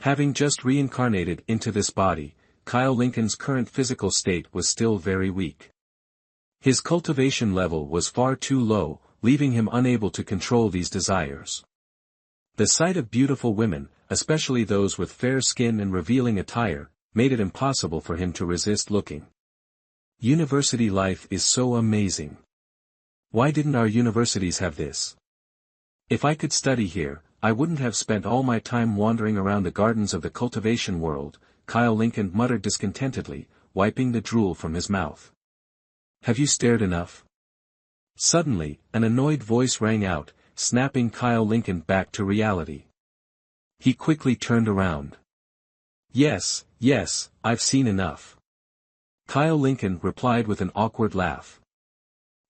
Having just reincarnated into this body, Kyle Lincoln's current physical state was still very weak. His cultivation level was far too low, leaving him unable to control these desires. The sight of beautiful women, especially those with fair skin and revealing attire, made it impossible for him to resist looking. University life is so amazing. Why didn't our universities have this? If I could study here, I wouldn't have spent all my time wandering around the gardens of the cultivation world, Kyle Lincoln muttered discontentedly, wiping the drool from his mouth. Have you stared enough? Suddenly, an annoyed voice rang out, snapping Kyle Lincoln back to reality. He quickly turned around. Yes, I've seen enough. Kyle Lincoln replied with an awkward laugh.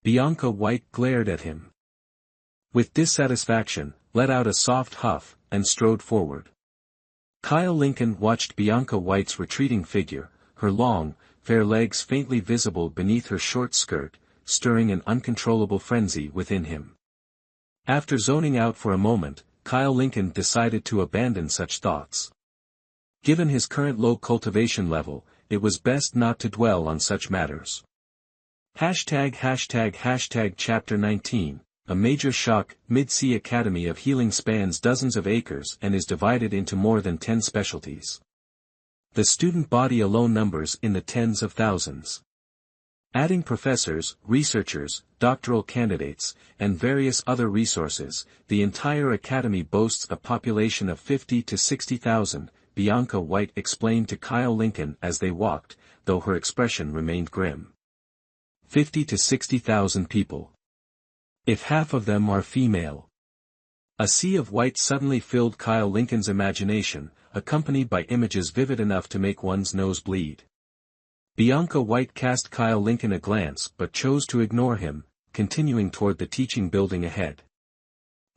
Bianca White glared at him. With dissatisfaction, let out a soft huff, and strode forward. Kyle Lincoln watched Bianca White's retreating figure, her long, fair legs faintly visible beneath her short skirt, stirring an uncontrollable frenzy within him. After zoning out for a moment, Kyle Lincoln decided to abandon such thoughts. Given his current low cultivation level, it was best not to dwell on such matters. Hashtag Chapter 19, a major shock. Mid-Sea Academy of Healing spans dozens of acres and is divided into more than 10 specialties. The student body alone numbers in the tens of thousands. Adding professors, researchers, doctoral candidates, and various other resources, the entire academy boasts a population of 50 to 60,000, Bianca White explained to Kyle Lincoln as they walked, though her expression remained grim. 50 to 60,000 people. If half of them are female. A sea of white suddenly filled Kyle Lincoln's imagination, accompanied by images vivid enough to make one's nose bleed. Bianca White cast Kyle Lincoln a glance but chose to ignore him, continuing toward the teaching building ahead.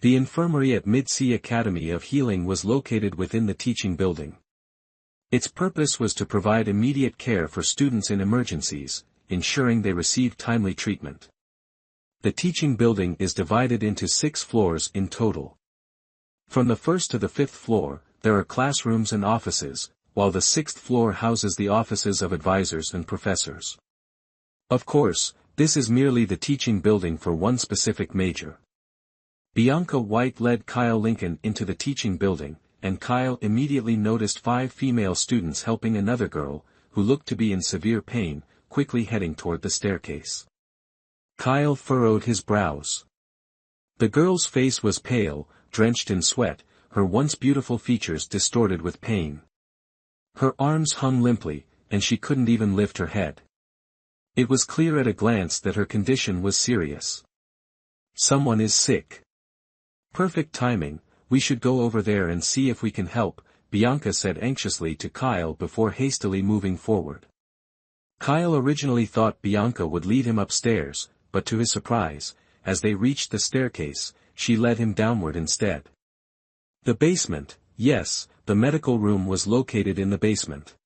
The infirmary at Mid-Sea Academy of Healing was located within the teaching building. Its purpose was to provide immediate care for students in emergencies, ensuring they receive timely treatment. The teaching building is divided into 6 floors in total. From the 1st to the 5th floor, there are classrooms and offices, while the 6th floor houses the offices of advisors and professors. Of course, this is merely the teaching building for one specific major. Bianca White led Kyle Lincoln into the teaching building, and Kyle immediately noticed 5 female students helping another girl, who looked to be in severe pain, quickly heading toward the staircase. Kyle furrowed his brows. The girl's face was pale, drenched in sweat, her once beautiful features distorted with pain. Her arms hung limply, and she couldn't even lift her head. It was clear at a glance that her condition was serious. Someone is sick. Perfect timing, we should go over there and see if we can help, Bianca said anxiously to Kyle before hastily moving forward. Kyle originally thought Bianca would lead him upstairs, but to his surprise, as they reached the staircase, she led him downward instead. The basement, yes, the medical room was located in the basement.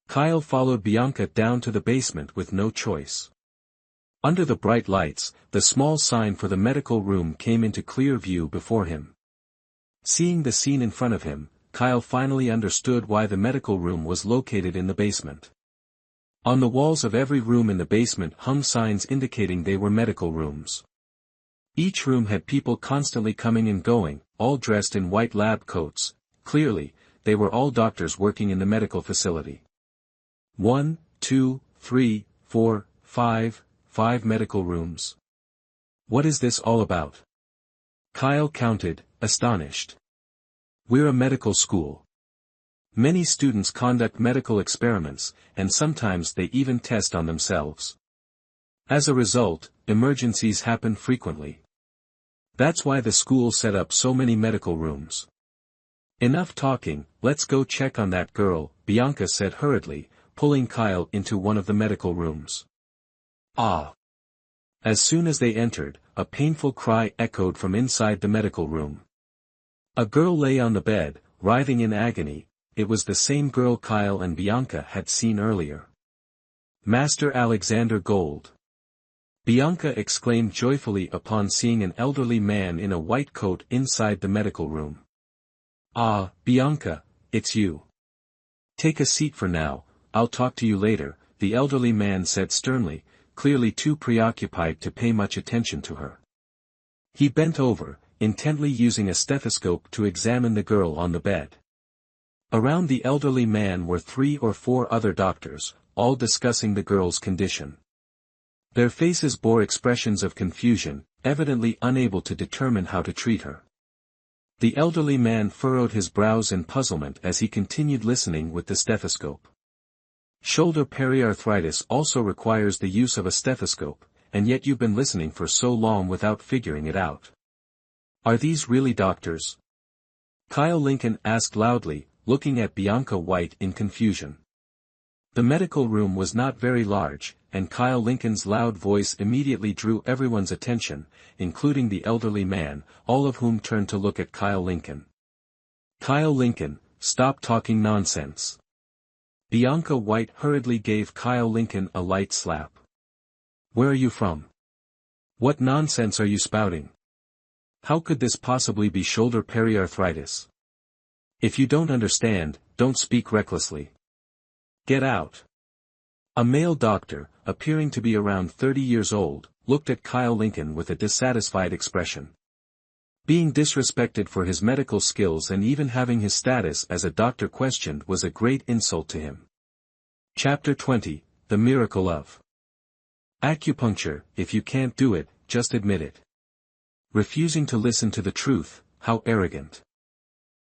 Kyle followed Bianca down to the basement with no choice. Under the bright lights, the small sign for the medical room came into clear view before him. Seeing the scene in front of him, Kyle finally understood why the medical room was located in the basement. On the walls of every room in the basement hung signs indicating they were medical rooms. Each room had people constantly coming and going, all dressed in white lab coats. Clearly, they were all doctors working in the medical facility. 1, 2, 3, 4, 5 medical rooms. What is this all about? Kyle counted, astonished. We're a medical school. Many students conduct medical experiments, and sometimes they even test on themselves. As a result, emergencies happen frequently. That's why the school set up so many medical rooms. Enough talking, let's go check on that girl, Bianca said hurriedly, pulling Kyle into one of the medical rooms. Ah! As soon as they entered, a painful cry echoed from inside the medical room. A girl lay on the bed, writhing in agony. It was the same girl Kyle and Bianca had seen earlier. Master Alexander Gold. Bianca exclaimed joyfully upon seeing an elderly man in a white coat inside the medical room. Ah, Bianca, it's you. Take a seat for now, I'll talk to you later, the elderly man said sternly, clearly too preoccupied to pay much attention to her. He bent over, intently using a stethoscope to examine the girl on the bed. Around the elderly man were 3 or 4 other doctors, all discussing the girl's condition. Their faces bore expressions of confusion, evidently unable to determine how to treat her. The elderly man furrowed his brows in puzzlement as he continued listening with the stethoscope. Shoulder periarthritis also requires the use of a stethoscope, and yet you've been listening for so long without figuring it out. Are these really doctors? Kyle Lincoln asked loudly, looking at Bianca White in confusion. The medical room was not very large, and Kyle Lincoln's loud voice immediately drew everyone's attention, including the elderly man, all of whom turned to look at Kyle Lincoln. Kyle Lincoln, stop talking nonsense. Bianca White hurriedly gave Kyle Lincoln a light slap. Where are you from? What nonsense are you spouting? How could this possibly be shoulder periarthritis? If you don't understand, don't speak recklessly. Get out. A male doctor, appearing to be around 30 years old, looked at Kyle Lincoln with a dissatisfied expression. Being disrespected for his medical skills and even having his status as a doctor questioned was a great insult to him. Chapter 20, The Miracle of Acupuncture. If you can't do it, just admit it. Refusing to listen to the truth, how arrogant.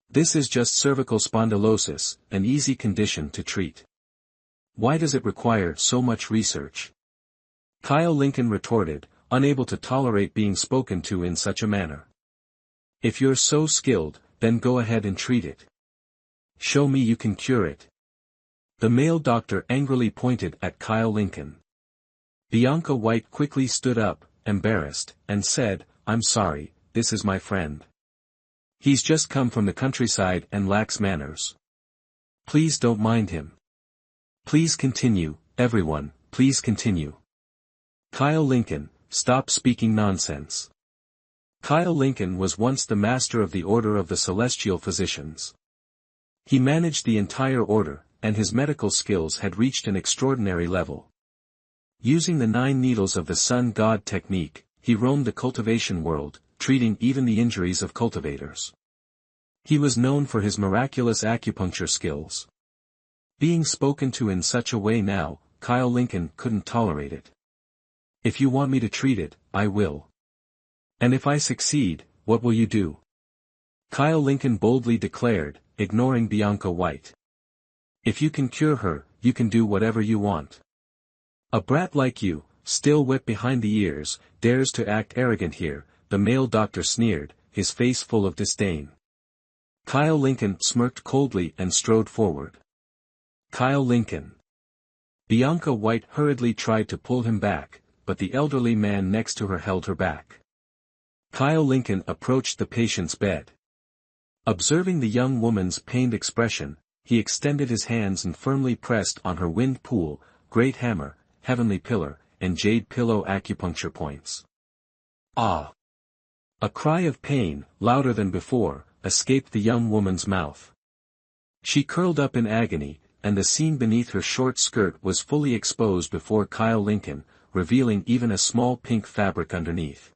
This is just cervical spondylosis, an easy condition to treat. Why does it require so much research? Kyle Lincoln retorted, unable to tolerate being spoken to in such a manner. If you're so skilled, then go ahead and treat it. Show me you can cure it. The male doctor angrily pointed at Kyle Lincoln. Bianca White quickly stood up, embarrassed, and said, I'm sorry, this is my friend. He's just come from the countryside and lacks manners. Please don't mind him. Please continue, everyone, please continue. Kyle Lincoln, stop speaking nonsense. Kyle Lincoln was once the master of the Order of the Celestial Physicians. He managed the entire order, and his medical skills had reached an extraordinary level. Using the 9 needles of the sun god technique, he roamed the cultivation world, treating even the injuries of cultivators. He was known for his miraculous acupuncture skills. Being spoken to in such a way now, Kyle Lincoln couldn't tolerate it. If you want me to treat it, I will. And if I succeed, what will you do? Kyle Lincoln boldly declared, ignoring Bianca White. If you can cure her, you can do whatever you want. A brat like you, still wet behind the ears, dares to act arrogant here, the male doctor sneered, his face full of disdain. Kyle Lincoln smirked coldly and strode forward. Kyle Lincoln. Bianca White hurriedly tried to pull him back, but the elderly man next to her held her back. Kyle Lincoln approached the patient's bed. Observing the young woman's pained expression, he extended his hands and firmly pressed on her wind pool, great hammer, heavenly pillar, and jade pillow acupuncture points. Ah! A cry of pain, louder than before, escaped the young woman's mouth. She curled up in agony, and the scene beneath her short skirt was fully exposed before Kyle Lincoln, revealing even a small pink fabric underneath.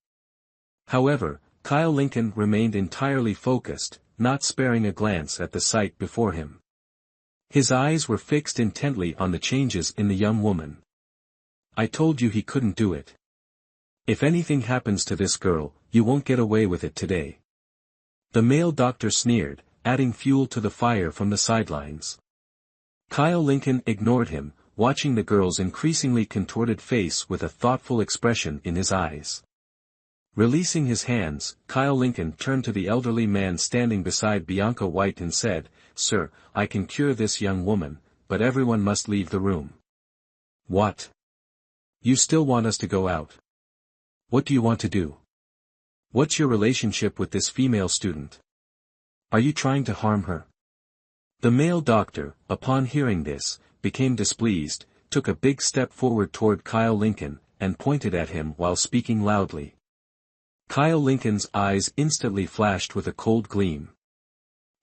However, Kyle Lincoln remained entirely focused, not sparing a glance at the sight before him. His eyes were fixed intently on the changes in the young woman. I told you he couldn't do it. If anything happens to this girl, you won't get away with it today. The male doctor sneered, adding fuel to the fire from the sidelines. Kyle Lincoln ignored him, watching the girl's increasingly contorted face with a thoughtful expression in his eyes. Releasing his hands, Kyle Lincoln turned to the elderly man standing beside Bianca White and said, Sir, I can cure this young woman, but everyone must leave the room. What? You still want us to go out? What do you want to do? What's your relationship with this female student? Are you trying to harm her? The male doctor, upon hearing this, became displeased, took a big step forward toward Kyle Lincoln, and pointed at him while speaking loudly. Kyle Lincoln's eyes instantly flashed with a cold gleam.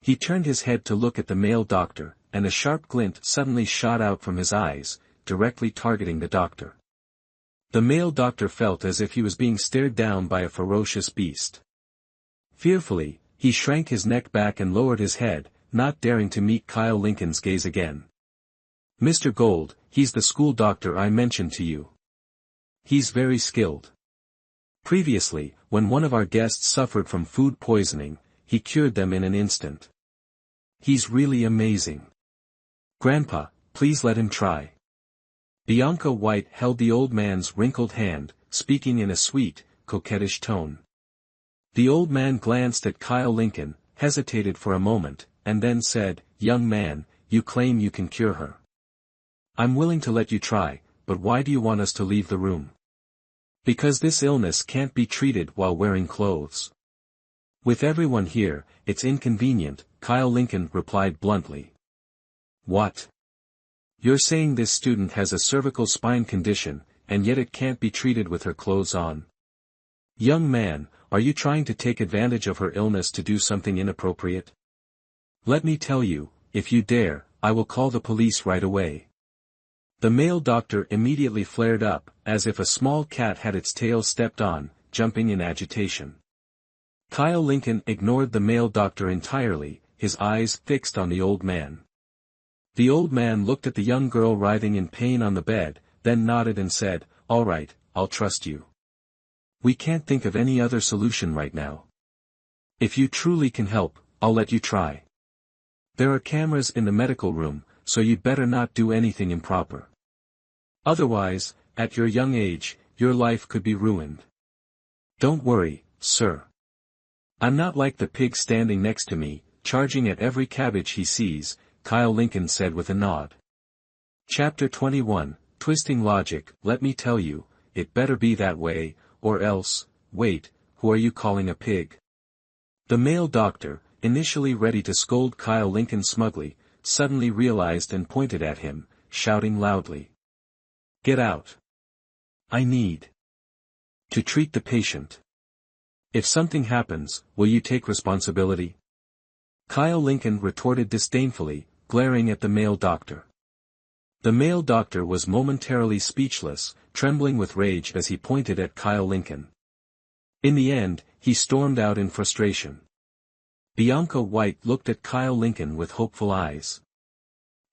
He turned his head to look at the male doctor, and a sharp glint suddenly shot out from his eyes, directly targeting the doctor. The male doctor felt as if he was being stared down by a ferocious beast. Fearfully, he shrank his neck back and lowered his head, not daring to meet Kyle Lincoln's gaze again. "Mr. Gold, he's the school doctor I mentioned to you. He's very skilled. Previously, when one of our guests suffered from food poisoning, he cured them in an instant. He's really amazing. Grandpa, please let him try." Bianca White held the old man's wrinkled hand, speaking in a sweet, coquettish tone. The old man glanced at Kyle Lincoln, hesitated for a moment, and then said, "Young man, you claim you can cure her. I'm willing to let you try, but why do you want us to leave the room?" "Because this illness can't be treated while wearing clothes. With everyone here, it's inconvenient," Kyle Lincoln replied bluntly. "What? You're saying this student has a cervical spine condition, and yet it can't be treated with her clothes on? Young man, are you trying to take advantage of her illness to do something inappropriate? Let me tell you, if you dare, I will call the police right away." The male doctor immediately flared up, as if a small cat had its tail stepped on, jumping in agitation. Kyle Lincoln ignored the male doctor entirely, his eyes fixed on the old man. The old man looked at the young girl writhing in pain on the bed, then nodded and said, "All right, I'll trust you. We can't think of any other solution right now. If you truly can help, I'll let you try. There are cameras in the medical room, so you'd better not do anything improper. Otherwise, at your young age, your life could be ruined." "Don't worry, sir. I'm not like the pig standing next to me, charging at every cabbage he sees," Kyle Lincoln said with a nod. Chapter 21, Twisting Logic. "Let me tell you, it better be that way, or else, wait, who are you calling a pig?" The male doctor, initially ready to scold Kyle Lincoln smugly, suddenly realized and pointed at him, shouting loudly, "Get out! I need to treat the patient. If something happens, will you take responsibility?" Kyle Lincoln retorted disdainfully, glaring at the male doctor. The male doctor was momentarily speechless, trembling with rage as he pointed at Kyle Lincoln. In the end, he stormed out in frustration. Bianca White looked at Kyle Lincoln with hopeful eyes.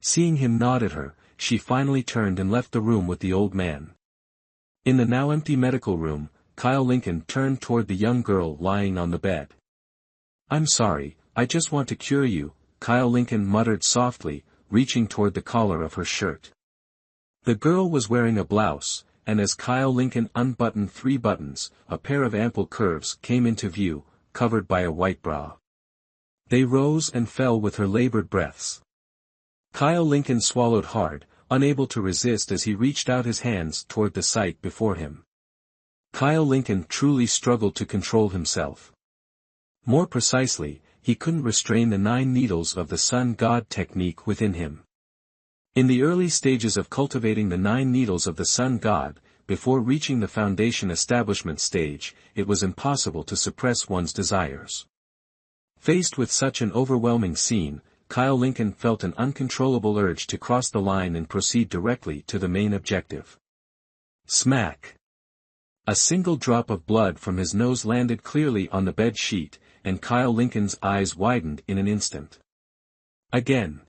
Seeing him nod at her, she finally turned and left the room with the old man. In the now empty medical room, Kyle Lincoln turned toward the young girl lying on the bed. "I'm sorry, I just want to cure you," Kyle Lincoln muttered softly, reaching toward the collar of her shirt. The girl was wearing a blouse, and as Kyle Lincoln unbuttoned 3 buttons, a pair of ample curves came into view, covered by a white bra. They rose and fell with her labored breaths. Kyle Lincoln swallowed hard, unable to resist as he reached out his hands toward the sight before him. Kyle Lincoln truly struggled to control himself. More precisely, he couldn't restrain the 9 needles of the sun god technique within him. In the early stages of cultivating the 9 needles of the sun god, before reaching the foundation establishment stage, it was impossible to suppress one's desires. Faced with such an overwhelming scene, Kyle Lincoln felt an uncontrollable urge to cross the line and proceed directly to the main objective. Smack! A single drop of blood from his nose landed clearly on the bed sheet, and Kyle Lincoln's eyes widened in an instant. Again!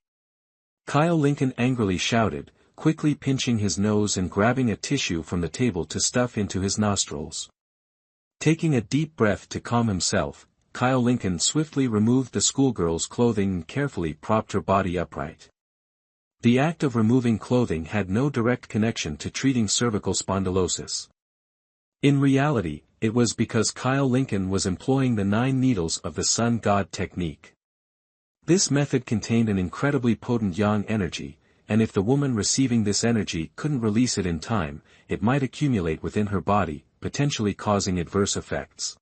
Kyle Lincoln angrily shouted, quickly pinching his nose and grabbing a tissue from the table to stuff into his nostrils. Taking a deep breath to calm himself, Kyle Lincoln swiftly removed the schoolgirl's clothing and carefully propped her body upright. The act of removing clothing had no direct connection to treating cervical spondylosis. In reality, it was because Kyle Lincoln was employing the 9 needles of the sun god technique. This method contained an incredibly potent yang energy, and if the woman receiving this energy couldn't release it in time, it might accumulate within her body, potentially causing adverse effects.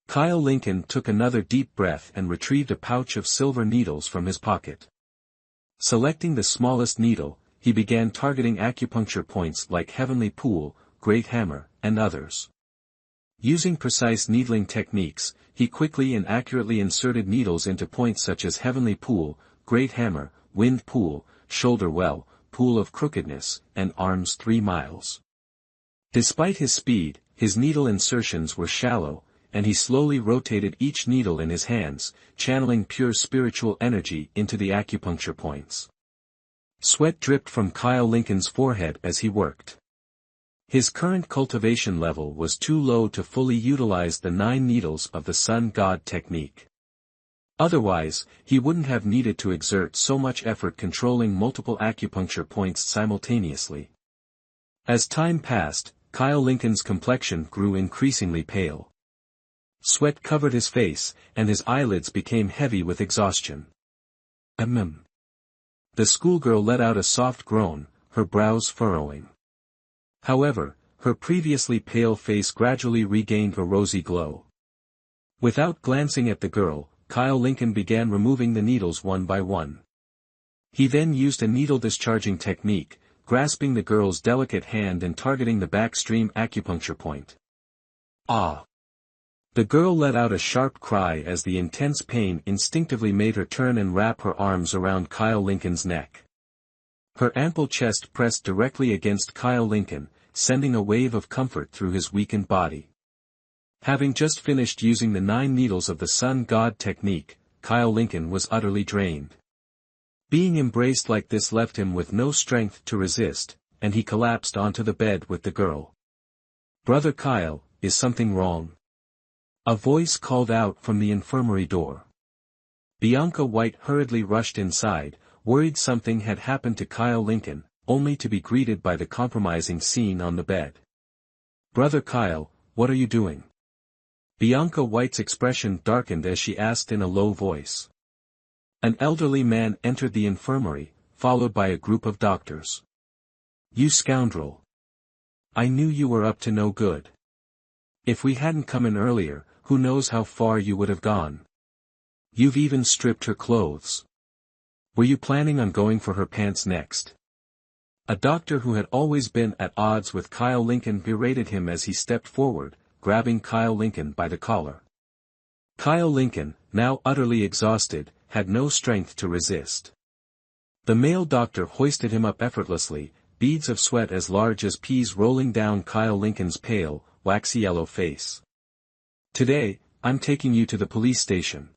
Kyle Lincoln took another deep breath and retrieved a pouch of silver needles from his pocket. Selecting the smallest needle, he began targeting acupuncture points like Heavenly Pool, Great Hammer, and others. Using precise needling techniques, he quickly and accurately inserted needles into points such as heavenly pool, great hammer, wind pool, shoulder well, pool of crookedness, and arms 3 miles. Despite his speed, his needle insertions were shallow, and he slowly rotated each needle in his hands, channeling pure spiritual energy into the acupuncture points. Sweat dripped from Kyle Lincoln's forehead as he worked. His current cultivation level was too low to fully utilize the 9 needles of the sun god technique. Otherwise, he wouldn't have needed to exert so much effort controlling multiple acupuncture points simultaneously. As time passed, Kyle Lincoln's complexion grew increasingly pale. Sweat covered his face, and his eyelids became heavy with exhaustion. The schoolgirl let out a soft groan, her brows furrowing. However, her previously pale face gradually regained a rosy glow. Without glancing at the girl, Kyle Lincoln began removing the needles one by one. He then used a needle-discharging technique, grasping the girl's delicate hand and targeting the backstream acupuncture point. Ah! The girl let out a sharp cry as the intense pain instinctively made her turn and wrap her arms around Kyle Lincoln's neck. Her ample chest pressed directly against Kyle Lincoln, sending a wave of comfort through his weakened body. Having just finished using the 9 needles of the sun god technique, Kyle Lincoln was utterly drained. Being embraced like this left him with no strength to resist, and he collapsed onto the bed with the girl. "Brother Kyle, is something wrong?" A voice called out from the infirmary door. Bianca White hurriedly rushed inside, worried something had happened to Kyle Lincoln, only to be greeted by the compromising scene on the bed. "Brother Kyle, what are you doing?" Bianca White's expression darkened as she asked in a low voice. An elderly man entered the infirmary, followed by a group of doctors. "You scoundrel! I knew you were up to no good. If we hadn't come in earlier, who knows how far you would have gone. You've even stripped her clothes. Were you planning on going for her pants next?" A doctor who had always been at odds with Kyle Lincoln berated him as he stepped forward, grabbing Kyle Lincoln by the collar. Kyle Lincoln, now utterly exhausted, had no strength to resist. The male doctor hoisted him up effortlessly, beads of sweat as large as peas rolling down Kyle Lincoln's pale, waxy yellow face. "Today, I'm taking you to the police station.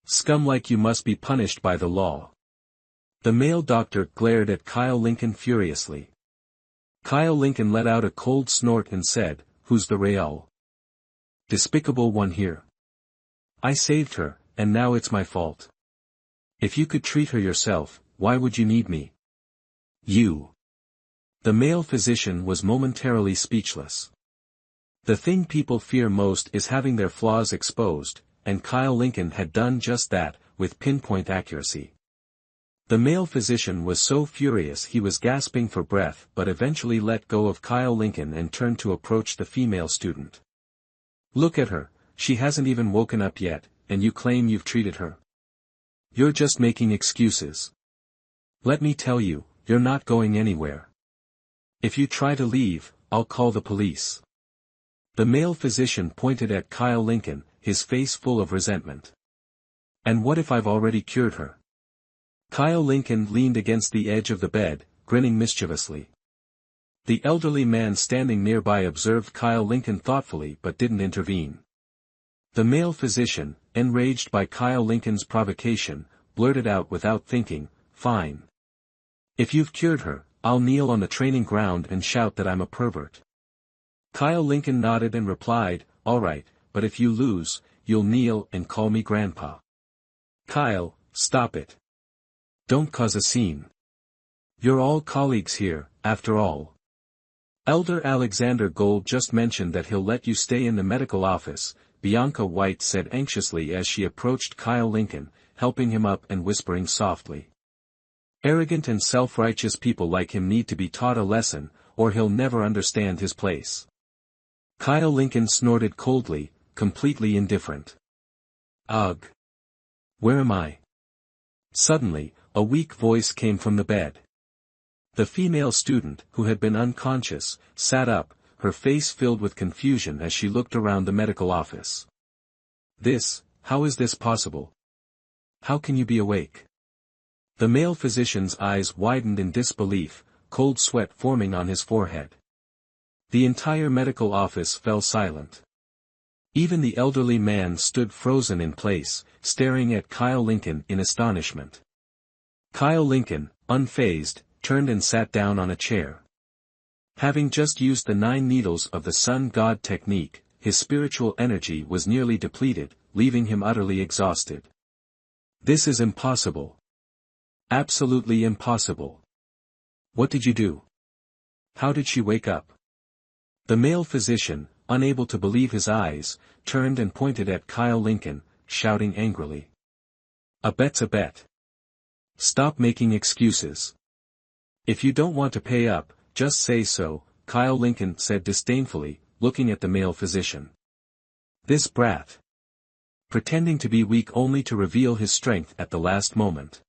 Scum like you must be punished by the law." The male doctor glared at Kyle Lincoln furiously. Kyle Lincoln let out a cold snort and said, "Who's the real despicable one here? I saved her, and now it's my fault. If you could treat her yourself, why would you need me? You." The male physician was momentarily speechless. The thing people fear most is having their flaws exposed, and Kyle Lincoln had done just that, with pinpoint accuracy. The male physician was so furious he was gasping for breath but eventually let go of Kyle Lincoln and turned to approach the female student. "Look at her, she hasn't even woken up yet, and you claim you've treated her. You're just making excuses. Let me tell you, you're not going anywhere. If you try to leave, I'll call the police." The male physician pointed at Kyle Lincoln, his face full of resentment. "And what if I've already cured her?" Kyle Lincoln leaned against the edge of the bed, grinning mischievously. The elderly man standing nearby observed Kyle Lincoln thoughtfully but didn't intervene. The male physician, enraged by Kyle Lincoln's provocation, blurted out without thinking, "Fine. If you've cured her, I'll kneel on the training ground and shout that I'm a pervert." Kyle Lincoln nodded and replied, "All right, but if you lose, you'll kneel and call me Grandpa." "Kyle, stop it. Don't cause a scene. You're all colleagues here, after all. Elder Alexander Gold just mentioned that he'll let you stay in the medical office," Bianca White said anxiously as she approached Kyle Lincoln, helping him up and whispering softly. "Arrogant and self-righteous people like him need to be taught a lesson, or he'll never understand his place." Kyle Lincoln snorted coldly, completely indifferent. "Ugh. Where am I?" Suddenly, a weak voice came from the bed. The female student, who had been unconscious, sat up, her face filled with confusion as she looked around the medical office. How is this possible? How can you be awake? The male physician's eyes widened in disbelief, cold sweat forming on his forehead. The entire medical office fell silent. Even the elderly man stood frozen in place, staring at Kyle Lincoln in astonishment. Kyle Lincoln, unfazed, turned and sat down on a chair. Having just used the 9 needles of the sun god technique, his spiritual energy was nearly depleted, leaving him utterly exhausted. This is impossible. Absolutely impossible. What did you do? How did she wake up? The male physician, unable to believe his eyes, turned and pointed at Kyle Lincoln, shouting angrily. A bet's a bet. Stop making excuses. If you don't want to pay up, just say so, Kyle Lincoln said disdainfully, looking at the male physician. This brat. Pretending to be weak only to reveal his strength at the last moment.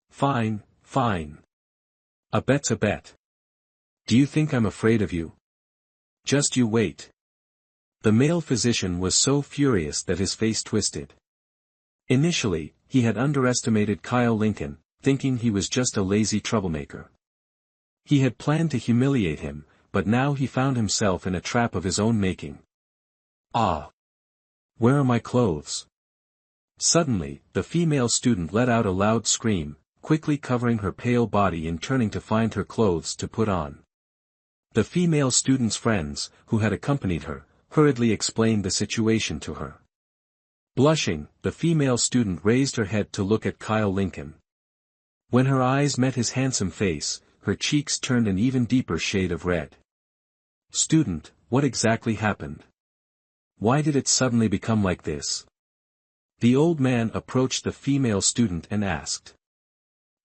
Fine, fine. A bet's a bet. Do you think I'm afraid of you? Just you wait. The male physician was so furious that his face twisted. Initially, he had underestimated Kyle Lincoln, thinking he was just a lazy troublemaker. He had planned to humiliate him, but now he found himself in a trap of his own making. Ah! Where are my clothes? Suddenly, the female student let out a loud scream, quickly covering her pale body and turning to find her clothes to put on. The female student's friends, who had accompanied her, hurriedly explained the situation to her. Blushing, the female student raised her head to look at Kyle Lincoln. When her eyes met his handsome face, her cheeks turned an even deeper shade of red. Student, what exactly happened? Why did it suddenly become like this? The old man approached the female student and asked.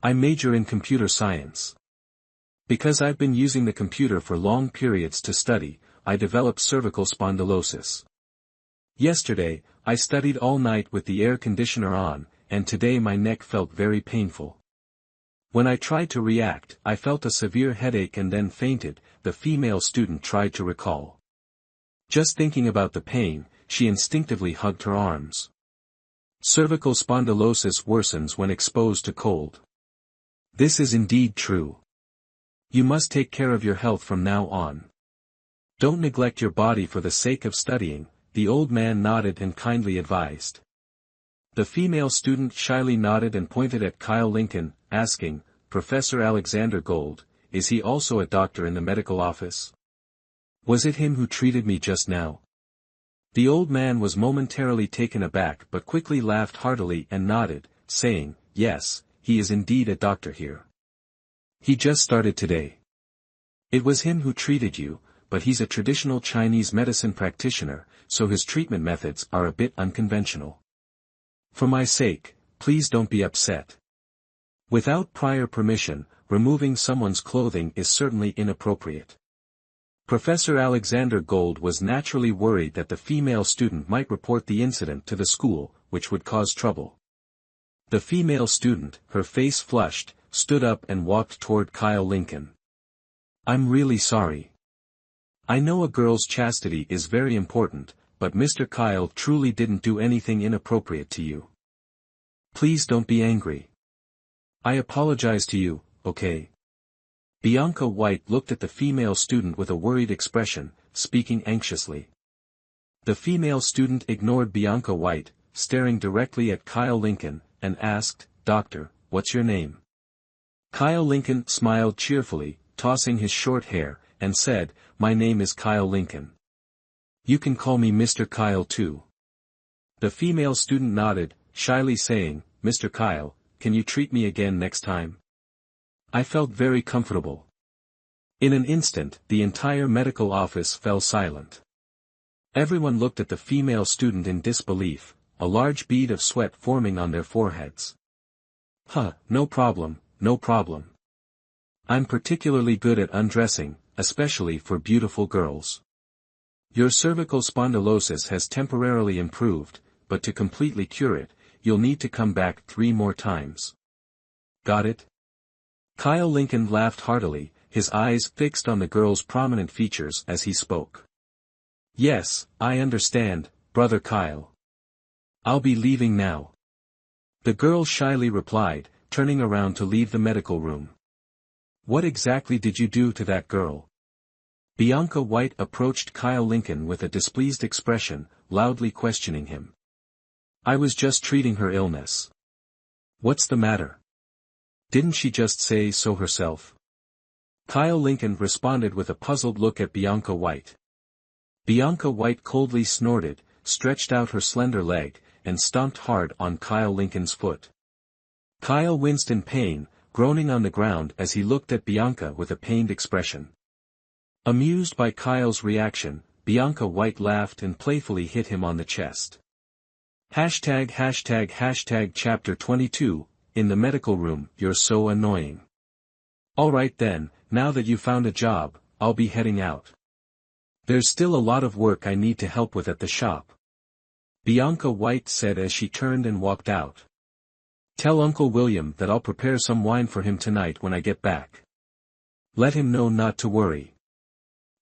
I major in computer science. Because I've been using the computer for long periods to study, I developed cervical spondylosis. Yesterday, I studied all night with the air conditioner on, and today my neck felt very painful. When I tried to react, I felt a severe headache and then fainted, the female student tried to recall. Just thinking about the pain, she instinctively hugged her arms. Cervical spondylosis worsens when exposed to cold. This is indeed true. You must take care of your health from now on. Don't neglect your body for the sake of studying, the old man nodded and kindly advised. The female student shyly nodded and pointed at Kyle Lincoln, asking, Professor Alexander Gold, is he also a doctor in the medical office? Was it him who treated me just now? The old man was momentarily taken aback but quickly laughed heartily and nodded, saying, yes, he is indeed a doctor here. He just started today. It was him who treated you, but he's a traditional Chinese medicine practitioner, so his treatment methods are a bit unconventional. For my sake, please don't be upset. Without prior permission, removing someone's clothing is certainly inappropriate. Professor Alexander Gold was naturally worried that the female student might report the incident to the school, which would cause trouble. The female student, her face flushed, stood up and walked toward Kyle Lincoln. I'm really sorry. I know a girl's chastity is very important, but Mr. Kyle truly didn't do anything inappropriate to you. Please don't be angry. I apologize to you, okay? Bianca White looked at the female student with a worried expression, speaking anxiously. The female student ignored Bianca White, staring directly at Kyle Lincoln, and asked, Doctor, what's your name? Kyle Lincoln smiled cheerfully, tossing his short hair, and said, My name is Kyle Lincoln. You can call me Mr. Kyle too. The female student nodded, shyly saying, Mr. Kyle, can you treat me again next time? I felt very comfortable. In an instant, the entire medical office fell silent. Everyone looked at the female student in disbelief, a large bead of sweat forming on their foreheads. No problem, no problem. I'm particularly good at undressing, especially for beautiful girls. Your cervical spondylosis has temporarily improved, but to completely cure it, you'll need to come back 3 more times. Got it? Kyle Lincoln laughed heartily, his eyes fixed on the girl's prominent features as he spoke. "Yes, I understand, Brother Kyle. I'll be leaving now." The girl shyly replied, turning around to leave the medical room. "What exactly did you do to that girl?" Bianca White approached Kyle Lincoln with a displeased expression, loudly questioning him. "I was just treating her illness." "What's the matter? Didn't she just say so herself?" Kyle Lincoln responded with a puzzled look at Bianca White. Bianca White coldly snorted, stretched out her slender leg, and stomped hard on Kyle Lincoln's foot. Kyle winced in pain, groaning on the ground as he looked at Bianca with a pained expression. Amused by Kyle's reaction, Bianca White laughed and playfully hit him on the chest. Chapter 22, In the medical room, you're so annoying. Alright then, now that you found a job, I'll be heading out. There's still a lot of work I need to help with at the shop. Bianca White said as she turned and walked out. Tell Uncle William that I'll prepare some wine for him tonight when I get back. Let him know not to worry.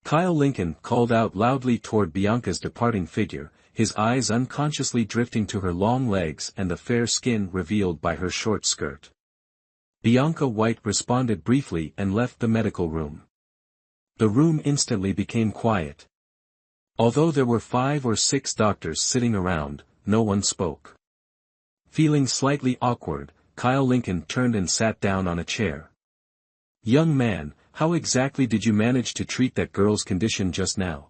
Kyle Lincoln called out loudly toward Bianca's departing figure, his eyes unconsciously drifting to her long legs and the fair skin revealed by her short skirt. Bianca White responded briefly and left the medical room. The room instantly became quiet. Although there were 5 or 6 doctors sitting around, no one spoke. Feeling slightly awkward, Kyle Lincoln turned and sat down on a chair. "Young man, how exactly did you manage to treat that girl's condition just now?"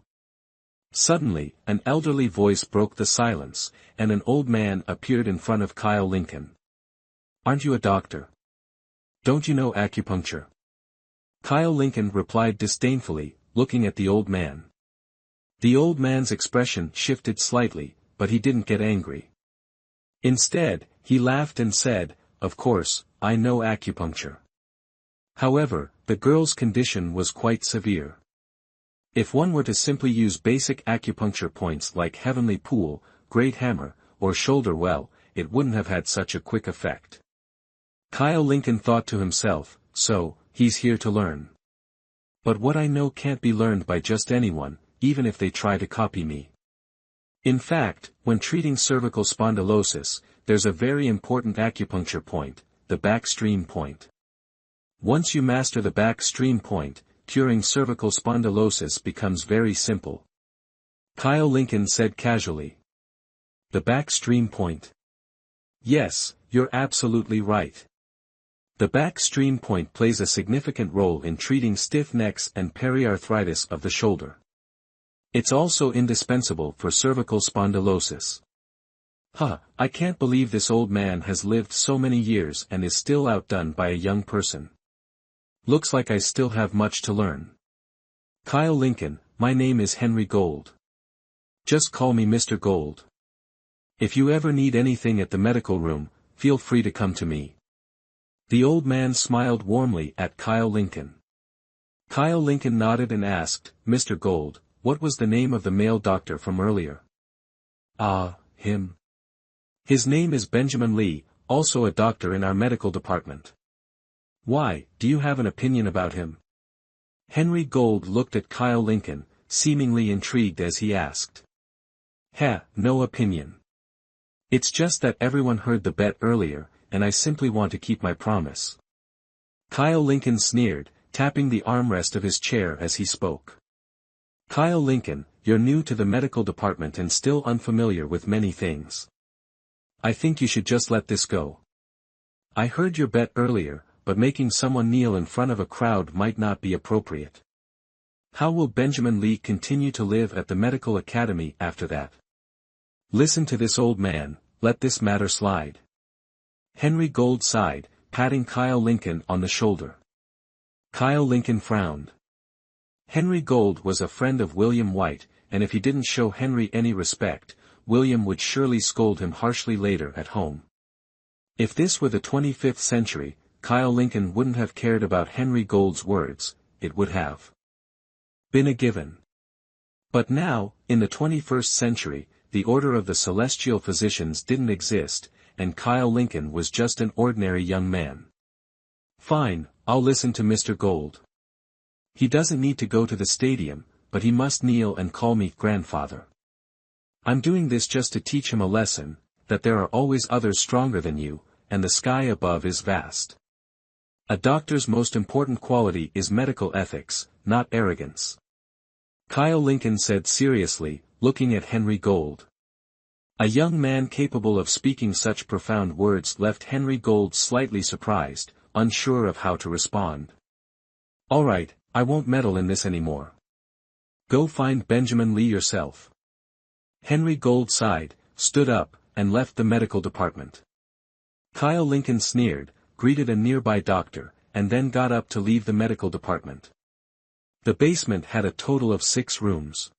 Suddenly, an elderly voice broke the silence, and an old man appeared in front of Kyle Lincoln. "Aren't you a doctor? Don't you know acupuncture?" Kyle Lincoln replied disdainfully, looking at the old man. The old man's expression shifted slightly, but he didn't get angry. Instead, he laughed and said, "Of course, I know acupuncture. However, the girl's condition was quite severe. If one were to simply use basic acupuncture points like Heavenly Pool, Great Hammer, or Shoulder Well, it wouldn't have had such a quick effect." Kyle Lincoln thought to himself, so, he's here to learn. But what I know can't be learned by just anyone, even if they try to copy me. In fact, when treating cervical spondylosis, there's a very important acupuncture point, the backstream point. Once you master the backstream point, curing cervical spondylosis becomes very simple. Kyle Lincoln said casually. The backstream point. Yes, you're absolutely right. The backstream point plays a significant role in treating stiff necks and periarthritis of the shoulder. It's also indispensable for cervical spondylosis. I can't believe this old man has lived so many years and is still outdone by a young person. Looks like I still have much to learn. Kyle Lincoln, my name is Henry Gold. Just call me Mr. Gold. If you ever need anything at the medical room, feel free to come to me. The old man smiled warmly at Kyle Lincoln. Kyle Lincoln nodded and asked, "Mr. Gold, what was the name of the male doctor from earlier?" Him. His name is Benjamin Lee, also a doctor in our medical department. Why, do you have an opinion about him? Henry Gold looked at Kyle Lincoln, seemingly intrigued as he asked. No opinion. It's just that everyone heard the bet earlier, and I simply want to keep my promise. Kyle Lincoln sneered, tapping the armrest of his chair as he spoke. Kyle Lincoln, you're new to the medical department and still unfamiliar with many things. I think you should just let this go. I heard your bet earlier, but making someone kneel in front of a crowd might not be appropriate. How will Benjamin Lee continue to live at the medical academy after that? Listen to this old man, let this matter slide. Henry Gold sighed, patting Kyle Lincoln on the shoulder. Kyle Lincoln frowned. Henry Gold was a friend of William White, and if he didn't show Henry any respect, William would surely scold him harshly later at home. If this were the 25th century, Kyle Lincoln wouldn't have cared about Henry Gold's words, it would have been a given. But now, in the 21st century, the Order of the Celestial Physicians didn't exist, and Kyle Lincoln was just an ordinary young man. Fine, I'll listen to Mr. Gold. He doesn't need to go to the stadium, but he must kneel and call me grandfather. I'm doing this just to teach him a lesson, that there are always others stronger than you, and the sky above is vast. A doctor's most important quality is medical ethics, not arrogance. Kyle Lincoln said seriously, looking at Henry Gold. A young man capable of speaking such profound words left Henry Gold slightly surprised, unsure of how to respond. All right, I won't meddle in this anymore. Go find Benjamin Lee yourself. Henry Gold sighed, stood up, and left the medical department. Kyle Lincoln sneered, greeted a nearby doctor, and then got up to leave the medical department. The basement had a total of 6 rooms.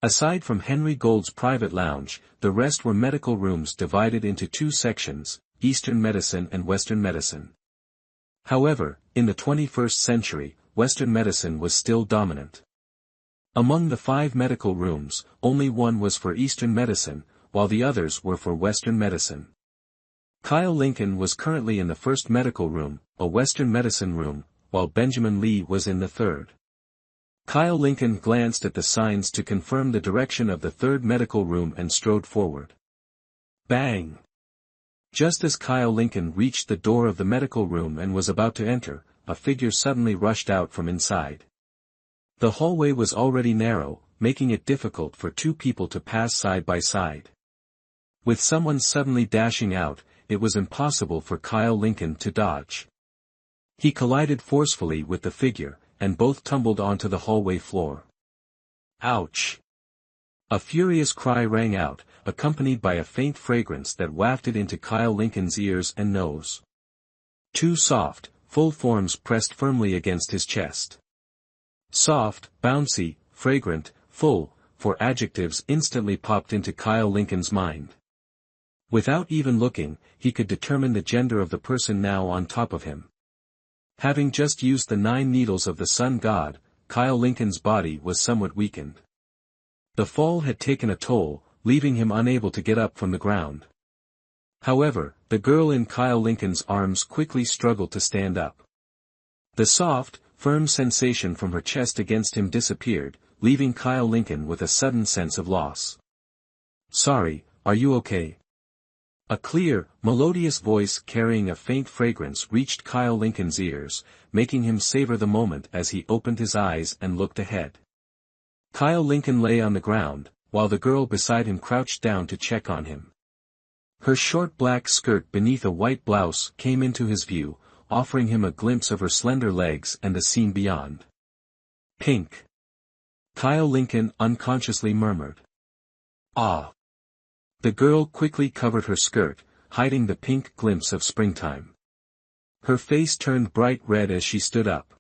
Aside from Henry Gold's private lounge, the rest were medical rooms divided into 2 sections, Eastern medicine and Western medicine. However, in the 21st century, Western medicine was still dominant. Among the 5 medical rooms, only 1 was for Eastern medicine, while the others were for Western medicine. Kyle Lincoln was currently in the 1st medical room, a Western medicine room, while Benjamin Lee was in the 3rd. Kyle Lincoln glanced at the signs to confirm the direction of the 3rd medical room and strode forward. Bang! Just as Kyle Lincoln reached the door of the medical room and was about to enter, a figure suddenly rushed out from inside. The hallway was already narrow, making it difficult for 2 people to pass side by side. With someone suddenly dashing out, it was impossible for Kyle Lincoln to dodge. He collided forcefully with the figure, and both tumbled onto the hallway floor. Ouch! A furious cry rang out, accompanied by a faint fragrance that wafted into Kyle Lincoln's ears and nose. 2 soft, full forms pressed firmly against his chest. Soft, bouncy, fragrant, full, 4 adjectives instantly popped into Kyle Lincoln's mind. Without even looking, he could determine the gender of the person now on top of him. Having just used the 9 needles of the sun god, Kyle Lincoln's body was somewhat weakened. The fall had taken a toll, leaving him unable to get up from the ground. However, the girl in Kyle Lincoln's arms quickly struggled to stand up. The soft, firm sensation from her chest against him disappeared, leaving Kyle Lincoln with a sudden sense of loss. Sorry, are you okay? A clear, melodious voice carrying a faint fragrance reached Kyle Lincoln's ears, making him savor the moment as he opened his eyes and looked ahead. Kyle Lincoln lay on the ground, while the girl beside him crouched down to check on him. Her short black skirt beneath a white blouse came into his view, offering him a glimpse of her slender legs and the scene beyond. Pink. Kyle Lincoln unconsciously murmured. Ah. The girl quickly covered her skirt, hiding the pink glimpse of springtime. Her face turned bright red as she stood up.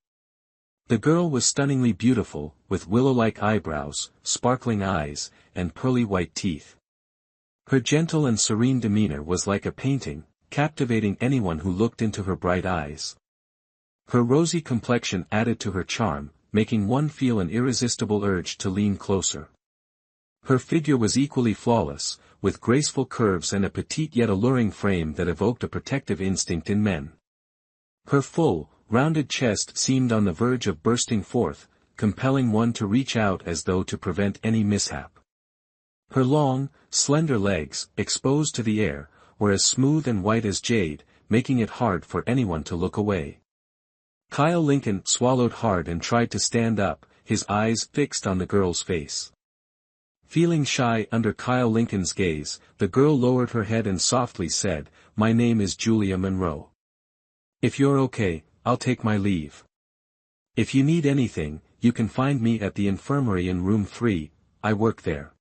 The girl was stunningly beautiful, with willow-like eyebrows, sparkling eyes, and pearly white teeth. Her gentle and serene demeanor was like a painting, captivating anyone who looked into her bright eyes. Her rosy complexion added to her charm, making one feel an irresistible urge to lean closer. Her figure was equally flawless, with graceful curves and a petite yet alluring frame that evoked a protective instinct in men. Her full, rounded chest seemed on the verge of bursting forth, compelling one to reach out as though to prevent any mishap. Her long, slender legs, exposed to the air, were as smooth and white as jade, making it hard for anyone to look away. Kyle Lincoln swallowed hard and tried to stand up, his eyes fixed on the girl's face. Feeling shy under Kyle Lincoln's gaze, the girl lowered her head and softly said, "My name is Julia Monroe. If you're okay, I'll take my leave. If you need anything, you can find me at the infirmary in room 3, I work there."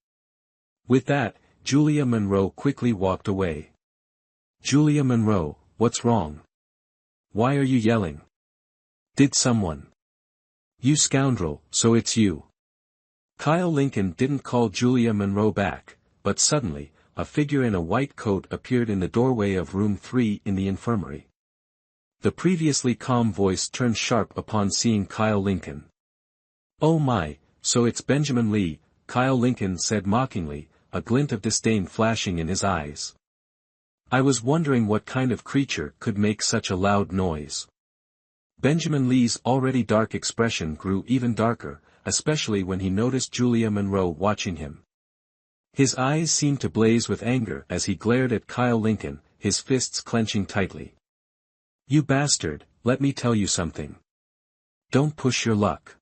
With that, Julia Monroe quickly walked away. "Julia Monroe, what's wrong? Why are you yelling? Did someone? You scoundrel, so it's you." Kyle Lincoln didn't call Julia Monroe back, but suddenly, a figure in a white coat appeared in the doorway of room 3 in the infirmary. The previously calm voice turned sharp upon seeing Kyle Lincoln. "Oh my, so it's Benjamin Lee," Kyle Lincoln said mockingly, a glint of disdain flashing in his eyes. "I was wondering what kind of creature could make such a loud noise." Benjamin Lee's already dark expression grew even darker, especially when he noticed Julia Monroe watching him. His eyes seemed to blaze with anger as he glared at Kyle Lincoln, his fists clenching tightly. "You bastard, let me tell you something. Don't push your luck.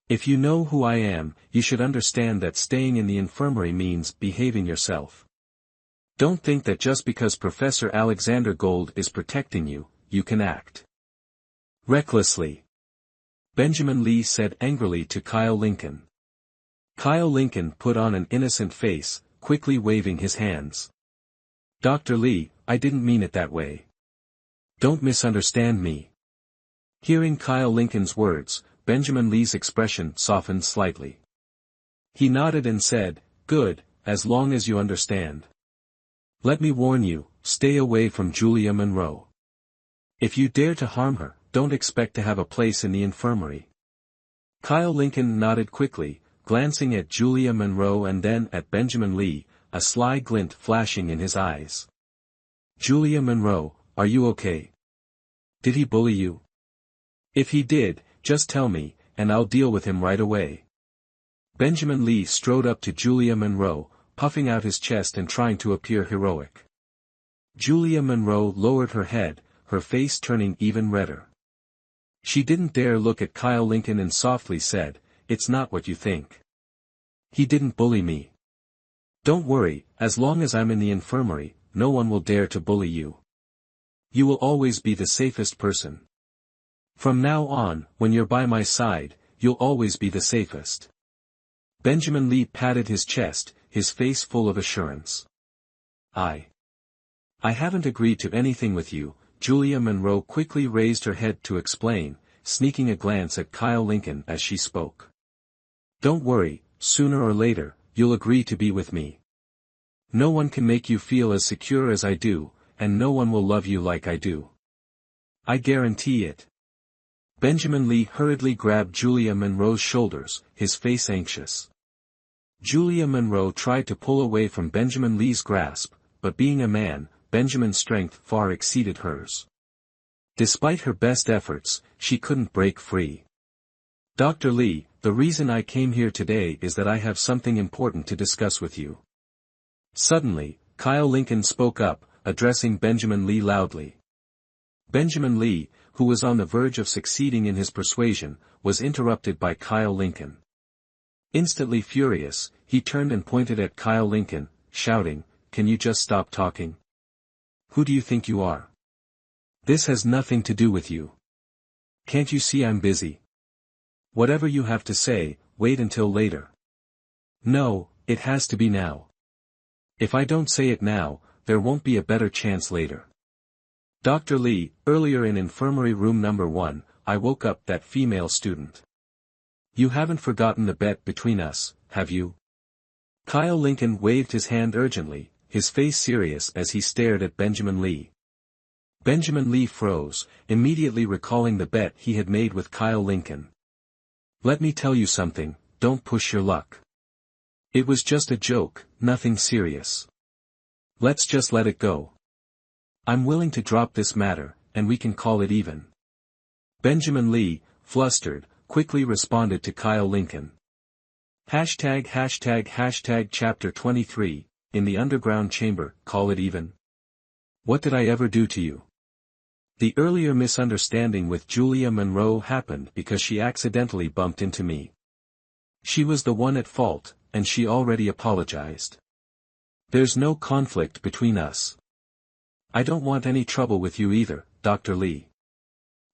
If you know who I am, you should understand that staying in the infirmary means behaving yourself. Don't think that just because Professor Alexander Gold is protecting you, you can act recklessly," Benjamin Lee said angrily to Kyle Lincoln. Kyle Lincoln put on an innocent face, quickly waving his hands. "Dr. Lee, I didn't mean it that way. Don't misunderstand me." Hearing Kyle Lincoln's words, Benjamin Lee's expression softened slightly. He nodded and said, "Good, as long as you understand. Let me warn you, stay away from Julia Monroe. If you dare to harm her, don't expect to have a place in the infirmary." Kyle Lincoln nodded quickly, glancing at Julia Monroe and then at Benjamin Lee, a sly glint flashing in his eyes. "Julia Monroe, are you okay? Did he bully you? If he did, just tell me, and I'll deal with him right away." Benjamin Lee strode up to Julia Monroe, puffing out his chest and trying to appear heroic. Julia Monroe lowered her head, her face turning even redder. She didn't dare look at Kyle Lincoln and softly said, "It's not what you think. He didn't bully me. Don't worry, as long as I'm in the infirmary, no one will dare to bully you. You will always be the safest person. From now on, when you're by my side, you'll always be the safest." Benjamin Lee patted his chest, his face full of assurance. I haven't agreed to anything with you," Julia Monroe quickly raised her head to explain, sneaking a glance at Kyle Lincoln as she spoke. "Don't worry, sooner or later, you'll agree to be with me. No one can make you feel as secure as I do, and no one will love you like I do. I guarantee it." Benjamin Lee hurriedly grabbed Julia Monroe's shoulders, his face anxious. Julia Monroe tried to pull away from Benjamin Lee's grasp, but being a man, Benjamin's strength far exceeded hers. Despite her best efforts, she couldn't break free. "Dr. Lee, the reason I came here today is that I have something important to discuss with you." Suddenly, Kyle Lincoln spoke up, addressing Benjamin Lee loudly. Benjamin Lee, who was on the verge of succeeding in his persuasion, was interrupted by Kyle Lincoln. Instantly furious, he turned and pointed at Kyle Lincoln, shouting, "Can you just stop talking? Who do you think you are? This has nothing to do with you. Can't you see I'm busy? Whatever you have to say, wait until later. No, it has to be now. If I don't say it now, there won't be a better chance later. Dr. Lee, earlier in infirmary room number 1, I woke up that female student. You haven't forgotten the bet between us, have you?" Kyle Lincoln waved his hand urgently, his face serious as he stared at Benjamin Lee. Benjamin Lee froze, immediately recalling the bet he had made with Kyle Lincoln. "Let me tell you something, don't push your luck. It was just a joke, nothing serious. Let's just let it go. I'm willing to drop this matter, and we can call it even." Benjamin Lee, flustered, quickly responded to Kyle Lincoln. Hashtag Chapter 23, in the underground chamber, call it even. What did I ever do to you? The earlier misunderstanding with Julia Monroe happened because she accidentally bumped into me. She was the one at fault, and she already apologized. There's no conflict between us. I don't want any trouble with you either, Dr. Lee.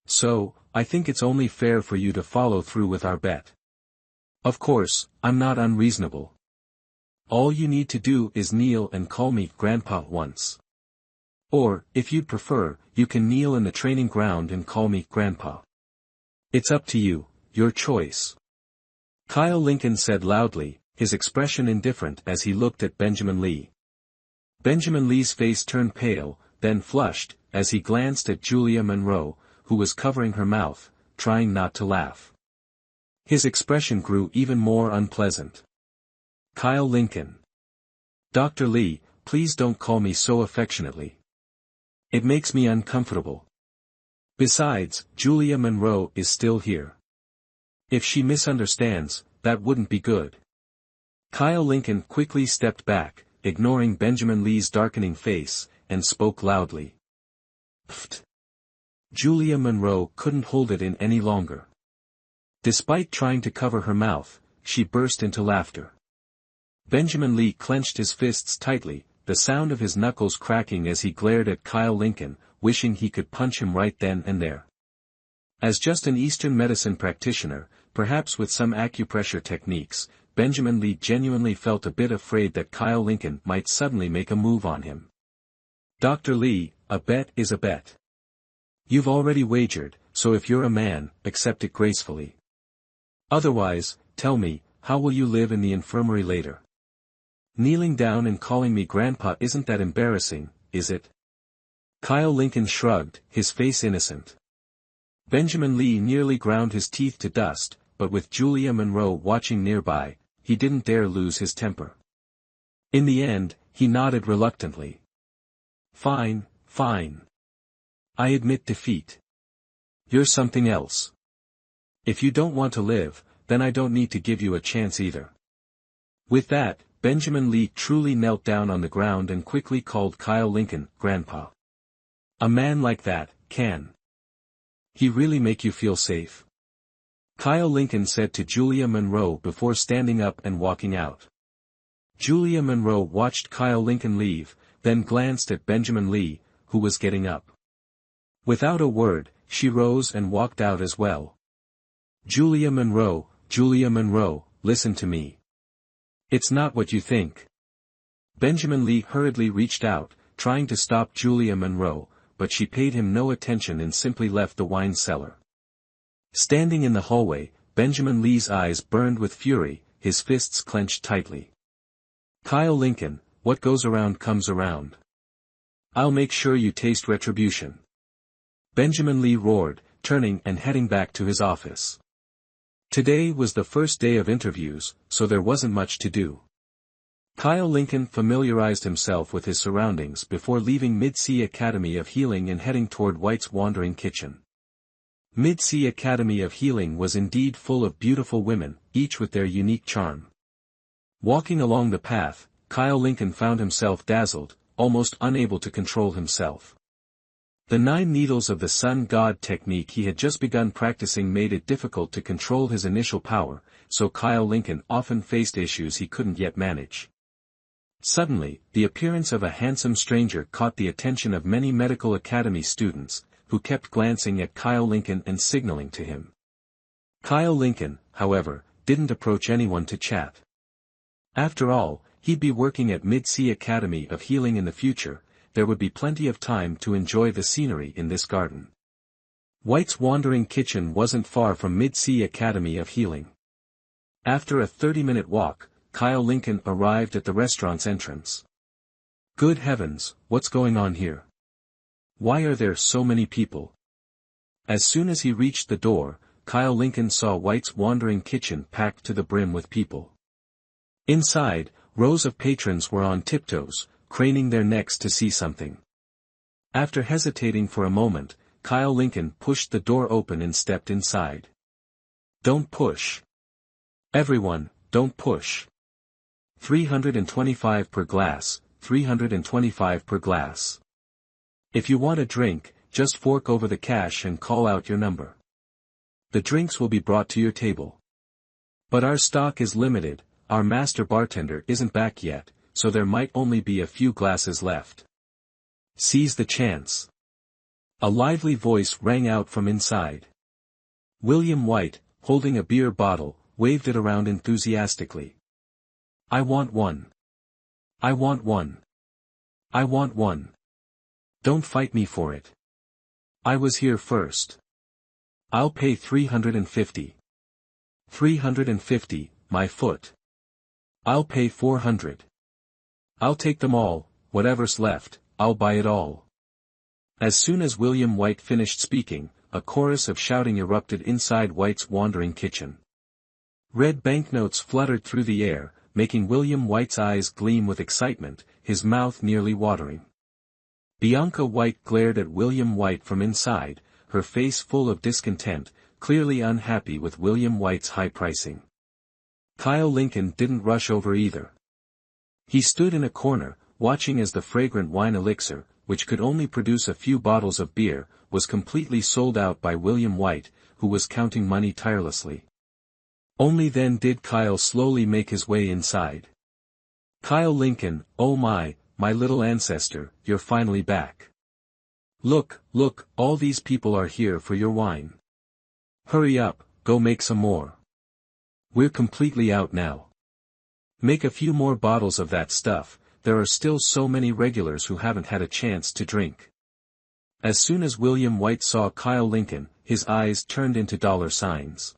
So, I think it's only fair for you to follow through with our bet. Of course, I'm not unreasonable. All you need to do is kneel and call me Grandpa once. Or, if you'd prefer, you can kneel in the training ground and call me Grandpa. It's up to you, your choice. Kyle Lincoln said loudly, his expression indifferent as he looked at Benjamin Lee. Benjamin Lee's face turned pale, then flushed, as he glanced at Julia Monroe, who was covering her mouth, trying not to laugh. His expression grew even more unpleasant. Kyle Lincoln. Dr. Lee, please don't call me so affectionately. It makes me uncomfortable. Besides, Julia Monroe is still here. If she misunderstands, that wouldn't be good. Kyle Lincoln quickly stepped back, ignoring Benjamin Lee's darkening face, and spoke loudly. Pfft. Julia Monroe couldn't hold it in any longer. Despite trying to cover her mouth, she burst into laughter. Benjamin Lee clenched his fists tightly, the sound of his knuckles cracking as he glared at Kyle Lincoln, wishing he could punch him right then and there. As just an Eastern medicine practitioner, perhaps with some acupressure techniques, Benjamin Lee genuinely felt a bit afraid that Kyle Lincoln might suddenly make a move on him. Dr. Lee, a bet is a bet. You've already wagered, so if you're a man, accept it gracefully. Otherwise, tell me, how will you live in the infirmary later? Kneeling down and calling me grandpa isn't that embarrassing, is it? Kyle Lincoln shrugged, his face innocent. Benjamin Lee nearly ground his teeth to dust, but with Julia Monroe watching nearby, he didn't dare lose his temper. In the end, he nodded reluctantly. Fine, fine. I admit defeat. You're something else. If you don't want to live, then I don't need to give you a chance either. With that, Benjamin Lee truly knelt down on the ground and quickly called Kyle Lincoln, Grandpa. A man like that, can he really make you feel safe? Kyle Lincoln said to Julia Monroe before standing up and walking out. Julia Monroe watched Kyle Lincoln leave, then glanced at Benjamin Lee, who was getting up. Without a word, she rose and walked out as well. Julia Monroe, listen to me. It's not what you think. Benjamin Lee hurriedly reached out, trying to stop Julia Monroe, but she paid him no attention and simply left the wine cellar. Standing in the hallway, Benjamin Lee's eyes burned with fury, his fists clenched tightly. Kyle Lincoln, what goes around comes around. I'll make sure you taste retribution. Benjamin Lee roared, turning and heading back to his office. Today was the first day of interviews, so there wasn't much to do. Kyle Lincoln familiarized himself with his surroundings before leaving Mid-Sea Academy of Healing and heading toward White's Wandering Kitchen. Mid-Sea Academy of Healing was indeed full of beautiful women, each with their unique charm. Walking along the path, Kyle Lincoln found himself dazzled, almost unable to control himself. The 9 needles of the sun god technique he had just begun practicing made it difficult to control his initial power, so Kyle Lincoln often faced issues he couldn't yet manage. Suddenly, the appearance of a handsome stranger caught the attention of many medical academy students, who kept glancing at Kyle Lincoln and signaling to him. Kyle Lincoln, however, didn't approach anyone to chat. After all, he'd be working at Mid-Sea Academy of Healing in the future. There would be plenty of time to enjoy the scenery in this garden. White's Wandering Kitchen wasn't far from Mid-Sea Academy of Healing. After a 30-minute walk, Kyle Lincoln arrived at the restaurant's entrance. Good heavens, what's going on here? Why are there so many people? As soon as he reached the door, Kyle Lincoln saw White's Wandering Kitchen packed to the brim with people. Inside, rows of patrons were on tiptoes, craning their necks to see something. After hesitating for a moment, Kyle Lincoln pushed the door open and stepped inside. Don't push. Everyone, don't push. 325 per glass, 325 per glass. If you want a drink, just fork over the cash and call out your number. The drinks will be brought to your table. But our stock is limited, our master bartender isn't back yet, so there might only be a few glasses left. Seize the chance. A lively voice rang out from inside. William White, holding a beer bottle, waved it around enthusiastically. I want one. I want one. I want one. Don't fight me for it. I was here first. I'll pay 350. 350, my foot. I'll pay 400. I'll take them all, whatever's left, I'll buy it all. As soon as William White finished speaking, a chorus of shouting erupted inside White's Wandering Kitchen. Red banknotes fluttered through the air, making William White's eyes gleam with excitement, his mouth nearly watering. Bianca White glared at William White from inside, her face full of discontent, clearly unhappy with William White's high pricing. Kyle Lincoln didn't rush over either. He stood in a corner, watching as the fragrant wine elixir, which could only produce a few bottles of beer, was completely sold out by William White, who was counting money tirelessly. Only then did Kyle slowly make his way inside. "Kyle Lincoln, oh my little ancestor, you're finally back. Look, all these people are here for your wine. Hurry up, go make some more. We're completely out now. Make a few more bottles of that stuff, there are still so many regulars who haven't had a chance to drink." As soon as William White saw Kyle Lincoln, his eyes turned into dollar signs.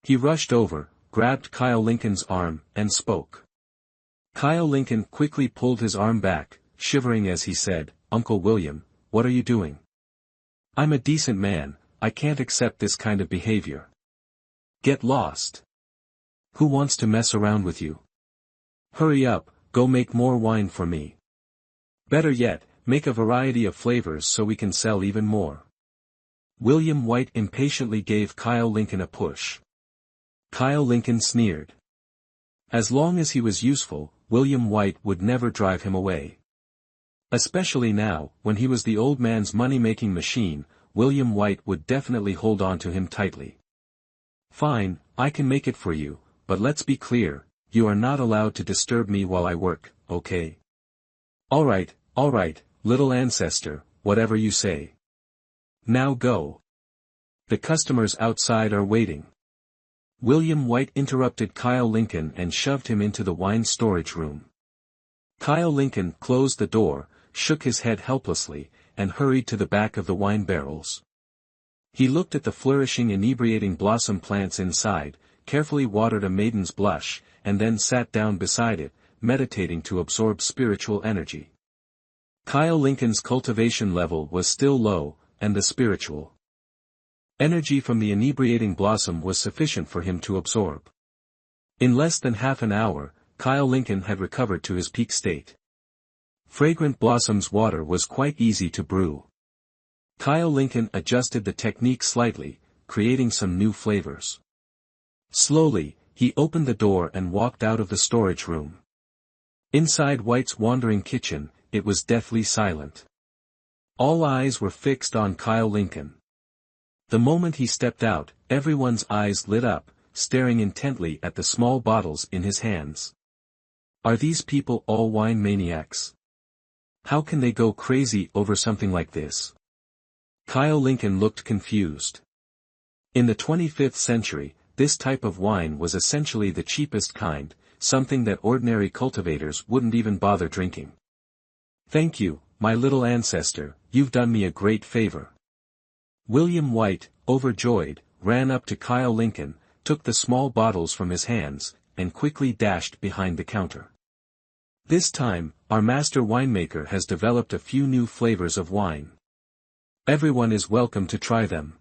He rushed over, grabbed Kyle Lincoln's arm, and spoke. Kyle Lincoln quickly pulled his arm back, shivering as he said, "Uncle William, what are you doing? I'm a decent man, I can't accept this kind of behavior. Get lost. Who wants to mess around with you? Hurry up, go make more wine for me. Better yet, make a variety of flavors so we can sell even more." William White impatiently gave Kyle Lincoln a push. Kyle Lincoln sneered. As long as he was useful, William White would never drive him away. Especially now, when he was the old man's money-making machine, William White would definitely hold on to him tightly. "Fine, I can make it for you, but let's be clear, you are not allowed to disturb me while I work, okay? All right, little ancestor, whatever you say. Now go. The customers outside are waiting." William White interrupted Kyle Lincoln and shoved him into the wine storage room. Kyle Lincoln closed the door, shook his head helplessly, and hurried to the back of the wine barrels. He looked at the flourishing inebriating blossom plants inside, carefully watered a maiden's blush, and then sat down beside it, meditating to absorb spiritual energy. Kyle Lincoln's cultivation level was still low, and the spiritual energy from the inebriating blossom was sufficient for him to absorb. In less than half an hour, Kyle Lincoln had recovered to his peak state. Fragrant Blossom's water was quite easy to brew. Kyle Lincoln adjusted the technique slightly, creating some new flavors. Slowly, he opened the door and walked out of the storage room. Inside White's wandering kitchen, it was deathly silent. All eyes were fixed on Kyle Lincoln. The moment he stepped out, everyone's eyes lit up, staring intently at the small bottles in his hands. Are these people all wine maniacs? How can they go crazy over something like this? Kyle Lincoln looked confused. In the 25th century, this type of wine was essentially the cheapest kind, something that ordinary cultivators wouldn't even bother drinking. "Thank you, my little ancestor, you've done me a great favor." William White, overjoyed, ran up to Kyle Lincoln, took the small bottles from his hands, and quickly dashed behind the counter. "This time, our master winemaker has developed a few new flavors of wine. Everyone is welcome to try them.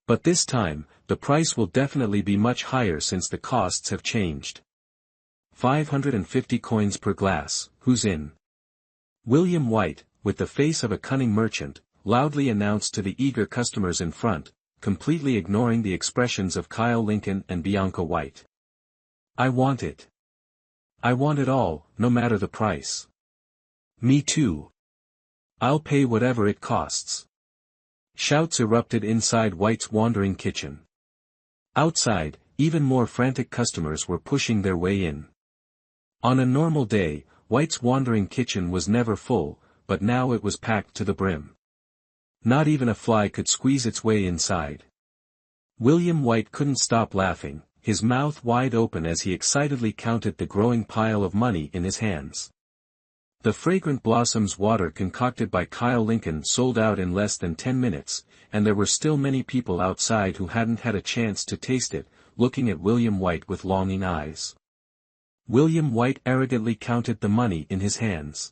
But this time, the price will definitely be much higher since the costs have changed. 550 coins per glass, who's in?" William White, with the face of a cunning merchant, loudly announced to the eager customers in front, completely ignoring the expressions of Kyle Lincoln and Bianca White. "I want it. I want it all, no matter the price. Me too. I'll pay whatever it costs." Shouts erupted inside White's wandering kitchen. Outside, even more frantic customers were pushing their way in. On a normal day, White's wandering kitchen was never full, but now it was packed to the brim. Not even a fly could squeeze its way inside. William White couldn't stop laughing, his mouth wide open as he excitedly counted the growing pile of money in his hands. The fragrant Blossom's water concocted by Kyle Lincoln sold out in less than 10 minutes, and there were still many people outside who hadn't had a chance to taste it, looking at William White with longing eyes. William White arrogantly counted the money in his hands.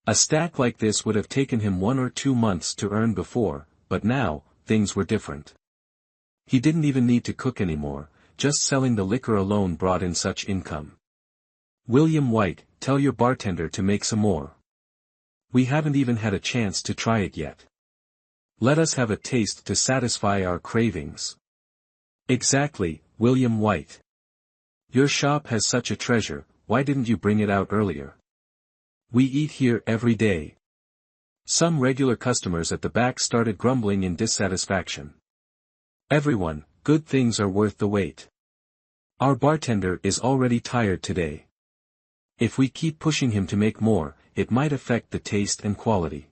A stack like this would have taken him 1 or 2 months to earn before, but now, things were different. He didn't even need to cook anymore, just selling the liquor alone brought in such income. "William White, tell your bartender to make some more. We haven't even had a chance to try it yet." Let us have a taste to satisfy our cravings. Exactly, William White. Your shop has such a treasure, why didn't you bring it out earlier? We eat here every day. Some regular customers at the back started grumbling in dissatisfaction. Everyone, good things are worth the wait. Our bartender is already tired today. If we keep pushing him to make more, it might affect the taste and quality.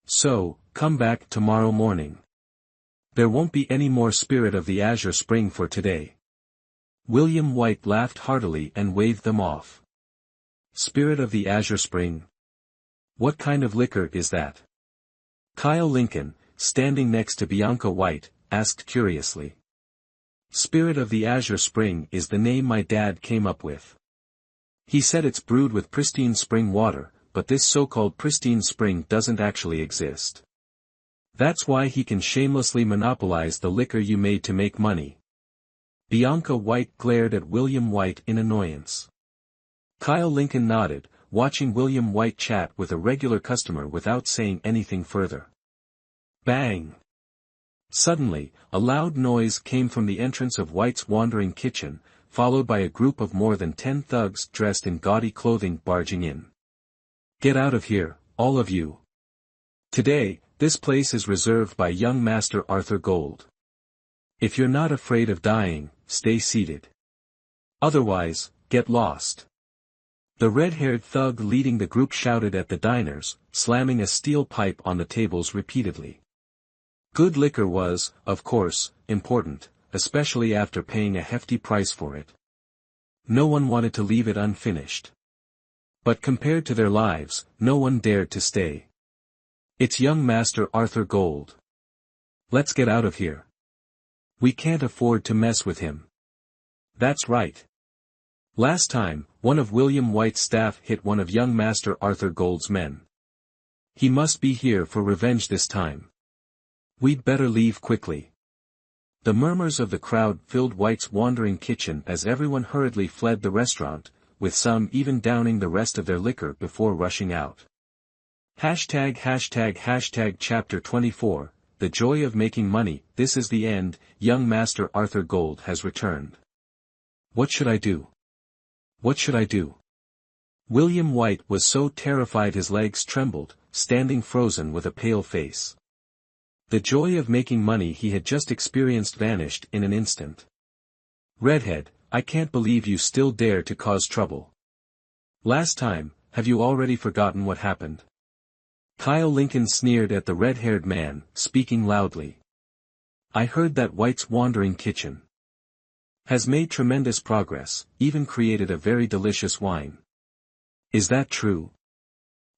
So, come back tomorrow morning. There won't be any more Spirit of the Azure Spring for today. William White laughed heartily and waved them off. Spirit of the Azure Spring? What kind of liquor is that? Kyle Lincoln, standing next to Bianca White, asked curiously. Spirit of the Azure Spring is the name my dad came up with. He said it's brewed with pristine spring water, but this so-called pristine spring doesn't actually exist. That's why he can shamelessly monopolize the liquor you made to make money. Bianca White glared at William White in annoyance. Kyle Lincoln nodded, watching William White chat with a regular customer without saying anything further. Bang! Suddenly, a loud noise came from the entrance of White's wandering kitchen, followed by a group of more than 10 thugs dressed in gaudy clothing barging in. Get out of here, all of you. Today, this place is reserved by young Master Arthur Gold. If you're not afraid of dying, stay seated. Otherwise, get lost. The red-haired thug leading the group shouted at the diners, slamming a steel pipe on the tables repeatedly. Good liquor was, of course, important, especially after paying a hefty price for it. No one wanted to leave it unfinished. But compared to their lives, no one dared to stay. It's young Master Arthur Gold. Let's get out of here. We can't afford to mess with him. That's right. Last time, one of William White's staff hit one of young Master Arthur Gold's men. He must be here for revenge this time. We'd better leave quickly. The murmurs of the crowd filled White's wandering kitchen as everyone hurriedly fled the restaurant, with some even downing the rest of their liquor before rushing out. Hashtag Chapter 24, The Joy of Making Money. This is the end. Young Master Arthur Gold has returned. What should I do? What should I do? William White was so terrified his legs trembled, standing frozen with a pale face. The joy of making money he had just experienced vanished in an instant. Redhead, I can't believe you still dare to cause trouble. Last time, have you already forgotten what happened? Kyle Lincoln sneered at the red-haired man, speaking loudly. I heard that White's wandering kitchen has made tremendous progress, even created a very delicious wine. Is that true?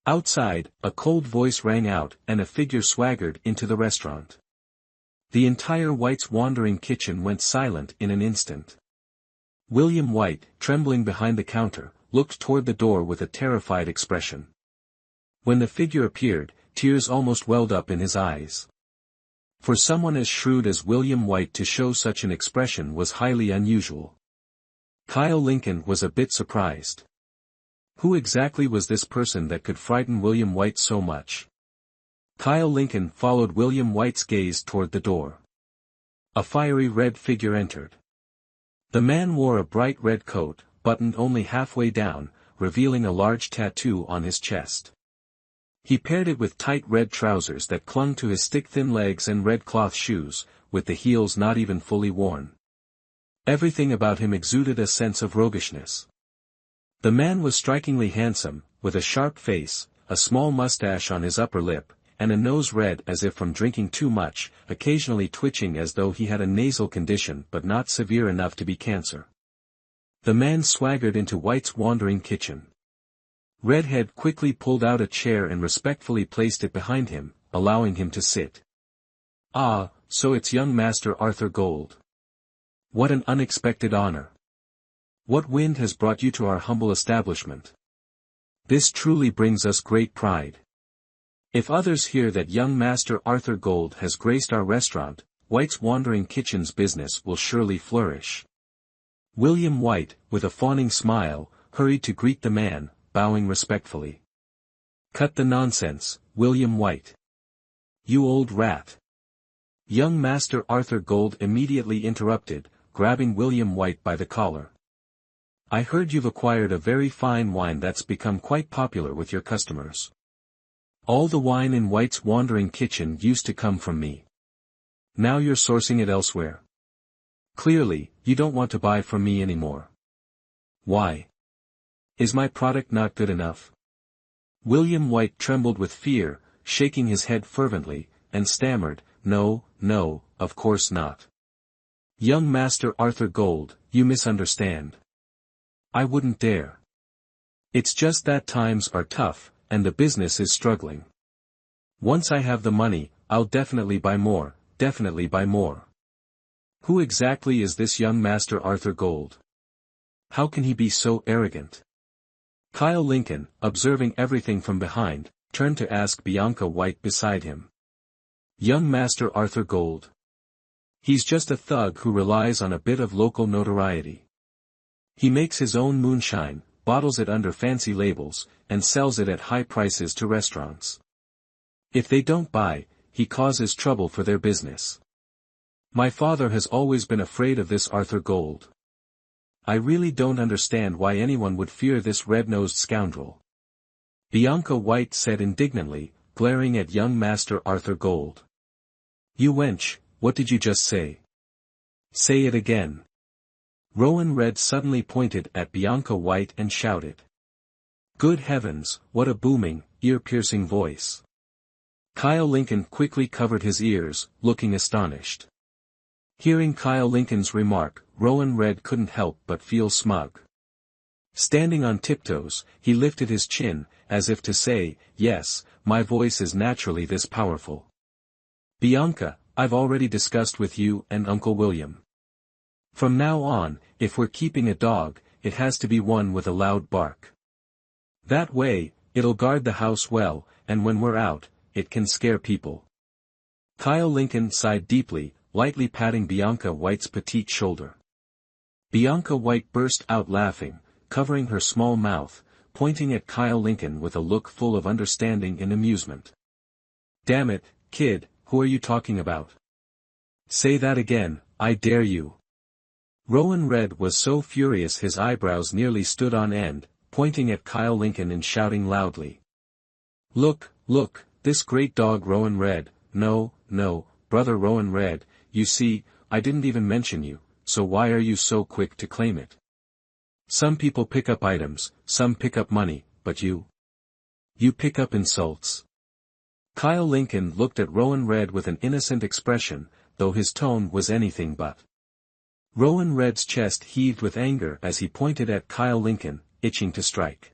Outside, a cold voice rang out and a figure swaggered into the restaurant. The entire White's wandering kitchen went silent in an instant. William White, trembling behind the counter, looked toward the door with a terrified expression. When the figure appeared, tears almost welled up in his eyes. For someone as shrewd as William White to show such an expression was highly unusual. Kyle Lincoln was a bit surprised. Who exactly was this person that could frighten William White so much? Kyle Lincoln followed William White's gaze toward the door. A fiery red figure entered. The man wore a bright red coat, buttoned only halfway down, revealing a large tattoo on his chest. He paired it with tight red trousers that clung to his stick-thin legs and red cloth shoes, with the heels not even fully worn. Everything about him exuded a sense of roguishness. The man was strikingly handsome, with a sharp face, a small mustache on his upper lip, and a nose red as if from drinking too much, occasionally twitching as though he had a nasal condition but not severe enough to be cancer. The man swaggered into White's wandering kitchen. Redhead quickly pulled out a chair and respectfully placed it behind him, allowing him to sit. Ah, so it's young Master Arthur Gold. What an unexpected honor. What wind has brought you to our humble establishment? This truly brings us great pride. If others hear that young Master Arthur Gold has graced our restaurant, White's wandering kitchen's business will surely flourish. William White, with a fawning smile, hurried to greet the man, bowing respectfully. Cut the nonsense, William White. You old rat. Young Master Arthur Gold immediately interrupted, grabbing William White by the collar. I heard you've acquired a very fine wine that's become quite popular with your customers. All the wine in White's wandering kitchen used to come from me. Now you're sourcing it elsewhere. Clearly, you don't want to buy from me anymore. Why? Is my product not good enough? William White trembled with fear, shaking his head fervently, and stammered, No, no, of course not. Young Master Arthur Gold, you misunderstand. I wouldn't dare. It's just that times are tough, and the business is struggling. Once I have the money, I'll definitely buy more, definitely buy more. Who exactly is this young Master Arthur Gold? How can he be so arrogant? Kyle Lincoln, observing everything from behind, turned to ask Bianca White beside him. Young Master Arthur Gold. He's just a thug who relies on a bit of local notoriety. He makes his own moonshine, bottles it under fancy labels, and sells it at high prices to restaurants. If they don't buy, he causes trouble for their business. My father has always been afraid of this Arthur Gold. I really don't understand why anyone would fear this red-nosed scoundrel. Bianca White said indignantly, glaring at young Master Arthur Gold. You wench, what did you just say? Say it again. Rowan Red suddenly pointed at Bianca White and shouted. Good heavens, what a booming, ear-piercing voice. Kyle Lincoln quickly covered his ears, looking astonished. Hearing Kyle Lincoln's remark, Rowan Red couldn't help but feel smug. Standing on tiptoes, he lifted his chin, as if to say, yes, my voice is naturally this powerful. Bianca, I've already discussed with you and Uncle William. From now on, if we're keeping a dog, it has to be one with a loud bark. That way, it'll guard the house well, and when we're out, it can scare people. Kyle Lincoln sighed deeply, lightly patting Bianca White's petite shoulder. Bianca White burst out laughing, covering her small mouth, pointing at Kyle Lincoln with a look full of understanding and amusement. Damn it, kid, who are you talking about? Say that again, I dare you. Rowan Red was so furious his eyebrows nearly stood on end, pointing at Kyle Lincoln and shouting loudly. Look, look, this great dog Rowan Red, no, no, brother Rowan Red, you see, I didn't even mention you, so why are you so quick to claim it? Some people pick up items, some pick up money, but you? You pick up insults. Kyle Lincoln looked at Rowan Red with an innocent expression, though his tone was anything but. Rowan Red's chest heaved with anger as he pointed at Kyle Lincoln, itching to strike.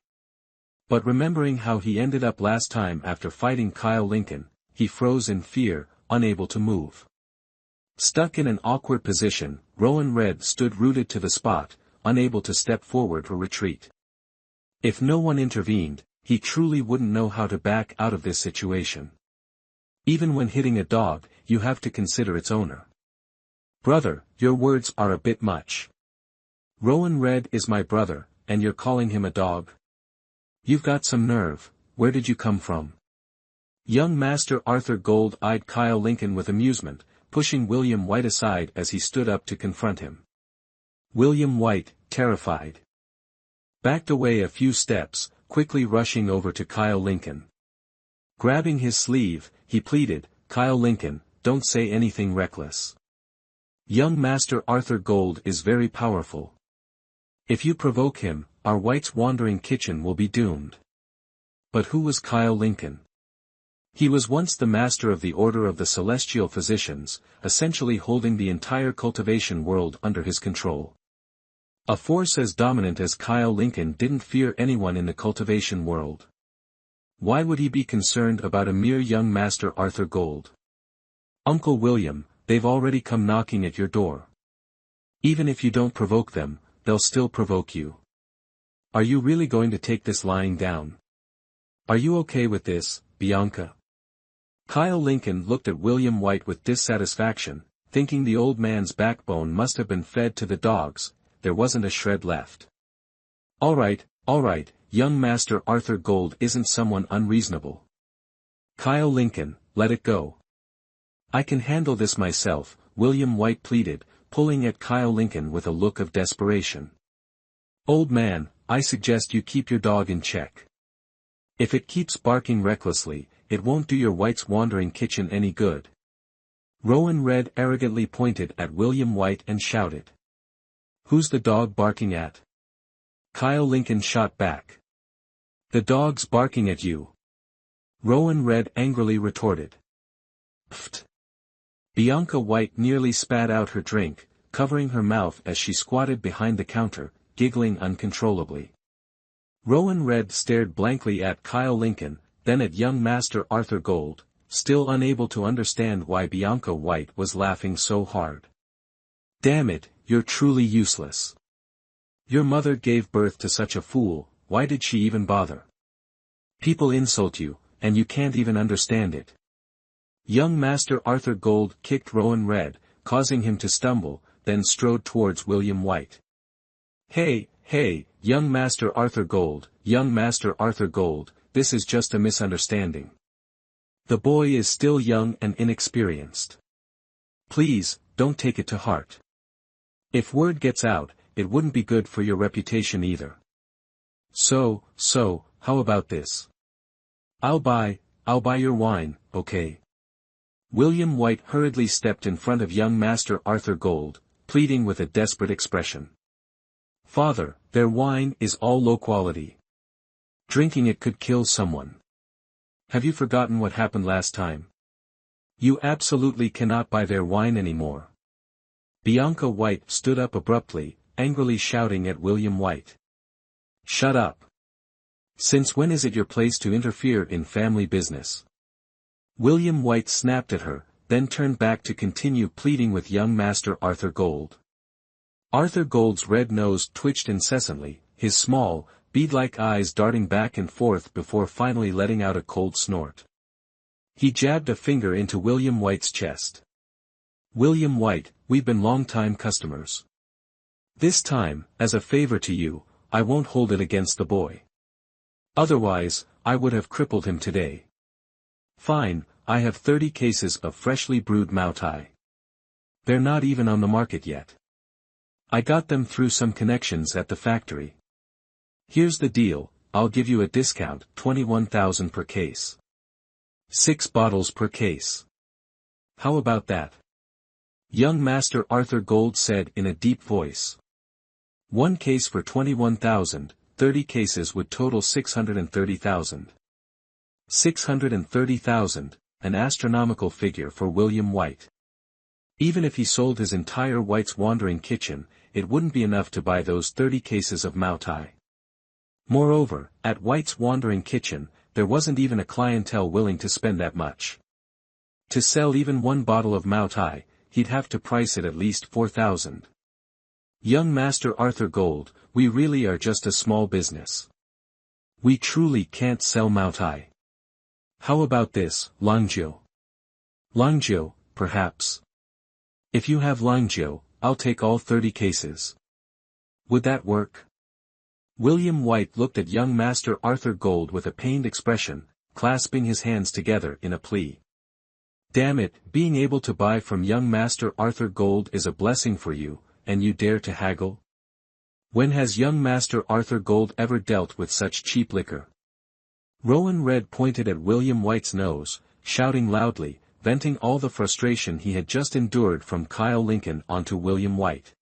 But remembering how he ended up last time after fighting Kyle Lincoln, he froze in fear, unable to move. Stuck in an awkward position, Rowan Red stood rooted to the spot, unable to step forward or retreat. If no one intervened, he truly wouldn't know how to back out of this situation. Even when hitting a dog, you have to consider its owner. Brother, your words are a bit much. Rowan Red is my brother, and you're calling him a dog? You've got some nerve, where did you come from? Young Master Arthur Gold eyed Kyle Lincoln with amusement, pushing William White aside as he stood up to confront him. William White, terrified, backed away a few steps, quickly rushing over to Kyle Lincoln. Grabbing his sleeve, he pleaded, Kyle Lincoln, don't say anything reckless. Young Master Arthur Gold is very powerful. If you provoke him, our White's wandering kitchen will be doomed. But who was Kyle Lincoln? He was once the master of the Order of the Celestial Physicians, essentially holding the entire cultivation world under his control. A force as dominant as Kyle Lincoln didn't fear anyone in the cultivation world. Why would he be concerned about a mere young Master Arthur Gold? Uncle William, they've already come knocking at your door. Even if you don't provoke them, they'll still provoke you. Are you really going to take this lying down? Are you okay with this, Bianca? Kyle Lincoln looked at William White with dissatisfaction, thinking the old man's backbone must have been fed to the dogs, there wasn't a shred left. All right, young Master Arthur Gold isn't someone unreasonable. Kyle Lincoln, let it go. I can handle this myself, William White pleaded, pulling at Kyle Lincoln with a look of desperation. Old man, I suggest you keep your dog in check. If it keeps barking recklessly, it won't do your White's wandering kitchen any good. Rowan Red arrogantly pointed at William White and shouted. Who's the dog barking at? Kyle Lincoln shot back. The dog's barking at you. Rowan Red angrily retorted. Pfft. Bianca White nearly spat out her drink, covering her mouth as she squatted behind the counter, giggling uncontrollably. Rowan Red stared blankly at Kyle Lincoln, then at young Master Arthur Gold, still unable to understand why Bianca White was laughing so hard. Damn it, you're truly useless. Your mother gave birth to such a fool, why did she even bother? People insult you, and you can't even understand it. Young Master Arthur Gold kicked Rowan Red, causing him to stumble, then strode towards William White. Hey, young Master Arthur Gold, this is just a misunderstanding. The boy is still young and inexperienced. Please, don't take it to heart. If word gets out, it wouldn't be good for your reputation either. So, how about this? I'll buy your wine, okay? William White hurriedly stepped in front of young Master Arthur Gold, pleading with a desperate expression. Father, their wine is all low quality. Drinking it could kill someone. Have you forgotten what happened last time? You absolutely cannot buy their wine anymore. Bianca White stood up abruptly, angrily shouting at William White. Shut up. Since when is it your place to interfere in family business? William White snapped at her, then turned back to continue pleading with young Master Arthur Gold. Arthur Gold's red nose twitched incessantly, his small, bead-like eyes darting back and forth before finally letting out a cold snort. He jabbed a finger into William White's chest. William White, we've been long-time customers. This time, as a favor to you, I won't hold it against the boy. Otherwise, I would have crippled him today. Fine, I have 30 cases of freshly brewed Mao Tai. They're not even on the market yet. I got them through some connections at the factory. Here's the deal, I'll give you a discount, 21,000 per case. 6 bottles per case. How about that? Young Master Arthur Gold said in a deep voice. 1 case for 21,000, 30 cases would total 630,000. 630,000, an astronomical figure for William White. Even if he sold his entire White's Wandering Kitchen, it wouldn't be enough to buy those 30 cases of Mao Tai. Moreover, at White's Wandering Kitchen, there wasn't even a clientele willing to spend that much. To sell even 1 bottle of Mao Tai, he'd have to price it at least 4,000. Young Master Arthur Gold, we really are just a small business. We truly can't sell Mao Tai. How about this, Langjiu? Langjiu, perhaps. If you have Langjiu, I'll take all 30 cases. Would that work? William White looked at young Master Arthur Gold with a pained expression, clasping his hands together in a plea. Damn it, being able to buy from young Master Arthur Gold is a blessing for you, and you dare to haggle? When has young Master Arthur Gold ever dealt with such cheap liquor? Rowan Red pointed at William White's nose, shouting loudly, venting all the frustration he had just endured from Kyle Lincoln onto William White.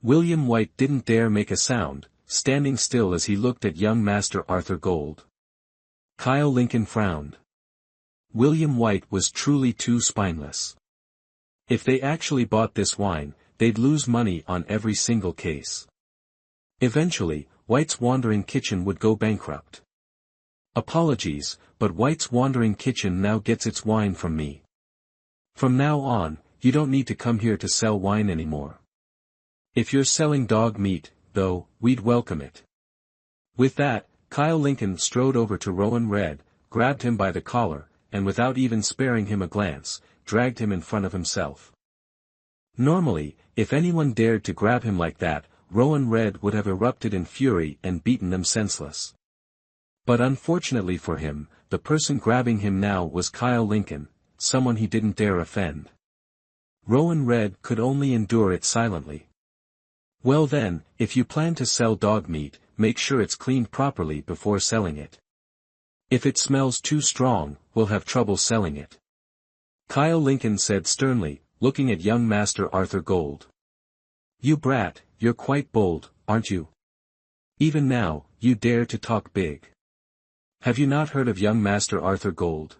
William White didn't dare make a sound, standing still as he looked at young Master Arthur Gold. Kyle Lincoln frowned. William White was truly too spineless. If they actually bought this wine, they'd lose money on every single case. Eventually, White's Wandering Kitchen would go bankrupt. Apologies, but White's Wandering Kitchen now gets its wine from me. From now on, you don't need to come here to sell wine anymore. If you're selling dog meat, though, we'd welcome it. With that, Kyle Lincoln strode over to Rowan Red, grabbed him by the collar, and without even sparing him a glance, dragged him in front of himself. Normally, if anyone dared to grab him like that, Rowan Red would have erupted in fury and beaten them senseless. But unfortunately for him, the person grabbing him now was Kyle Lincoln, someone he didn't dare offend. Rowan Red could only endure it silently. Well then, if you plan to sell dog meat, make sure it's cleaned properly before selling it. If it smells too strong, we'll have trouble selling it. Kyle Lincoln said sternly, looking at young Master Arthur Gold. You brat, you're quite bold, aren't you? Even now, you dare to talk big. Have you not heard of young Master Arthur Gold?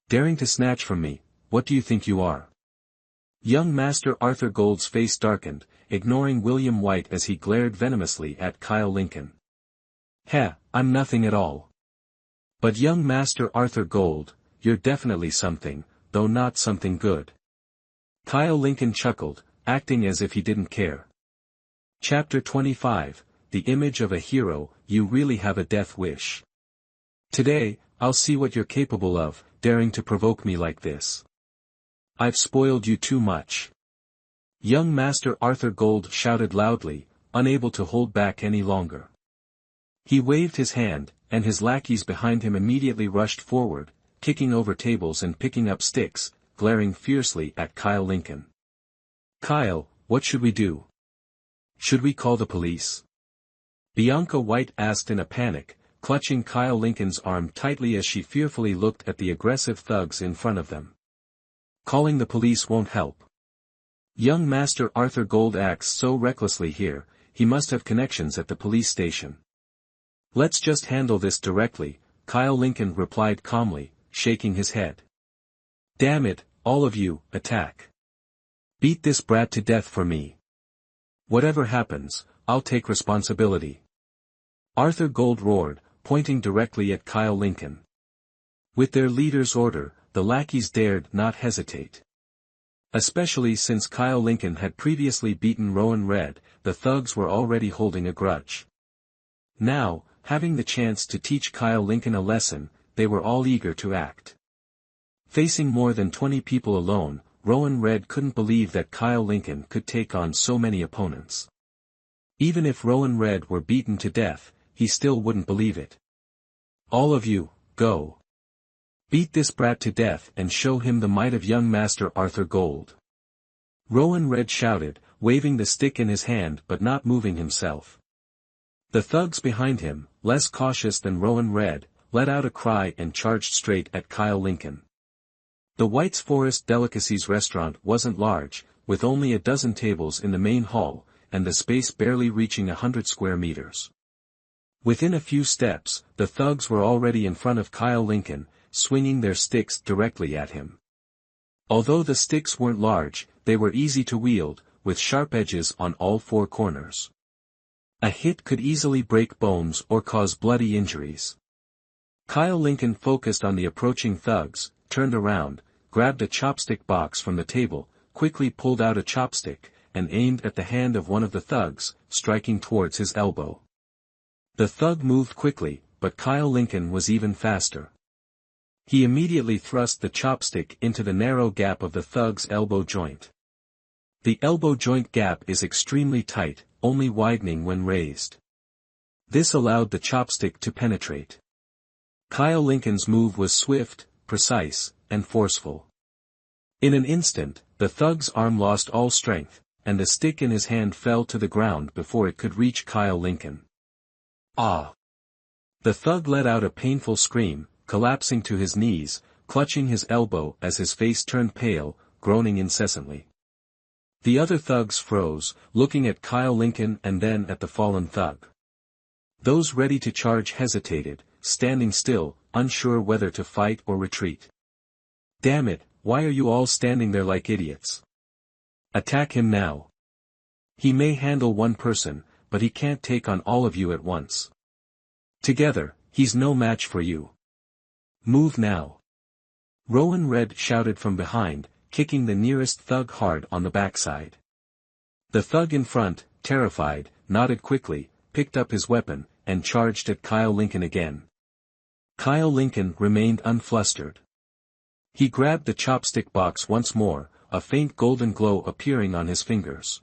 Daring to snatch from me, what do you think you are? Young Master Arthur Gold's face darkened, ignoring William White as he glared venomously at Kyle Lincoln. Heh, I'm nothing at all. But young Master Arthur Gold, you're definitely something, though not something good. Kyle Lincoln chuckled, acting as if he didn't care. Chapter 25, The Image of a Hero, You Really Have a Death Wish. Today, I'll see what you're capable of, daring to provoke me like this. I've spoiled you too much. Young Master Arthur Gold shouted loudly, unable to hold back any longer. He waved his hand, and his lackeys behind him immediately rushed forward, kicking over tables and picking up sticks, glaring fiercely at Kyle Lincoln. Kyle, what should we do? Should we call the police? Bianca White asked in a panic, clutching Kyle Lincoln's arm tightly as she fearfully looked at the aggressive thugs in front of them. Calling the police won't help. Young Master Arthur Gold acts so recklessly here, he must have connections at the police station. Let's just handle this directly, Kyle Lincoln replied calmly, shaking his head. Damn it, all of you, attack. Beat this brat to death for me. Whatever happens, I'll take responsibility. Arthur Gold roared, pointing directly at Kyle Lincoln. With their leader's order, the lackeys dared not hesitate. Especially since Kyle Lincoln had previously beaten Rowan Red, the thugs were already holding a grudge. Now, having the chance to teach Kyle Lincoln a lesson, they were all eager to act. Facing more than 20 people alone, Rowan Red couldn't believe that Kyle Lincoln could take on so many opponents. Even if Rowan Red were beaten to death, he still wouldn't believe it. All of you, go. Beat this brat to death and show him the might of young Master Arthur Gold. Rowan Red shouted, waving the stick in his hand but not moving himself. The thugs behind him, less cautious than Rowan Red, let out a cry and charged straight at Kyle Lincoln. The White's Forest Delicacies restaurant wasn't large, with only a dozen tables in the main hall, and the space barely reaching 100 square meters. Within a few steps, the thugs were already in front of Kyle Lincoln, swinging their sticks directly at him. Although the sticks weren't large, they were easy to wield, with sharp edges on all four corners. A hit could easily break bones or cause bloody injuries. Kyle Lincoln focused on the approaching thugs, turned around, grabbed a chopstick box from the table, quickly pulled out a chopstick, and aimed at the hand of one of the thugs, striking towards his elbow. The thug moved quickly, but Kyle Lincoln was even faster. He immediately thrust the chopstick into the narrow gap of the thug's elbow joint. The elbow joint gap is extremely tight, only widening when raised. This allowed the chopstick to penetrate. Kyle Lincoln's move was swift, precise, and forceful. In an instant, the thug's arm lost all strength, and the stick in his hand fell to the ground before it could reach Kyle Lincoln. Ah! The thug let out a painful scream, collapsing to his knees, clutching his elbow as his face turned pale, groaning incessantly. The other thugs froze, looking at Kyle Lincoln and then at the fallen thug. Those ready to charge hesitated, standing still, unsure whether to fight or retreat. Damn it, why are you all standing there like idiots? Attack him now. He may handle one person, but he can't take on all of you at once. Together, he's no match for you. Move now. Rowan Red shouted from behind, kicking the nearest thug hard on the backside. The thug in front, terrified, nodded quickly, picked up his weapon, and charged at Kyle Lincoln again. Kyle Lincoln remained unflustered. He grabbed the chopstick box once more, a faint golden glow appearing on his fingers.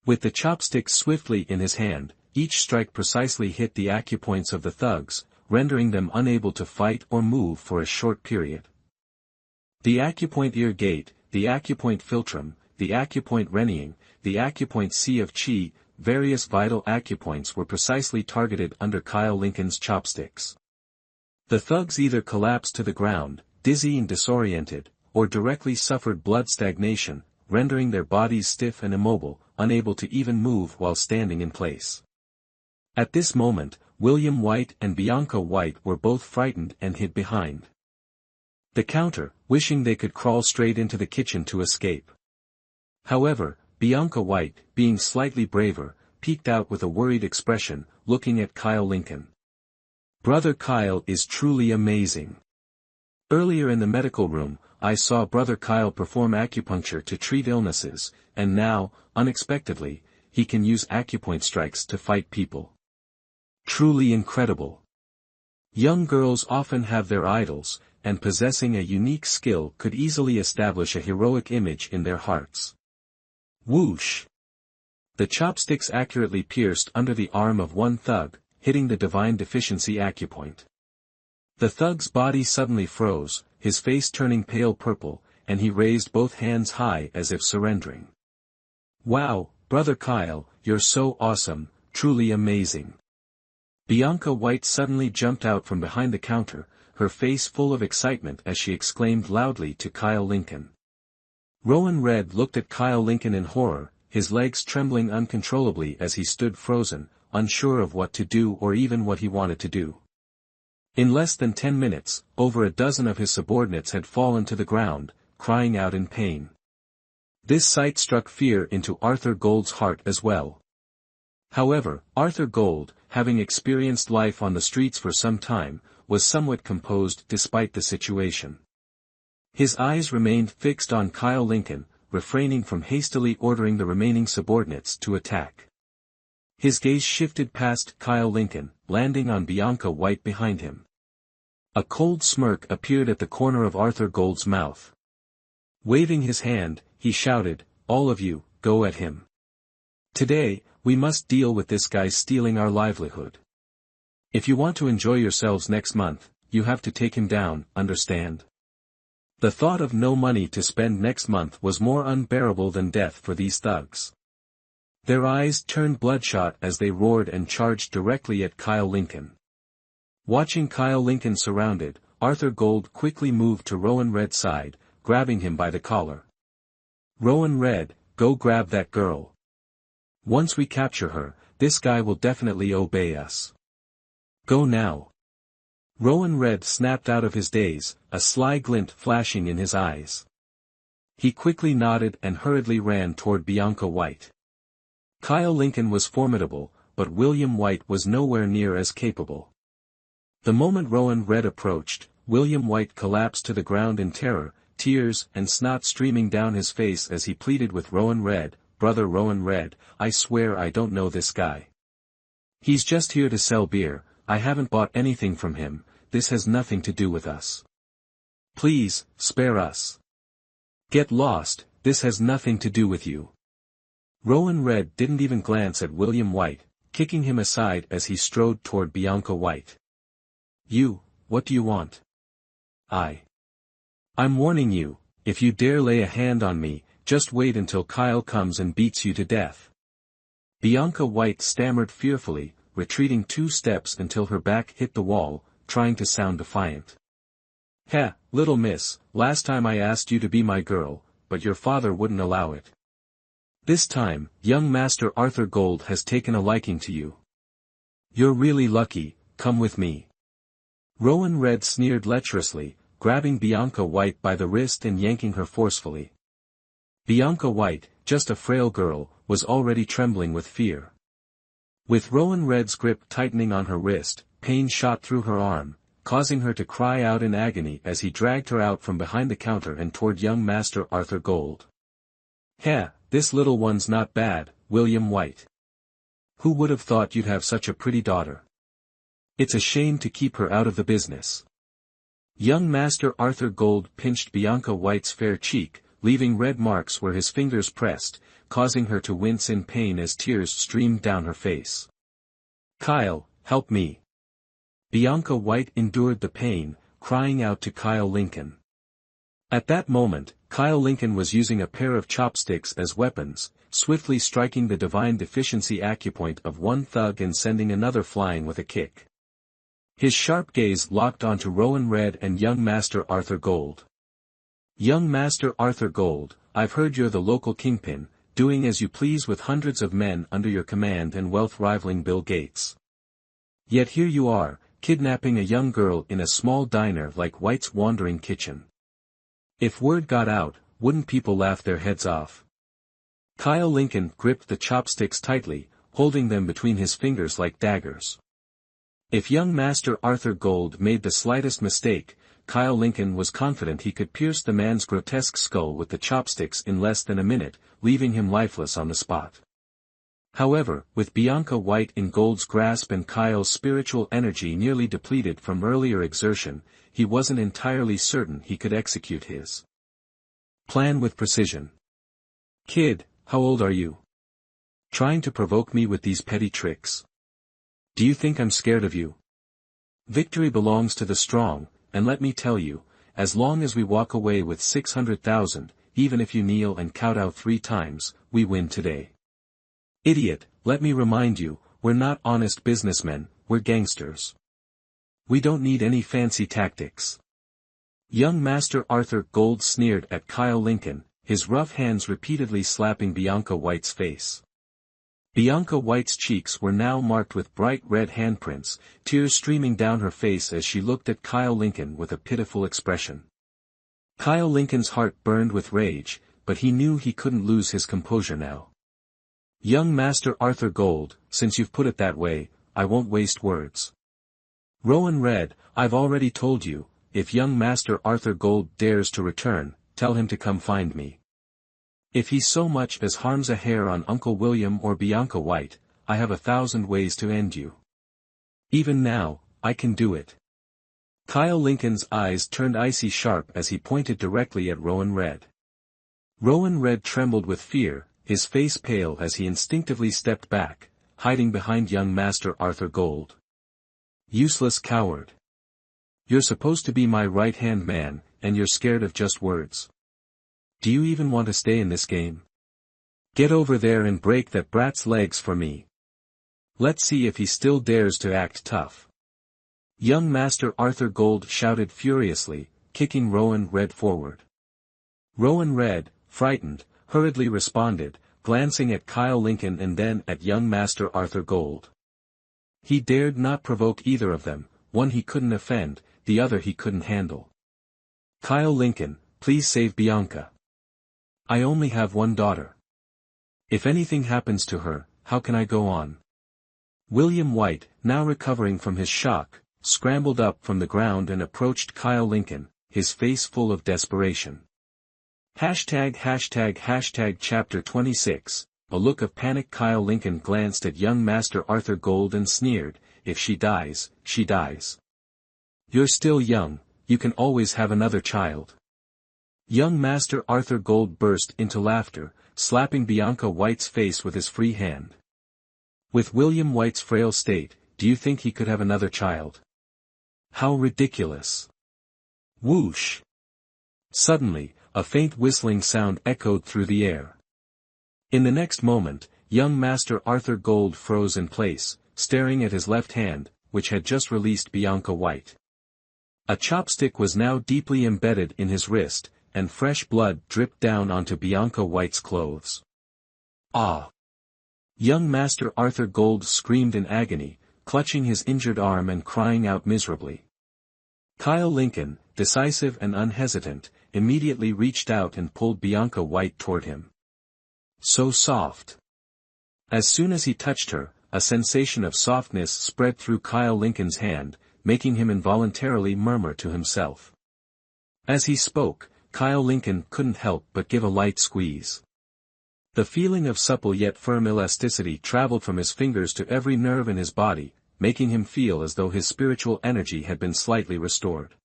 With the chopstick swiftly in his hand, each strike precisely hit the acupoints of the thugs, rendering them unable to fight or move for a short period. The acupoint ear gate, the acupoint philtrum, the acupoint renniing, the acupoint sea of chi, various vital acupoints were precisely targeted under Kyle Lincoln's chopsticks. The thugs either collapsed to the ground, dizzy and disoriented, or directly suffered blood stagnation, rendering their bodies stiff and immobile, unable to even move while standing in place. At this moment, William White and Bianca White were both frightened and hid behind the counter, wishing they could crawl straight into the kitchen to escape. However, Bianca White, being slightly braver, peeked out with a worried expression, looking at Kyle Lincoln. "Brother Kyle is truly amazing. Earlier in the medical room, I saw Brother Kyle perform acupuncture to treat illnesses, and now, unexpectedly, he can use acupoint strikes to fight people. Truly incredible. Young girls often have their idols, and possessing a unique skill could easily establish a heroic image in their hearts." Whoosh! The chopsticks accurately pierced under the arm of one thug, hitting the divine deficiency acupoint. The thug's body suddenly froze, his face turning pale purple, and he raised both hands high as if surrendering. "Wow, Brother Kyle, you're so awesome, truly amazing." Bianca White suddenly jumped out from behind the counter, her face full of excitement as she exclaimed loudly to Kyle Lincoln. Rowan Red looked at Kyle Lincoln in horror, his legs trembling uncontrollably as he stood frozen, unsure of what to do or even what he wanted to do. In less than 10 minutes, over a dozen of his subordinates had fallen to the ground, crying out in pain. This sight struck fear into Arthur Gold's heart as well. However, Arthur Gold, having experienced life on the streets for some time, was somewhat composed despite the situation. His eyes remained fixed on Kyle Lincoln, refraining from hastily ordering the remaining subordinates to attack. His gaze shifted past Kyle Lincoln, landing on Bianca White behind him. A cold smirk appeared at the corner of Arthur Gold's mouth. Waving his hand, he shouted, "All of you, go at him. Today, we must deal with this guy stealing our livelihood. If you want to enjoy yourselves next month, you have to take him down, understand?" The thought of no money to spend next month was more unbearable than death for these thugs. Their eyes turned bloodshot as they roared and charged directly at Kyle Lincoln. Watching Kyle Lincoln surrounded, Arthur Gold quickly moved to Rowan Red's side, grabbing him by the collar. "Rowan Red, go grab that girl. Once we capture her, this guy will definitely obey us. Go now." Rowan Red snapped out of his daze, a sly glint flashing in his eyes. He quickly nodded and hurriedly ran toward Bianca White. Kyle Lincoln was formidable, but William White was nowhere near as capable. The moment Rowan Red approached, William White collapsed to the ground in terror, tears and snot streaming down his face as he pleaded with Rowan Red, "Brother Rowan Red, I swear I don't know this guy. He's just here to sell beer, I haven't bought anything from him, this has nothing to do with us. Please, spare us. Get lost, this has nothing to do with you." Rowan Red didn't even glance at William White, kicking him aside as he strode toward Bianca White. What do you want?" I'm warning you, if you dare lay a hand on me, just wait until Kyle comes and beats you to death." Bianca White stammered fearfully, retreating 2 steps until her back hit the wall, trying to sound defiant. "Heh, little miss, last time I asked you to be my girl, but your father wouldn't allow it. This time, young Master Arthur Gold has taken a liking to you. You're really lucky, come with me." Rowan Red sneered lecherously, grabbing Bianca White by the wrist and yanking her forcefully. Bianca White, just a frail girl, was already trembling with fear. With Rowan Red's grip tightening on her wrist, pain shot through her arm, causing her to cry out in agony as he dragged her out from behind the counter and toward young Master Arthur Gold. "Heh, this little one's not bad, William White. Who would have thought you'd have such a pretty daughter? It's a shame to keep her out of the business." Young Master Arthur Gold pinched Bianca White's fair cheek, leaving red marks where his fingers pressed, causing her to wince in pain as tears streamed down her face. "Kyle, help me." Bianca White endured the pain, crying out to Kyle Lincoln. At that moment, Kyle Lincoln was using a pair of chopsticks as weapons, swiftly striking the divine deficiency acupoint of one thug and sending another flying with a kick. His sharp gaze locked onto Rowan Red and young Master Arthur Gold. Young Master Arthur Gold, I've heard you're the local kingpin, doing as you please with hundreds of men under your command and wealth rivaling Bill Gates. Yet here you are, kidnapping a young girl in a small diner like White's Wandering Kitchen. If word got out, wouldn't people laugh their heads off? Kyle Lincoln gripped the chopsticks tightly, holding them between his fingers like daggers. If young Master Arthur Gold made the slightest mistake, Kyle Lincoln was confident he could pierce the man's grotesque skull with the chopsticks in less than a minute, leaving him lifeless on the spot. However, with Bianca White in Gold's grasp and Kyle's spiritual energy nearly depleted from earlier exertion, he wasn't entirely certain he could execute his plan with precision. Kid, how old are you? Trying to provoke me with these petty tricks? Do you think I'm scared of you? Victory belongs to the strong, and let me tell you, as long as we walk away with 600,000, even if you kneel and kowtow 3 times, we win today. Idiot, let me remind you, we're not honest businessmen, we're gangsters. We don't need any fancy tactics. Young Master Arthur Gold sneered at Kyle Lincoln, his rough hands repeatedly slapping Bianca White's face. Bianca White's cheeks were now marked with bright red handprints, tears streaming down her face as she looked at Kyle Lincoln with a pitiful expression. Kyle Lincoln's heart burned with rage, but he knew he couldn't lose his composure now. Young Master Arthur Gold, since you've put it that way, I won't waste words. Rowan Red, I've already told you, if young Master Arthur Gold dares to return, tell him to come find me. If he so much as harms a hair on Uncle William or Bianca White, I have 1,000 ways to end you. Even now, I can do it. Kyle Lincoln's eyes turned icy sharp as he pointed directly at Rowan Red. Rowan Red trembled with fear, his face pale as he instinctively stepped back, hiding behind young Master Arthur Gold. Useless coward. You're supposed to be my right-hand man, and you're scared of just words. Do you even want to stay in this game? Get over there and break that brat's legs for me. Let's see if he still dares to act tough. Young Master Arthur Gold shouted furiously, kicking Rowan Red forward. Rowan Red, frightened, hurriedly responded, glancing at Kyle Lincoln and then at young Master Arthur Gold. He dared not provoke either of them, one he couldn't offend, the other he couldn't handle. Kyle Lincoln, please save Bianca. I only have one daughter. If anything happens to her, how can I go on? William White, now recovering from his shock, scrambled up from the ground and approached Kyle Lincoln, his face full of desperation. #### Chapter 26, A look of panic. Kyle Lincoln glanced at young Master Arthur Gold and sneered, if she dies, she dies. You're still young, you can always have another child. Young Master Arthur Gold burst into laughter, slapping Bianca White's face with his free hand. With William White's frail state, do you think he could have another child? How ridiculous. Whoosh! Suddenly, a faint whistling sound echoed through the air. In the next moment, young Master Arthur Gold froze in place, staring at his left hand, which had just released Bianca White. A chopstick was now deeply embedded in his wrist, and fresh blood dripped down onto Bianca White's clothes. Ah! Young Master Arthur Gold screamed in agony, clutching his injured arm and crying out miserably. Kyle Lincoln, decisive and unhesitant, immediately reached out and pulled Bianca White toward him. So soft. As soon as he touched her, a sensation of softness spread through Kyle Lincoln's hand, making him involuntarily murmur to himself. As he spoke, Kyle Lincoln couldn't help but give a light squeeze. The feeling of supple yet firm elasticity traveled from his fingers to every nerve in his body, making him feel as though his spiritual energy had been slightly restored.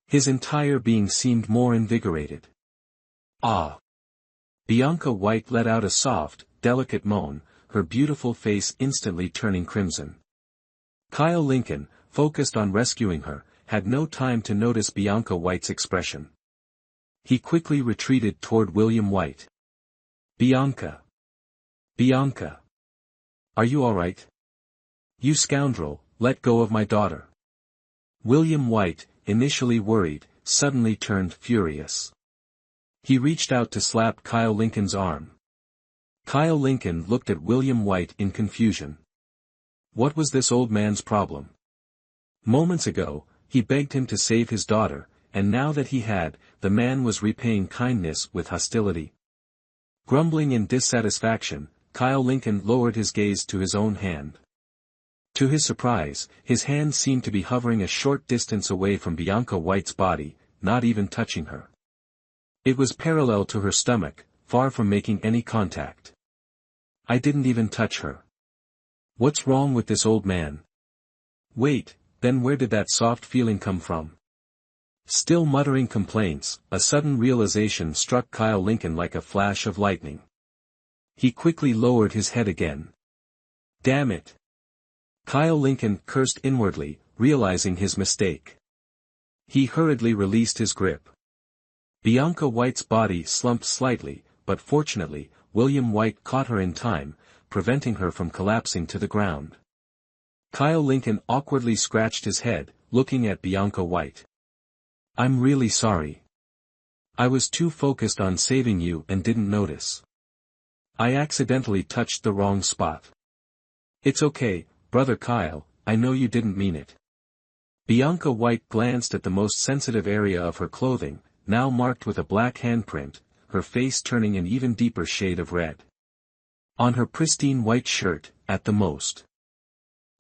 His entire being seemed more invigorated. Ah! Bianca White let out a soft, delicate moan, her beautiful face instantly turning crimson. Kyle Lincoln, focused on rescuing her, had no time to notice Bianca White's expression. He quickly retreated toward William White. Bianca. Bianca. Are you all right? You scoundrel, let go of my daughter. William White, initially worried, suddenly turned furious. He reached out to slap Kyle Lincoln's arm. Kyle Lincoln looked at William White in confusion. What was this old man's problem? Moments ago, he begged him to save his daughter, and now that he had, the man was repaying kindness with hostility. Grumbling in dissatisfaction, Kyle Lincoln lowered his gaze to his own hand. To his surprise, his hand seemed to be hovering a short distance away from Bianca White's body, not even touching her. It was parallel to her stomach, far from making any contact. I didn't even touch her. What's wrong with this old man? Wait, then where did that soft feeling come from? Still muttering complaints, a sudden realization struck Kyle Lincoln like a flash of lightning. He quickly lowered his head again. Damn it! Kyle Lincoln cursed inwardly, realizing his mistake. He hurriedly released his grip. Bianca White's body slumped slightly, but fortunately, William White caught her in time, preventing her from collapsing to the ground. Kyle Lincoln awkwardly scratched his head, looking at Bianca White. I'm really sorry. I was too focused on saving you and didn't notice. I accidentally touched the wrong spot. It's okay, Brother Kyle, I know you didn't mean it. Bianca White glanced at the most sensitive area of her clothing, now marked with a black handprint, her face turning an even deeper shade of red. On her pristine white shirt, at the most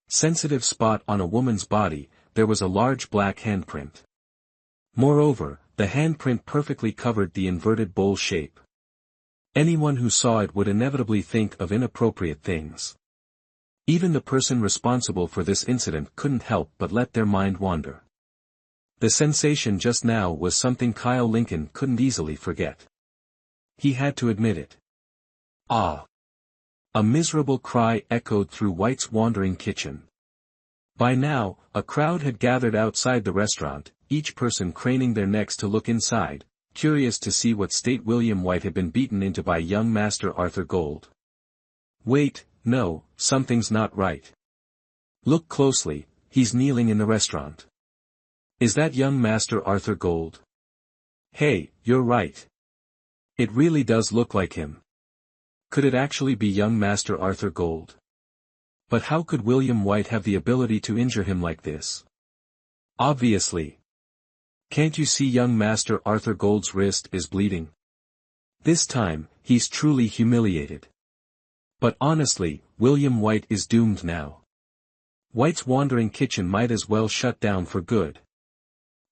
sensitive spot on a woman's body, there was a large black handprint. Moreover, the handprint perfectly covered the inverted bowl shape. Anyone who saw it would inevitably think of inappropriate things. Even the person responsible for this incident couldn't help but let their mind wander. The sensation just now was something Kyle Lincoln couldn't easily forget. He had to admit it. Ah! A miserable cry echoed through White's wandering kitchen. By now, a crowd had gathered outside the restaurant, each person craning their necks to look inside, curious to see what state William White had been beaten into by young Master Arthur Gold. Wait, no, something's not right. Look closely, he's kneeling in the restaurant. Is that young Master Arthur Gold? Hey, you're right. It really does look like him. Could it actually be young Master Arthur Gold? But how could William White have the ability to injure him like this? Obviously. Can't you see young Master Arthur Gold's wrist is bleeding? This time, he's truly humiliated. But honestly, William White is doomed now. White's wandering kitchen might as well shut down for good.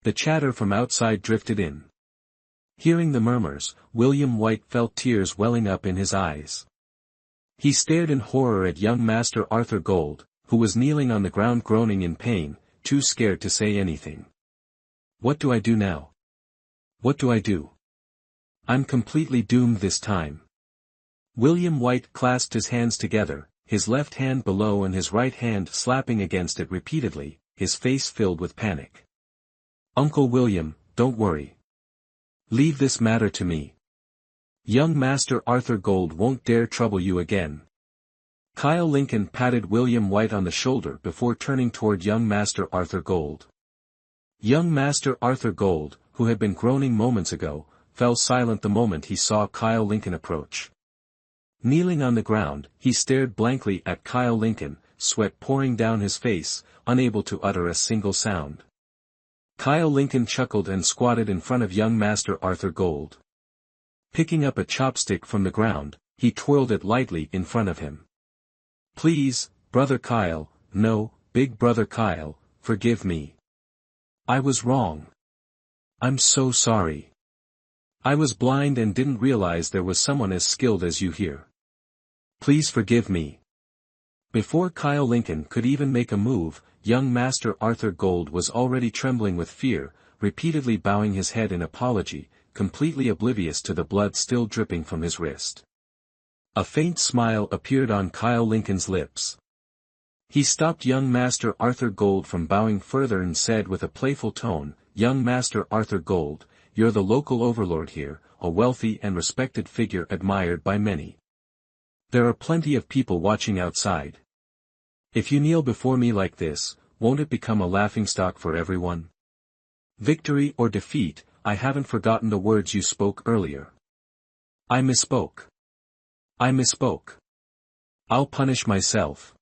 The chatter from outside drifted in. Hearing the murmurs, William White felt tears welling up in his eyes. He stared in horror at young Master Arthur Gold, who was kneeling on the ground groaning in pain, too scared to say anything. What do I do now? What do I do? I'm completely doomed this time. William White clasped his hands together, his left hand below and his right hand slapping against it repeatedly, his face filled with panic. Uncle William, don't worry. Leave this matter to me. Young Master Arthur Gold won't dare trouble you again. Kyle Lincoln patted William White on the shoulder before turning toward young Master Arthur Gold. Young Master Arthur Gold, who had been groaning moments ago, fell silent the moment he saw Kyle Lincoln approach. Kneeling on the ground, he stared blankly at Kyle Lincoln, sweat pouring down his face, unable to utter a single sound. Kyle Lincoln chuckled and squatted in front of young Master Arthur Gold. Picking up a chopstick from the ground, he twirled it lightly in front of him. Please, Brother Kyle, no, Big Brother Kyle, forgive me. I was wrong. I'm so sorry. I was blind and didn't realize there was someone as skilled as you here. Please forgive me. Before Kyle Lincoln could even make a move, young Master Arthur Gold was already trembling with fear, repeatedly bowing his head in apology, completely oblivious to the blood still dripping from his wrist. A faint smile appeared on Kyle Lincoln's lips. He stopped young Master Arthur Gold from bowing further and said with a playful tone, Young Master Arthur Gold, you're the local overlord here, a wealthy and respected figure admired by many. There are plenty of people watching outside. If you kneel before me like this, won't it become a laughingstock for everyone? Victory or defeat, I haven't forgotten the words you spoke earlier. I misspoke. I misspoke. I'll punish myself.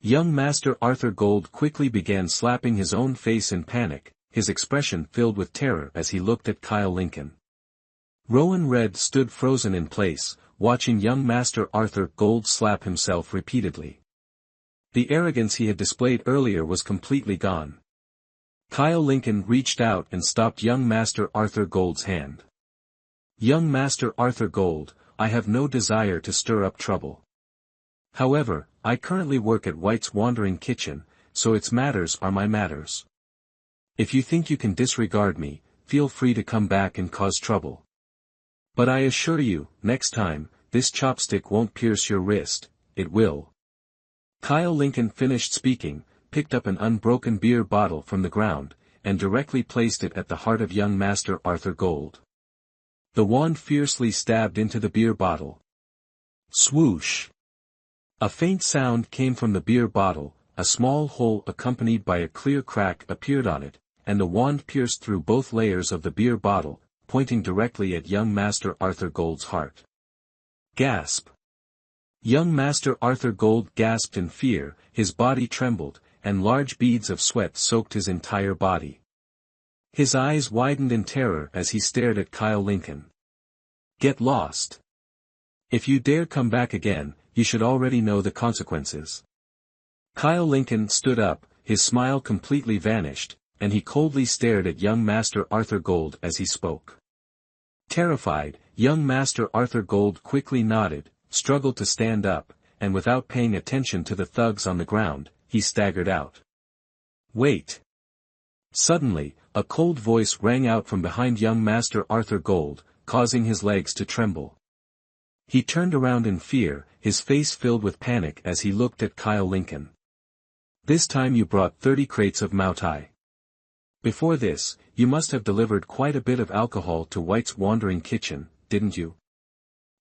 Young Master Arthur Gold quickly began slapping his own face in panic, his expression filled with terror as he looked at Kyle Lincoln. Rowan Red stood frozen in place, watching young Master Arthur Gold slap himself repeatedly. The arrogance he had displayed earlier was completely gone. Kyle Lincoln reached out and stopped young Master Arthur Gold's hand. Young Master Arthur Gold, I have no desire to stir up trouble. However, I currently work at White's Wandering Kitchen, so its matters are my matters. If you think you can disregard me, feel free to come back and cause trouble. But I assure you, next time, this chopstick won't pierce your wrist, it will. Kyle Lincoln finished speaking, picked up an unbroken beer bottle from the ground, and directly placed it at the heart of young Master Arthur Gold. The wand fiercely stabbed into the beer bottle. Swoosh! A faint sound came from the beer bottle, a small hole accompanied by a clear crack appeared on it, and the wand pierced through both layers of the beer bottle, pointing directly at young Master Arthur Gold's heart. Gasp! Young Master Arthur Gold gasped in fear, his body trembled, and large beads of sweat soaked his entire body. His eyes widened in terror as he stared at Kyle Lincoln. Get lost! If you dare come back again, you should already know the consequences. Kyle Lincoln stood up, his smile completely vanished, and he coldly stared at young Master Arthur Gold as he spoke. Terrified, young Master Arthur Gold quickly nodded, struggled to stand up, and without paying attention to the thugs on the ground, he staggered out. Wait! Suddenly, a cold voice rang out from behind young Master Arthur Gold, causing his legs to tremble. He turned around in fear, his face filled with panic as he looked at Kyle Lincoln. This time you brought 30 crates of Mautai. Before this, you must have delivered quite a bit of alcohol to White's Wandering Kitchen, didn't you?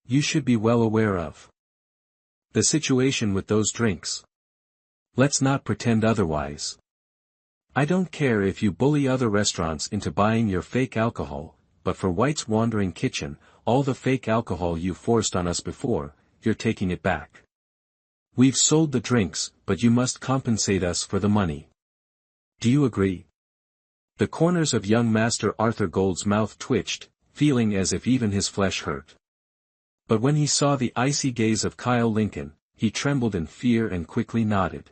You should be well aware of the situation with those drinks. Let's not pretend otherwise. I don't care if you bully other restaurants into buying your fake alcohol, but for White's Wandering Kitchen, all the fake alcohol you forced on us before, you're taking it back. We've sold the drinks, but you must compensate us for the money. Do you agree? The corners of young Master Arthur Gold's mouth twitched, feeling as if even his flesh hurt. But when he saw the icy gaze of Kyle Lincoln, he trembled in fear and quickly nodded.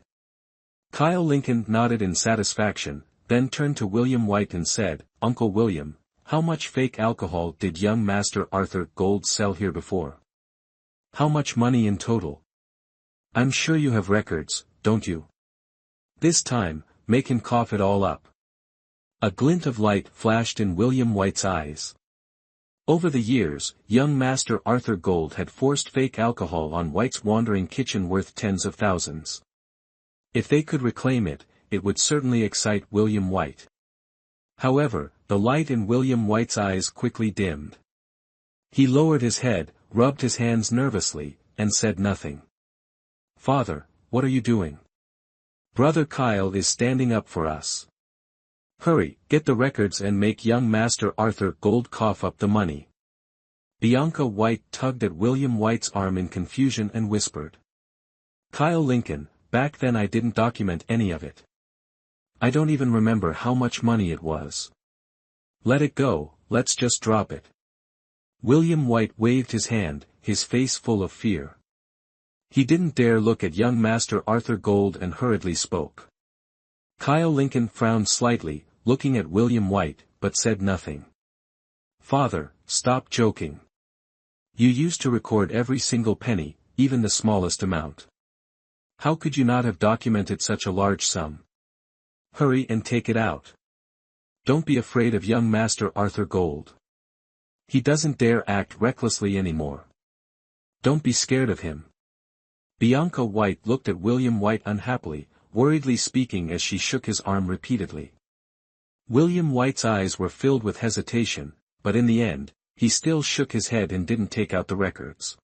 Kyle Lincoln nodded in satisfaction, then turned to William White and said, Uncle William, how much fake alcohol did young Master Arthur Gold sell here before? How much money in total? I'm sure you have records, don't you? This time, make him cough it all up. A glint of light flashed in William White's eyes. Over the years, young Master Arthur Gold had forced fake alcohol on White's Wandering Kitchen worth tens of thousands. If they could reclaim it, it would certainly excite William White. However, the light in William White's eyes quickly dimmed. He lowered his head, rubbed his hands nervously, and said nothing. Father, what are you doing? Brother Kyle is standing up for us. Hurry, get the records and make young Master Arthur Gold cough up the money. Bianca White tugged at William White's arm in confusion and whispered. Kyle Lincoln, back then I didn't document any of it. I don't even remember how much money it was. Let it go, let's just drop it. William White waved his hand, his face full of fear. He didn't dare look at young Master Arthur Gold and hurriedly spoke. Kyle Lincoln frowned slightly, looking at William White, but said nothing. Father, stop joking. You used to record every single penny, even the smallest amount. How could you not have documented such a large sum? Hurry and take it out. Don't be afraid of young Master Arthur Gold. He doesn't dare act recklessly anymore. Don't be scared of him. Bianca White looked at William White unhappily, worriedly speaking as she shook his arm repeatedly. William White's eyes were filled with hesitation, but in the end, he still shook his head and didn't take out the records.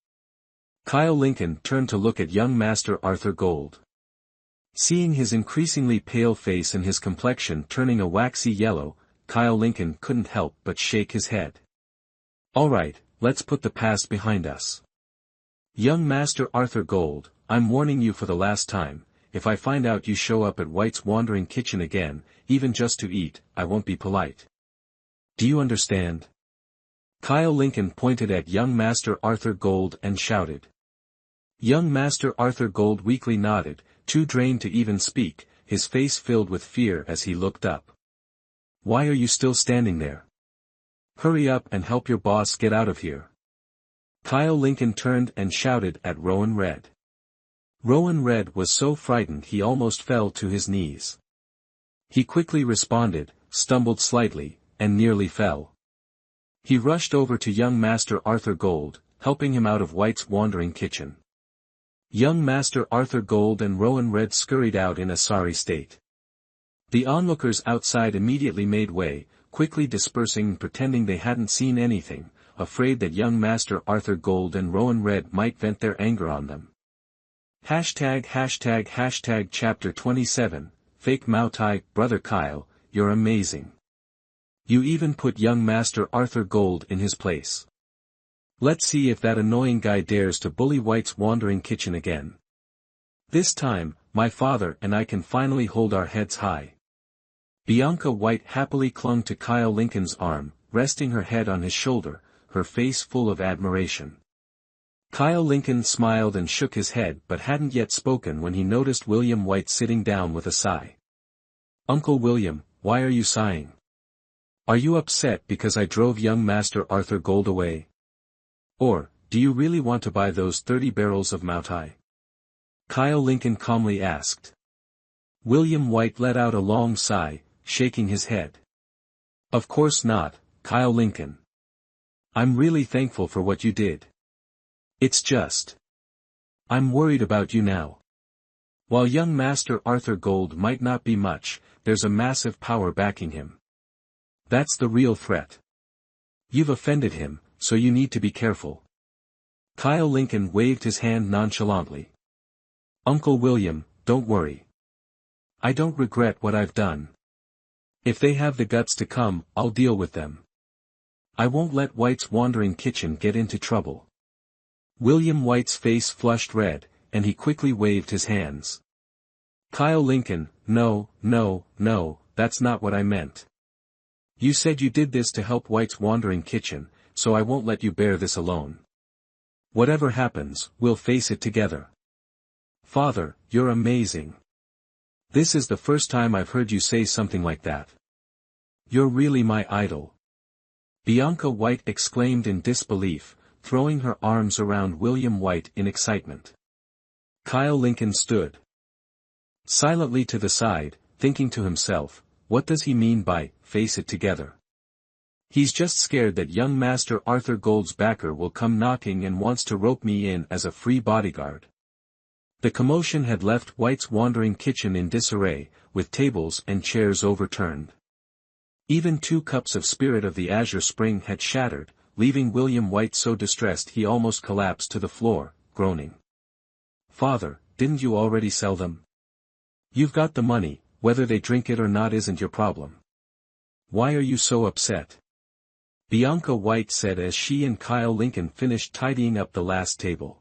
Kyle Lincoln turned to look at young Master Arthur Gold. Seeing his increasingly pale face and his complexion turning a waxy yellow, Kyle Lincoln couldn't help but shake his head. "All right, let's put the past behind us. Young Master Arthur Gold, I'm warning you for the last time, if I find out you show up at White's Wandering Kitchen again, even just to eat, I won't be polite. Do you understand?" Kyle Lincoln pointed at young Master Arthur Gold and shouted. Young Master Arthur Gold weakly nodded, too drained to even speak, his face filled with fear as he looked up. "Why are you still standing there? Hurry up and help your boss get out of here." Kyle Lincoln turned and shouted at Rowan Red. Rowan Red was so frightened he almost fell to his knees. He quickly responded, stumbled slightly, and nearly fell. He rushed over to young Master Arthur Gold, helping him out of White's Wandering Kitchen. Young Master Arthur Gold and Rowan Red scurried out in a sorry state. The onlookers outside immediately made way, quickly dispersing and pretending they hadn't seen anything, afraid that young Master Arthur Gold and Rowan Red might vent their anger on them. Hashtag Chapter 27, Fake Moutai, Brother Kyle, you're amazing. You even put young Master Arthur Gold in his place. Let's see if that annoying guy dares to bully White's Wandering Kitchen again. This time, my father and I can finally hold our heads high. Bianca White happily clung to Kyle Lincoln's arm, resting her head on his shoulder, her face full of admiration. Kyle Lincoln smiled and shook his head but hadn't yet spoken when he noticed William White sitting down with a sigh. "Uncle William, why are you sighing? Are you upset because I drove young Master Arthur Gold away? Or, do you really want to buy those 30 barrels of Moutai?" Kyle Lincoln calmly asked. William White let out a long sigh, shaking his head. "Of course not, Kyle Lincoln. I'm really thankful for what you did. It's just, I'm worried about you now. While young Master Arthur Gold might not be much, there's a massive power backing him. That's the real threat. You've offended him, so you need to be careful." Kyle Lincoln waved his hand nonchalantly. "Uncle William, don't worry. I don't regret what I've done. If they have the guts to come, I'll deal with them. I won't let White's Wandering Kitchen get into trouble." William White's face flushed red, and he quickly waved his hands. "Kyle Lincoln, no, that's not what I meant. You said you did this to help White's Wandering Kitchen, so I won't let you bear this alone. Whatever happens, we'll face it together. Father, you're amazing. This is the first time I've heard you say something like that. You're really my idol." Bianca White exclaimed in disbelief, throwing her arms around William White in excitement. Kyle Lincoln stood silently to the side, thinking to himself, what does he mean by, face it together? He's just scared that young Master Arthur Gold's backer will come knocking and wants to rope me in as a free bodyguard. The commotion had left White's Wandering Kitchen in disarray, with tables and chairs overturned. Even 2 cups of spirit of the Azure Spring had shattered, leaving William White so distressed he almost collapsed to the floor, groaning. "Father, didn't you already sell them? You've got the money, whether they drink it or not isn't your problem. Why are you so upset?" Bianca White said as she and Kyle Lincoln finished tidying up the last table.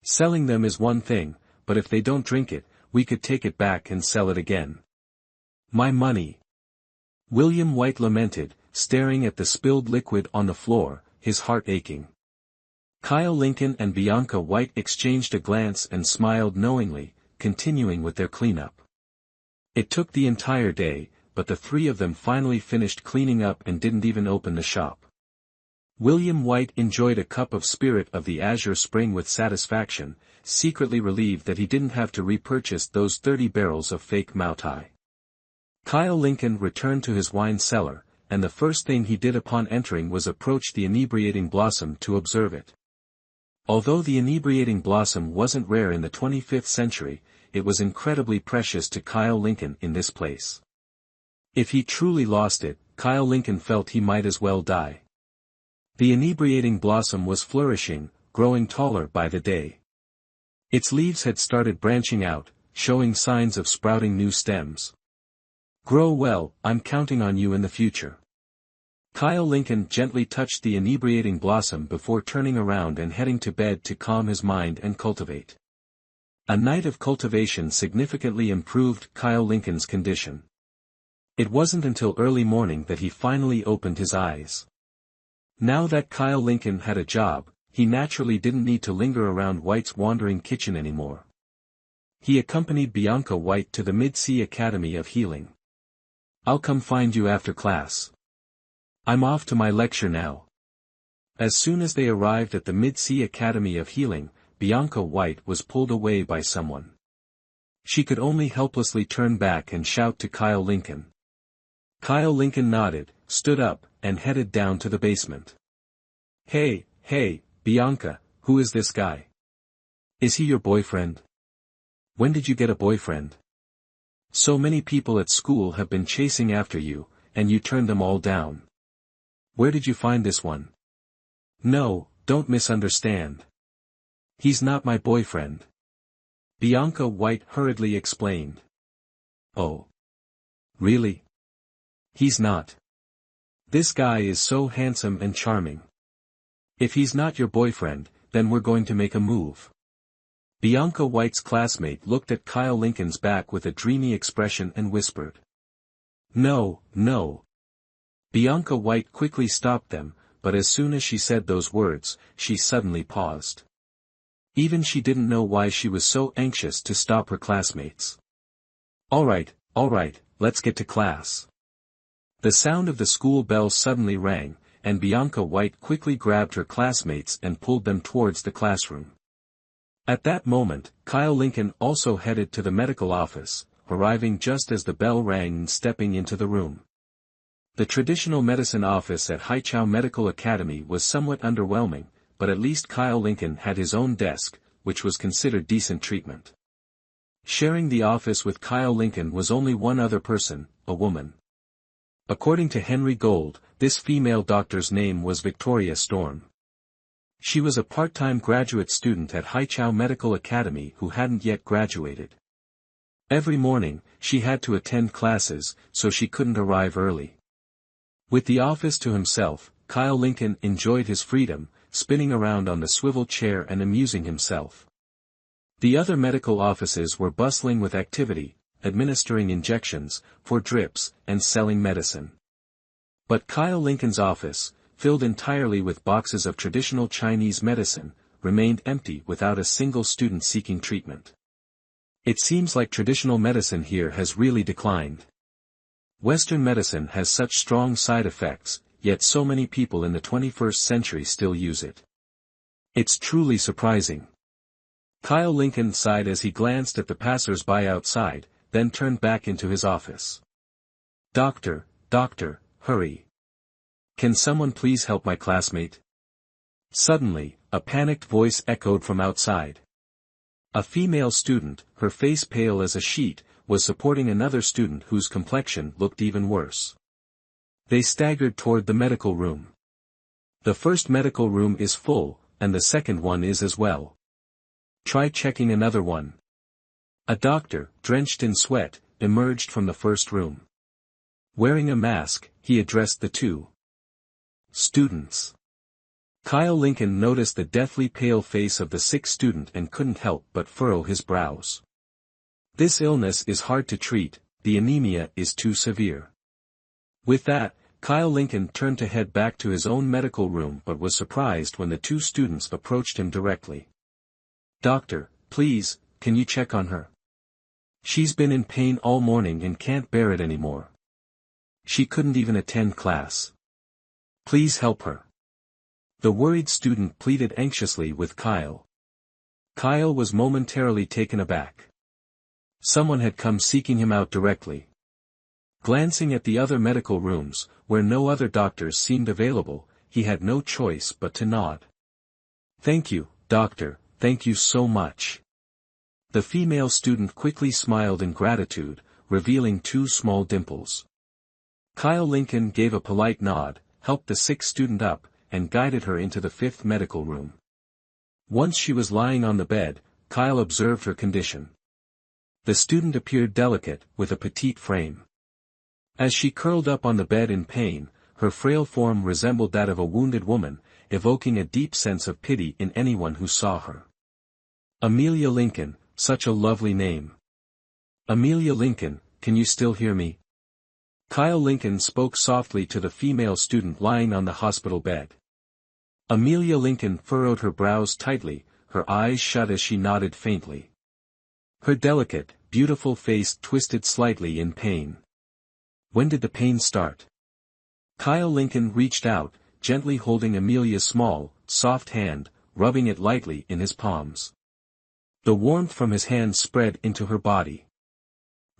"Selling them is one thing, but if they don't drink it, we could take it back and sell it again. My money." William White lamented, staring at the spilled liquid on the floor, his heart aching. Kyle Lincoln and Bianca White exchanged a glance and smiled knowingly, continuing with their cleanup. It took the entire day, but the 3 of them finally finished cleaning up and didn't even open the shop. William White enjoyed a cup of spirit of the Azure Spring with satisfaction, secretly relieved that he didn't have to repurchase those 30 barrels of fake Moutai. Kyle Lincoln returned to his wine cellar, and the first thing he did upon entering was approach the inebriating blossom to observe it. Although the inebriating blossom wasn't rare in the 25th century, it was incredibly precious to Kyle Lincoln in this place. If he truly lost it, Kyle Lincoln felt he might as well die. The inebriating blossom was flourishing, growing taller by the day. Its leaves had started branching out, showing signs of sprouting new stems. Grow well, I'm counting on you in the future. Kyle Lincoln gently touched the inebriating blossom before turning around and heading to bed to calm his mind and cultivate. A night of cultivation significantly improved Kyle Lincoln's condition. It wasn't until early morning that he finally opened his eyes. Now that Kyle Lincoln had a job, he naturally didn't need to linger around White's wandering kitchen anymore. He accompanied Bianca White to the Mid-Sea Academy of Healing. I'll come find you after class. I'm off to my lecture now. As soon as they arrived at the Mid-Sea Academy of Healing, Bianca White was pulled away by someone. She could only helplessly turn back and shout to Kyle Lincoln. Kyle Lincoln nodded, stood up, and headed down to the basement. Hey, Bianca, who is this guy? Is he your boyfriend? When did you get a boyfriend? So many people at school have been chasing after you, and you turned them all down. Where did you find this one? No, don't misunderstand. He's not my boyfriend. Bianca White hurriedly explained. Oh. Really? He's not. This guy is so handsome and charming. If he's not your boyfriend, then we're going to make a move. Bianca White's classmate looked at Kyle Lincoln's back with a dreamy expression and whispered. No. Bianca White quickly stopped them, but as soon as she said those words, she suddenly paused. Even she didn't know why she was so anxious to stop her classmates. All right, let's get to class. The sound of the school bell suddenly rang, and Bianca White quickly grabbed her classmates and pulled them towards the classroom. At that moment, Kyle Lincoln also headed to the medical office, arriving just as the bell rang and stepping into the room. The traditional medicine office at Haichao Medical Academy was somewhat underwhelming, but at least Kyle Lincoln had his own desk, which was considered decent treatment. Sharing the office with Kyle Lincoln was only one other person, a woman. According to Henry Gold, this female doctor's name was Victoria Storm. She was a part-time graduate student at Haichao Medical Academy who hadn't yet graduated. Every morning, she had to attend classes, so she couldn't arrive early. With the office to himself, Kyle Lincoln enjoyed his freedom, spinning around on the swivel chair and amusing himself. The other medical offices were bustling with activity, administering injections, for drips, and selling medicine. But Kyle Lincoln's office, filled entirely with boxes of traditional Chinese medicine, remained empty without a single student seeking treatment. It seems like traditional medicine here has really declined. Western medicine has such strong side effects, yet so many people in the 21st century still use it. It's truly surprising. Kyle Lincoln sighed as he glanced at the passers-by outside, then turned back into his office. Doctor, hurry. Can someone please help my classmate? Suddenly, a panicked voice echoed from outside. A female student, her face pale as a sheet, was supporting another student whose complexion looked even worse. They staggered toward the medical room. The first medical room is full, and the second one is as well. Try checking another one. A doctor, drenched in sweat, emerged from the first room. Wearing a mask, he addressed the two students. Kyle Lincoln noticed the deathly pale face of the sick student and couldn't help but furrow his brows. This illness is hard to treat, the anemia is too severe. With that, Kyle Lincoln turned to head back to his own medical room but was surprised when the two students approached him directly. Doctor, please, can you check on her? She's been in pain all morning and can't bear it anymore. She couldn't even attend class. Please help her. The worried student pleaded anxiously with Kyle. Kyle was momentarily taken aback. Someone had come seeking him out directly. Glancing at the other medical rooms, where no other doctors seemed available, he had no choice but to nod. Thank you, doctor, thank you so much. The female student quickly smiled in gratitude, revealing two small dimples. Kyle Lincoln gave a polite nod, helped the sick student up, and guided her into the fifth medical room. Once she was lying on the bed, Kyle observed her condition. The student appeared delicate, with a petite frame. As she curled up on the bed in pain, her frail form resembled that of a wounded woman, evoking a deep sense of pity in anyone who saw her. Amelia Lincoln, such a lovely name. Amelia Lincoln, can you still hear me? Kyle Lincoln spoke softly to the female student lying on the hospital bed. Amelia Lincoln furrowed her brows tightly, her eyes shut as she nodded faintly. Her delicate, beautiful face twisted slightly in pain. When did the pain start? Kyle Lincoln reached out, gently holding Amelia's small, soft hand, rubbing it lightly in his palms. The warmth from his hand spread into her body.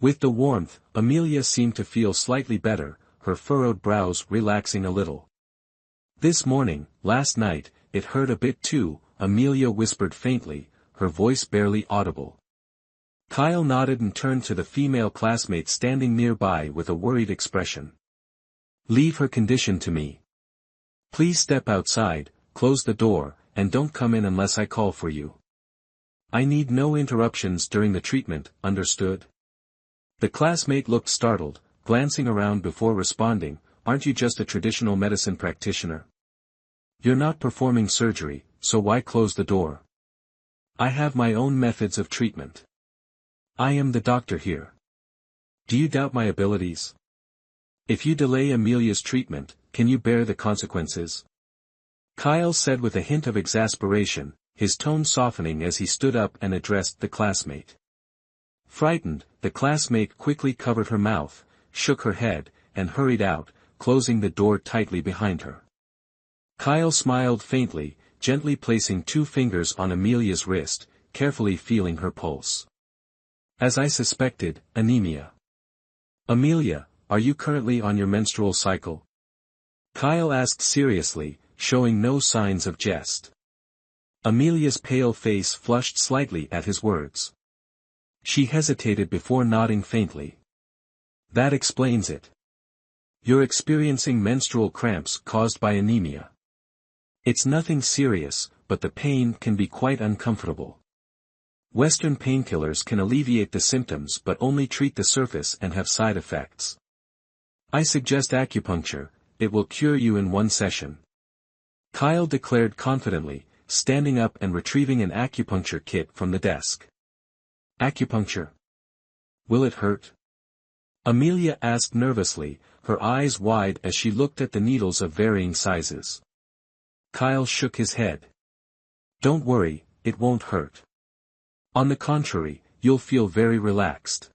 With the warmth, Amelia seemed to feel slightly better, her furrowed brows relaxing a little. This morning, last night, it hurt a bit too, Amelia whispered faintly, her voice barely audible. Kyle nodded and turned to the female classmate standing nearby with a worried expression. Leave her condition to me. Please step outside, close the door, and don't come in unless I call for you. I need no interruptions during the treatment, understood? The classmate looked startled, glancing around before responding, aren't you just a traditional medicine practitioner? You're not performing surgery, so why close the door? I have my own methods of treatment. I am the doctor here. Do you doubt my abilities? If you delay Amelia's treatment, can you bear the consequences? Kyle said with a hint of exasperation, his tone softening as he stood up and addressed the classmate. Frightened, the classmate quickly covered her mouth, shook her head, and hurried out, closing the door tightly behind her. Kyle smiled faintly, gently placing 2 fingers on Amelia's wrist, carefully feeling her pulse. As I suspected, anemia. Amelia, are you currently on your menstrual cycle? Kyle asked seriously, showing no signs of jest. Amelia's pale face flushed slightly at his words. She hesitated before nodding faintly. That explains it. You're experiencing menstrual cramps caused by anemia. It's nothing serious, but the pain can be quite uncomfortable. Western painkillers can alleviate the symptoms but only treat the surface and have side effects. I suggest acupuncture, it will cure you in 1 session. Kyle declared confidently, standing up and retrieving an acupuncture kit from the desk. Acupuncture. Will it hurt? Amelia asked nervously, her eyes wide as she looked at the needles of varying sizes. Kyle shook his head. Don't worry, it won't hurt. On the contrary, you'll feel very relaxed.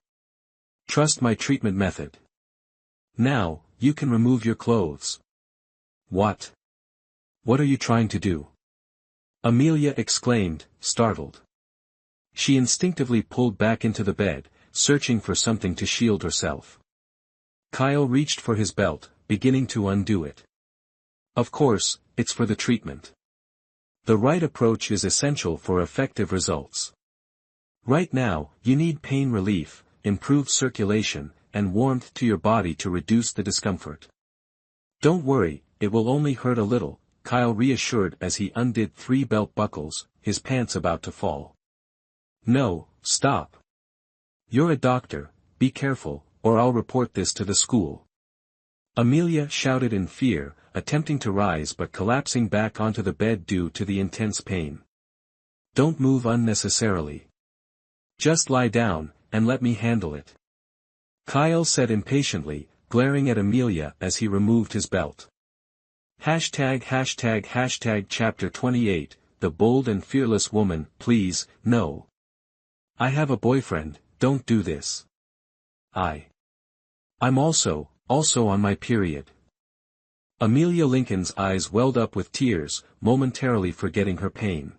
Trust my treatment method. Now, you can remove your clothes. What? What are you trying to do? Amelia exclaimed, startled. She instinctively pulled back into the bed, searching for something to shield herself. Kyle reached for his belt, beginning to undo it. Of course, it's for the treatment. The right approach is essential for effective results. Right now, you need pain relief, improved circulation, and warmth to your body to reduce the discomfort. Don't worry, it will only hurt a little, Kyle reassured as he undid 3 belt buckles, his pants about to fall. No, stop. You're a doctor, be careful, or I'll report this to the school. Amelia shouted in fear, attempting to rise but collapsing back onto the bed due to the intense pain. Don't move unnecessarily. Just lie down, and let me handle it. Kyle said impatiently, glaring at Amelia as he removed his belt. Chapter 28, The Bold and Fearless Woman, please, no. I have a boyfriend, don't do this. I'm also on my period. Amelia Lincoln's eyes welled up with tears, momentarily forgetting her pain.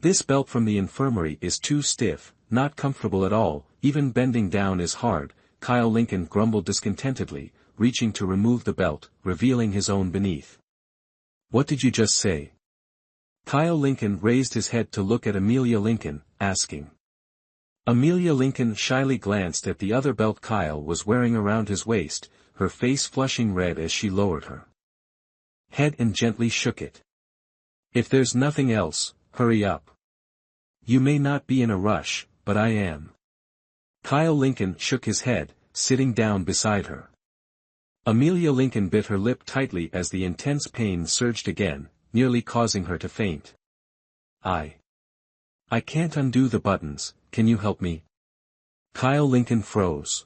This belt from the infirmary is too stiff, not comfortable at all, even bending down is hard, Kyle Lincoln grumbled discontentedly, reaching to remove the belt, revealing his own beneath. What did you just say? Kyle Lincoln raised his head to look at Amelia Lincoln, asking. Amelia Lincoln shyly glanced at the other belt Kyle was wearing around his waist, her face flushing red as she lowered her head and gently shook it. "If there's nothing else, hurry up. You may not be in a rush, but I am." Kyle Lincoln shook his head, sitting down beside her. Amelia Lincoln bit her lip tightly as the intense pain surged again, nearly causing her to faint. I can't undo the buttons, can you help me?" Kyle Lincoln froze.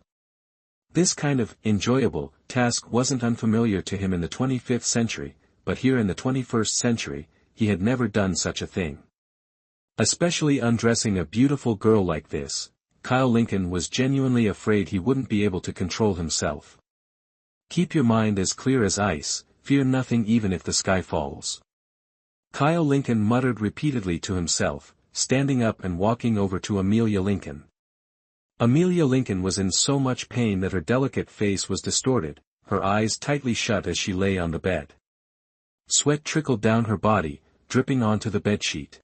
This kind of enjoyable task wasn't unfamiliar to him in the 25th century, but here in the 21st century, he had never done such a thing. Especially undressing a beautiful girl like this, Kyle Lincoln was genuinely afraid he wouldn't be able to control himself. "Keep your mind as clear as ice, fear nothing even if the sky falls." Kyle Lincoln muttered repeatedly to himself, standing up and walking over to Amelia Lincoln. Amelia Lincoln was in so much pain that her delicate face was distorted, her eyes tightly shut as she lay on the bed. Sweat trickled down her body, dripping onto the bedsheet.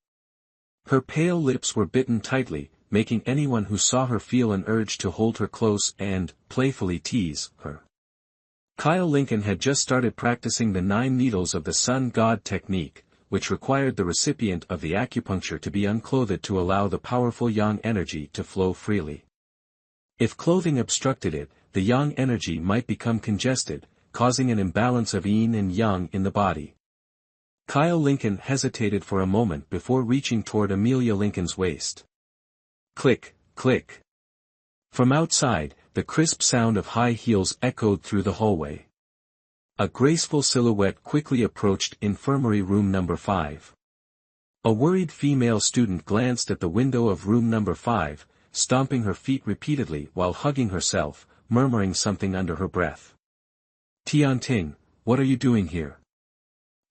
Her pale lips were bitten tightly, making anyone who saw her feel an urge to hold her close and, playfully tease her. Kyle Lincoln had just started practicing the 9 needles of the sun god technique, which required the recipient of the acupuncture to be unclothed to allow the powerful yang energy to flow freely. If clothing obstructed it, the yang energy might become congested, causing an imbalance of yin and yang in the body. Kyle Lincoln hesitated for a moment before reaching toward Amelia Lincoln's waist. Click, click. From outside, the crisp sound of high heels echoed through the hallway. A graceful silhouette quickly approached infirmary room number 5. A worried female student glanced at the window of room number 5, stomping her feet repeatedly while hugging herself, murmuring something under her breath. "Tianting, what are you doing here?"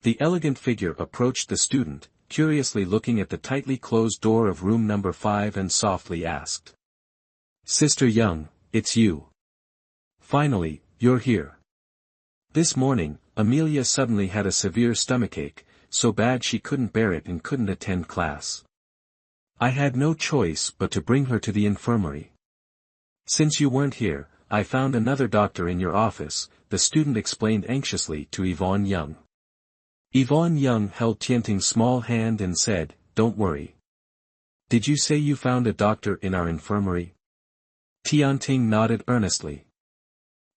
The elegant figure approached the student, curiously looking at the tightly closed door of room number 5 and softly asked. "Sister Young, it's you. Finally, you're here." This morning, Amelia suddenly had a severe stomachache, so bad she couldn't bear it and couldn't attend class. "I had no choice but to bring her to the infirmary. Since you weren't here, I found another doctor in your office," the student explained anxiously to Yvonne Young. Yvonne Young held Tianting's small hand and said, "Don't worry. Did you say you found a doctor in our infirmary?" Tianting nodded earnestly.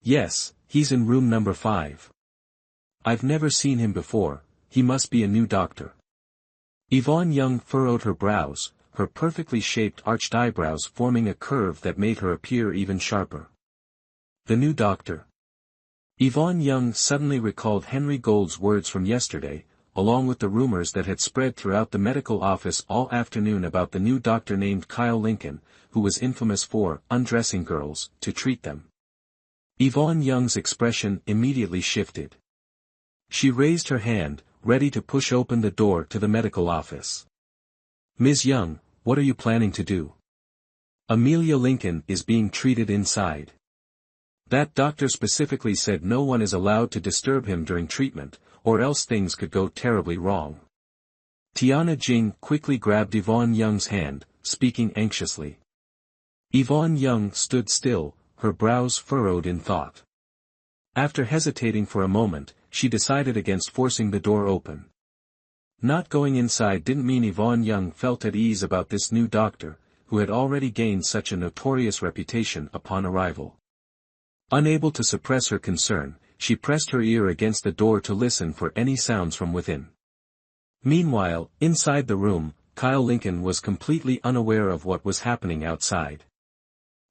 "Yes, he's in room number 5. I've never seen him before, he must be a new doctor." Yvonne Young furrowed her brows, her perfectly shaped arched eyebrows forming a curve that made her appear even sharper. "The new doctor?" Yvonne Young suddenly recalled Henry Gould's words from yesterday, along with the rumors that had spread throughout the medical office all afternoon about the new doctor named Kyle Lincoln, who was infamous for undressing girls, to treat them. Yvonne Young's expression immediately shifted. She raised her hand, ready to push open the door to the medical office. "Ms. Young, what are you planning to do? Amelia Lincoln is being treated inside. That doctor specifically said no one is allowed to disturb him during treatment, or else things could go terribly wrong." Tiana Jing quickly grabbed Yvonne Young's hand, speaking anxiously. Yvonne Young stood still, her brows furrowed in thought. After hesitating for a moment, she decided against forcing the door open. Not going inside didn't mean Yvonne Young felt at ease about this new doctor, who had already gained such a notorious reputation upon arrival. Unable to suppress her concern, she pressed her ear against the door to listen for any sounds from within. Meanwhile, inside the room, Kyle Lincoln was completely unaware of what was happening outside.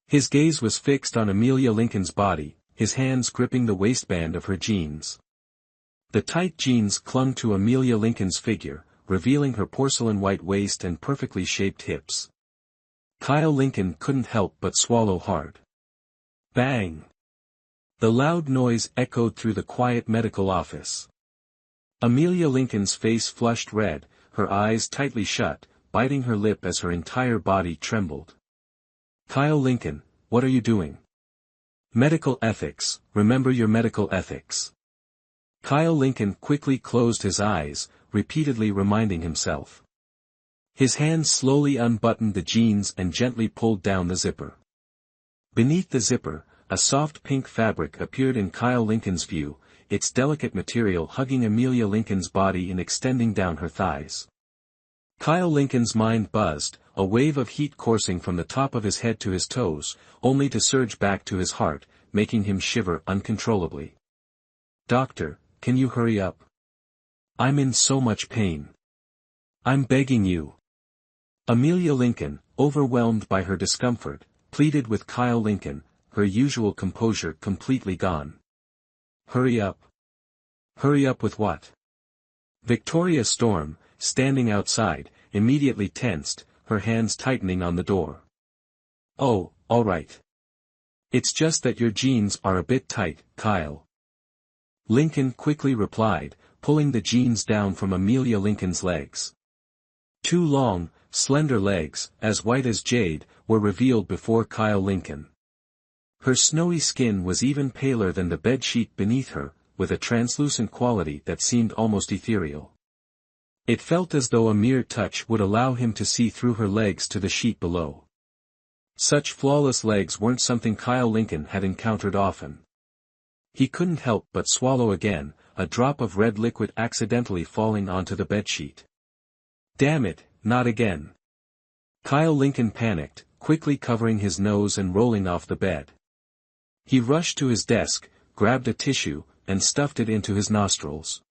His gaze was fixed on Amelia Lincoln's body, his hands gripping the waistband of her jeans. The tight jeans clung to Amelia Lincoln's figure, revealing her porcelain-white waist and perfectly shaped hips. Kyle Lincoln couldn't help but swallow hard. Bang! The loud noise echoed through the quiet medical office. Amelia Lincoln's face flushed red, her eyes tightly shut, biting her lip as her entire body trembled. "Kyle Lincoln, what are you doing? Medical ethics, remember your medical ethics." Kyle Lincoln quickly closed his eyes, repeatedly reminding himself. His hand slowly unbuttoned the jeans and gently pulled down the zipper. Beneath the zipper, a soft pink fabric appeared in Kyle Lincoln's view, its delicate material hugging Amelia Lincoln's body and extending down her thighs. Kyle Lincoln's mind buzzed, a wave of heat coursing from the top of his head to his toes, only to surge back to his heart, making him shiver uncontrollably. "Doctor, can you hurry up? I'm in so much pain. I'm begging you." Amelia Lincoln, overwhelmed by her discomfort, pleaded with Kyle Lincoln, her usual composure completely gone. "Hurry up." "Hurry up with what?" Victoria Storm, standing outside, immediately tensed, her hands tightening on the door. "Oh, all right. It's just that your jeans are a bit tight, Kyle." Lincoln quickly replied, pulling the jeans down from Amelia Lincoln's legs. Two long, slender legs, as white as jade, were revealed before Kyle Lincoln. Her snowy skin was even paler than the bed-sheet beneath her, with a translucent quality that seemed almost ethereal. It felt as though a mere touch would allow him to see through her legs to the sheet below. Such flawless legs weren't something Kyle Lincoln had encountered often. He couldn't help but swallow again, a drop of red liquid accidentally falling onto the bedsheet. Damn it, not again. Kyle Lincoln panicked, quickly covering his nose and rolling off the bed. He rushed to his desk, grabbed a tissue, and stuffed it into his nostrils.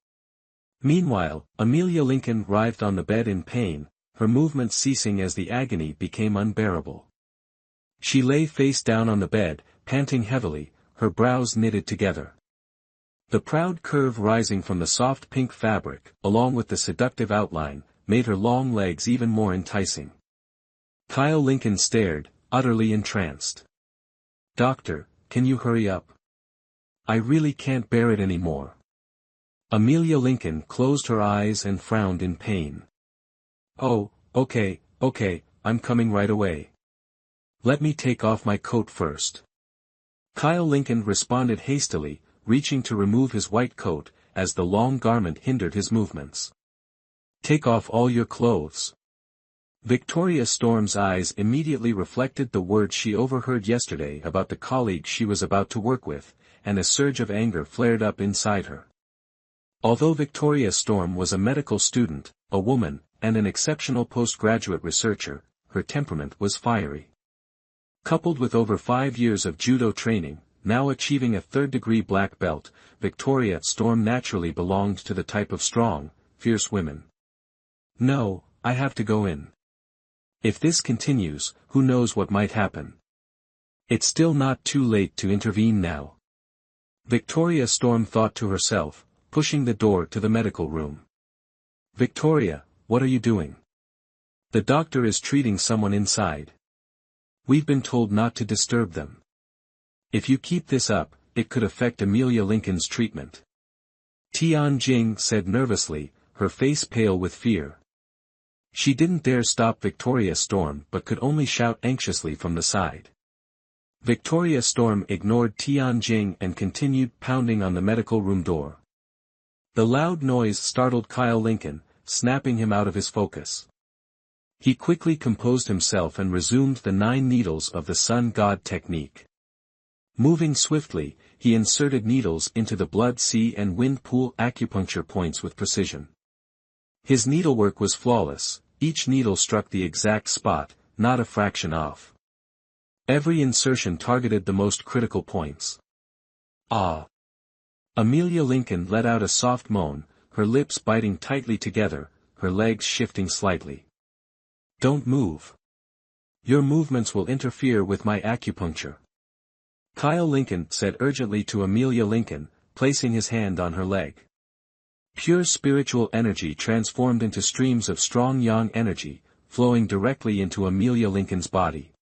Meanwhile, Amelia Lincoln writhed on the bed in pain, her movements ceasing as the agony became unbearable. She lay face down on the bed, panting heavily, her brows knitted together. The proud curve rising from the soft pink fabric, along with the seductive outline, made her long legs even more enticing. Kyle Lincoln stared, utterly entranced. "Doctor, can you hurry up? I really can't bear it anymore." Amelia Lincoln closed her eyes and frowned in pain. "Oh, okay, I'm coming right away. Let me take off my coat first." Kyle Lincoln responded hastily, reaching to remove his white coat, as the long garment hindered his movements. "Take off all your clothes." Victoria Storm's eyes immediately reflected the words she overheard yesterday about the colleague she was about to work with, and a surge of anger flared up inside her. Although Victoria Storm was a medical student, a woman, and an exceptional postgraduate researcher, her temperament was fiery. Coupled with over 5 years of judo training, now achieving a third-degree black belt, Victoria Storm naturally belonged to the type of strong, fierce women. "No, I have to go in. If this continues, who knows what might happen. It's still not too late to intervene now." Victoria Storm thought to herself, pushing the door to the medical room. "Victoria, what are you doing? The doctor is treating someone inside. We've been told not to disturb them. If you keep this up, it could affect Amelia Lincoln's treatment." Tian Jing said nervously, her face pale with fear. She didn't dare stop Victoria Storm but could only shout anxiously from the side. Victoria Storm ignored Tian Jing and continued pounding on the medical room door. The loud noise startled Kyle Lincoln, snapping him out of his focus. He quickly composed himself and resumed the 9 needles of the sun god technique. Moving swiftly, he inserted needles into the blood sea and wind pool acupuncture points with precision. His needlework was flawless, each needle struck the exact spot, not a fraction off. Every insertion targeted the most critical points. "Ah!" Amelia Lincoln let out a soft moan, her lips biting tightly together, her legs shifting slightly. "Don't move. Your movements will interfere with my acupuncture." Kyle Lincoln said urgently to Amelia Lincoln, placing his hand on her leg. Pure spiritual energy transformed into streams of strong yang energy, flowing directly into Amelia Lincoln's body.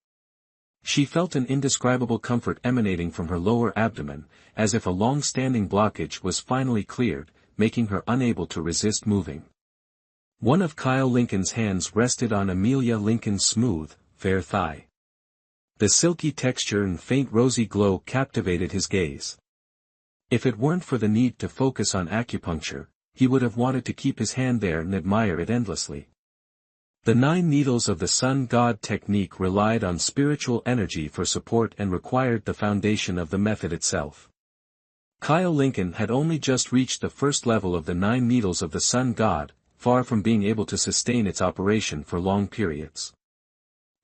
She felt an indescribable comfort emanating from her lower abdomen, as if a long-standing blockage was finally cleared, making her unable to resist moving. One of Kyle Lincoln's hands rested on Amelia Lincoln's smooth, fair thigh. The silky texture and faint rosy glow captivated his gaze. If it weren't for the need to focus on acupuncture, he would have wanted to keep his hand there and admire it endlessly. The 9 needles of the sun god technique relied on spiritual energy for support and required the foundation of the method itself. Kyle Lincoln had only just reached the first level of the 9 needles of the sun god, far from being able to sustain its operation for long periods.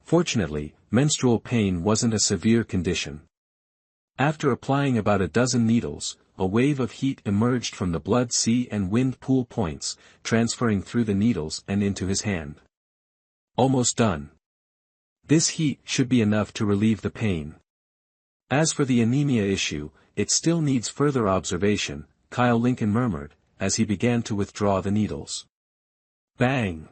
Fortunately, menstrual pain wasn't a severe condition. After applying about a dozen needles, a wave of heat emerged from the blood sea and wind pool points, transferring through the needles and into his hand. Almost done. This heat should be enough to relieve the pain. As for the anemia issue, it still needs further observation, Kyle Lincoln murmured, as he began to withdraw the needles. Bang!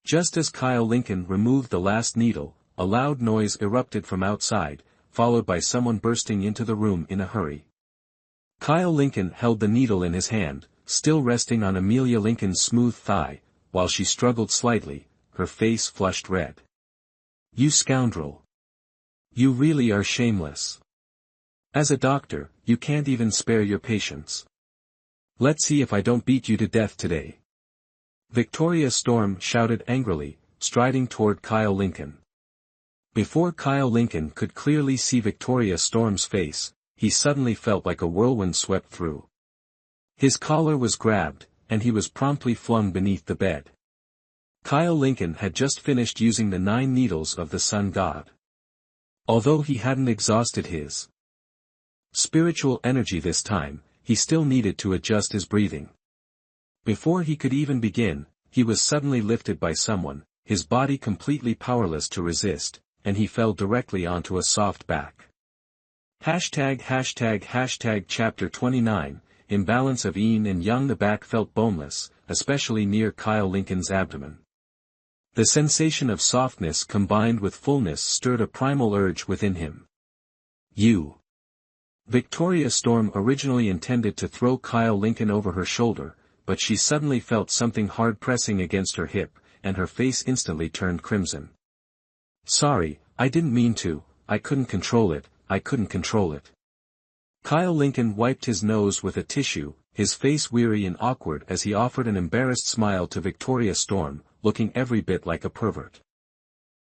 Just as Kyle Lincoln removed the last needle, a loud noise erupted from outside, followed by someone bursting into the room in a hurry. Kyle Lincoln held the needle in his hand, still resting on Amelia Lincoln's smooth thigh, while she struggled slightly, her face flushed red. "You scoundrel! You really are shameless. As a doctor, you can't even spare your patients. Let's see if I don't beat you to death today." Victoria Storm shouted angrily, striding toward Kyle Lincoln. Before Kyle Lincoln could clearly see Victoria Storm's face, he suddenly felt like a whirlwind swept through. His collar was grabbed, and he was promptly flung beneath the bed. Kyle Lincoln had just finished using the 9 needles of the sun god. Although he hadn't exhausted his spiritual energy this time, he still needed to adjust his breathing. Before he could even begin, he was suddenly lifted by someone, his body completely powerless to resist, and he fell directly onto a soft back. Hashtag Chapter 29, Imbalance of Yin and Yang. The back felt boneless, especially near Kyle Lincoln's abdomen. The sensation of softness combined with fullness stirred a primal urge within him. "You!" Victoria Storm originally intended to throw Kyle Lincoln over her shoulder, but she suddenly felt something hard pressing against her hip, and her face instantly turned crimson. "Sorry, I didn't mean to, I couldn't control it. Kyle Lincoln wiped his nose with a tissue, his face weary and awkward as he offered an embarrassed smile to Victoria Storm, looking every bit like a pervert.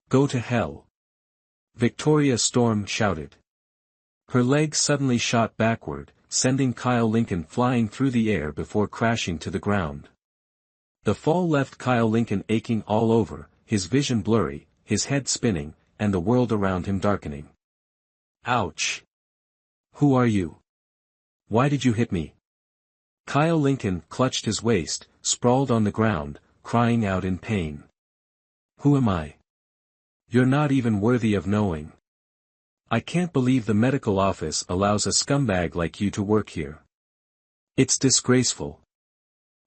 "Go to hell!" Victoria Storm shouted. Her legs suddenly shot backward, sending Kyle Lincoln flying through the air before crashing to the ground. The fall left Kyle Lincoln aching all over, his vision blurry, his head spinning, and the world around him darkening. "Ouch! Who are you? Why did you hit me?" Kyle Lincoln clutched his waist, sprawled on the ground, crying out in pain. "Who am I? You're not even worthy of knowing. I can't believe the medical office allows a scumbag like you to work here. It's disgraceful.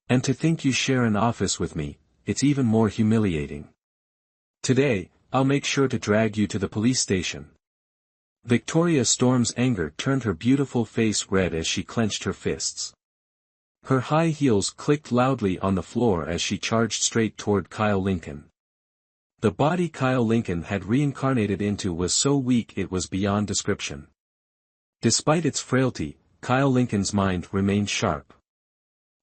And to think you share an office with me, it's even more humiliating. Today, I'll make sure to drag you to the police station." Victoria Storm's anger turned her beautiful face red as she clenched her fists. Her high heels clicked loudly on the floor as she charged straight toward Kyle Lincoln. The body Kyle Lincoln had reincarnated into was so weak it was beyond description. Despite its frailty, Kyle Lincoln's mind remained sharp.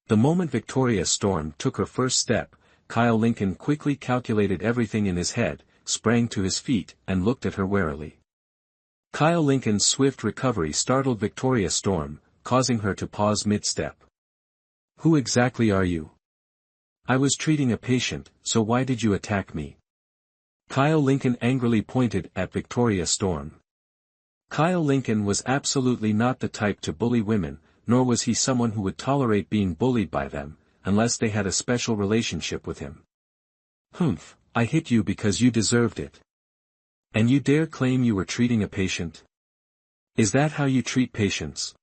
The moment Victoria Storm took her first step, Kyle Lincoln quickly calculated everything in his head, sprang to his feet, and looked at her warily. Kyle Lincoln's swift recovery startled Victoria Storm, causing her to pause mid-step. "Who exactly are you? I was treating a patient, so why did you attack me?" Kyle Lincoln angrily pointed at Victoria Storm. Kyle Lincoln was absolutely not the type to bully women, nor was he someone who would tolerate being bullied by them, unless they had a special relationship with him. "Humph, I hit you because you deserved it. And you dare claim you were treating a patient? Is that how you treat patients?"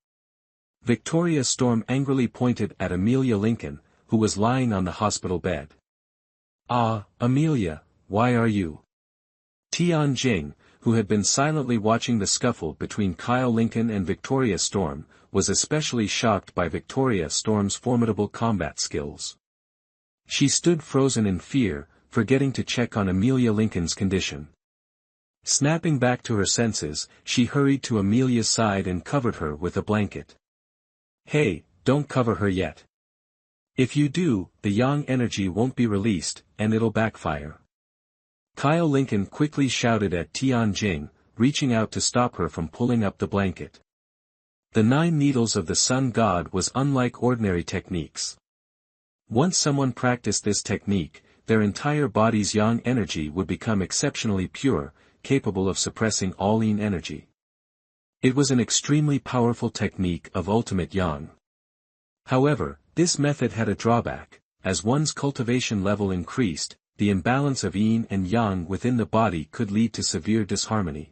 Victoria Storm angrily pointed at Amelia Lincoln, who was lying on the hospital bed. "Ah, Amelia, why are you?" Tian Jing, who had been silently watching the scuffle between Kyle Lincoln and Victoria Storm, was especially shocked by Victoria Storm's formidable combat skills. She stood frozen in fear, forgetting to check on Amelia Lincoln's condition. Snapping back to her senses, she hurried to Amelia's side and covered her with a blanket. "Hey, don't cover her yet. If you do, the yang energy won't be released, and it'll backfire. Kyle Lincoln quickly shouted at Tianjing, reaching out to stop her from pulling up the blanket. The 9 needles of the sun god was unlike ordinary techniques. Once someone practiced this technique, their entire body's yang energy would become exceptionally pure, capable of suppressing all yin energy. It was an extremely powerful technique of ultimate yang. However, this method had a drawback. As one's cultivation level increased, the imbalance of yin and yang within the body could lead to severe disharmony.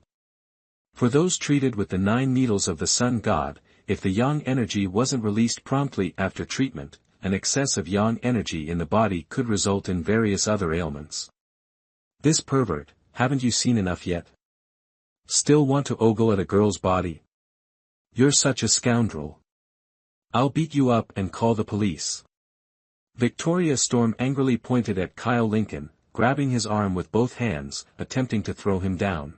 For those treated with the 9 needles of the sun god, if the yang energy wasn't released promptly after treatment, an excess of yang energy in the body could result in various other ailments. This pervert, haven't you seen enough yet? Still want to ogle at a girl's body? You're such a scoundrel. I'll beat you up and call the police. Victoria Storm angrily pointed at Kyle Lincoln, grabbing his arm with both hands, attempting to throw him down.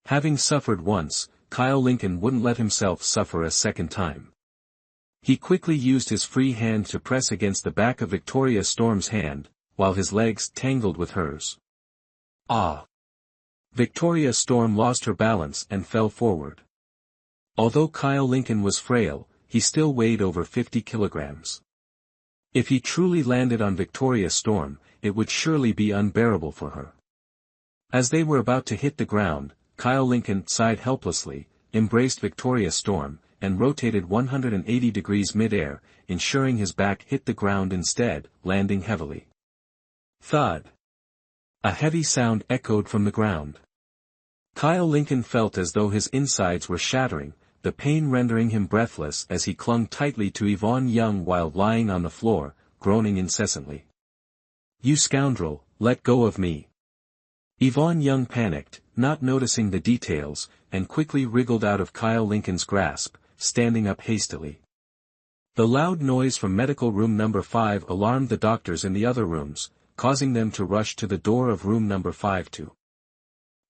Having suffered once, Kyle Lincoln wouldn't let himself suffer a second time. He quickly used his free hand to press against the back of Victoria Storm's hand, while his legs tangled with hers. Ah! Victoria Storm lost her balance and fell forward. Although Kyle Lincoln was frail, he still weighed over 50 kilograms. If he truly landed on Victoria Storm, it would surely be unbearable for her. As they were about to hit the ground, Kyle Lincoln sighed helplessly, embraced Victoria Storm, and rotated 180 degrees mid-air, ensuring his back hit the ground instead, landing heavily. Thud! A heavy sound echoed from the ground. Kyle Lincoln felt as though his insides were shattering, the pain rendering him breathless as he clung tightly to Yvonne Young while lying on the floor, groaning incessantly. You scoundrel, let go of me. Yvonne Young panicked, not noticing the details, and quickly wriggled out of Kyle Lincoln's grasp, standing up hastily. The loud noise from medical room number 5 alarmed the doctors in the other rooms, causing them to rush to the door of room number 5 to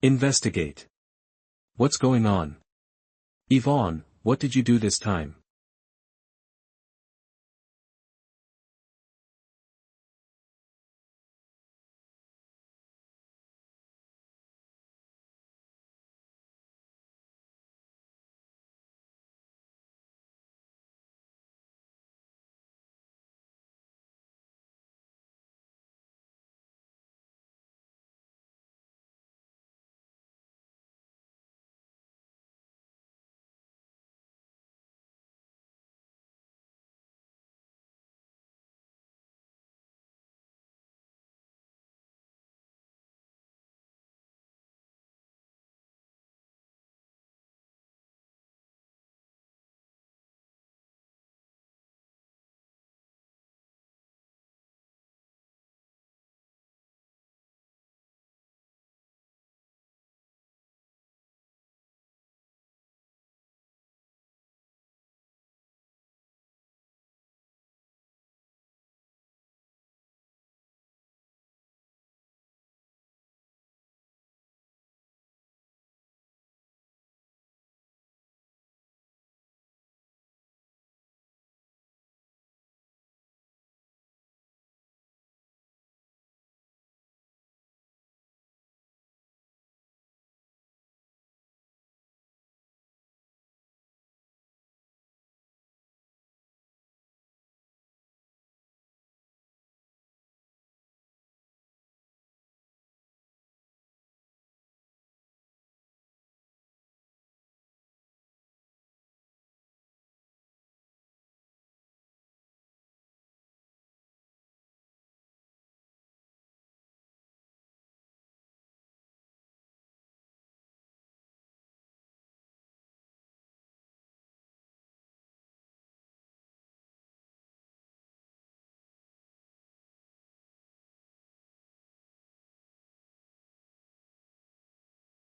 investigate. What's going on? Yvonne, what did you do this time?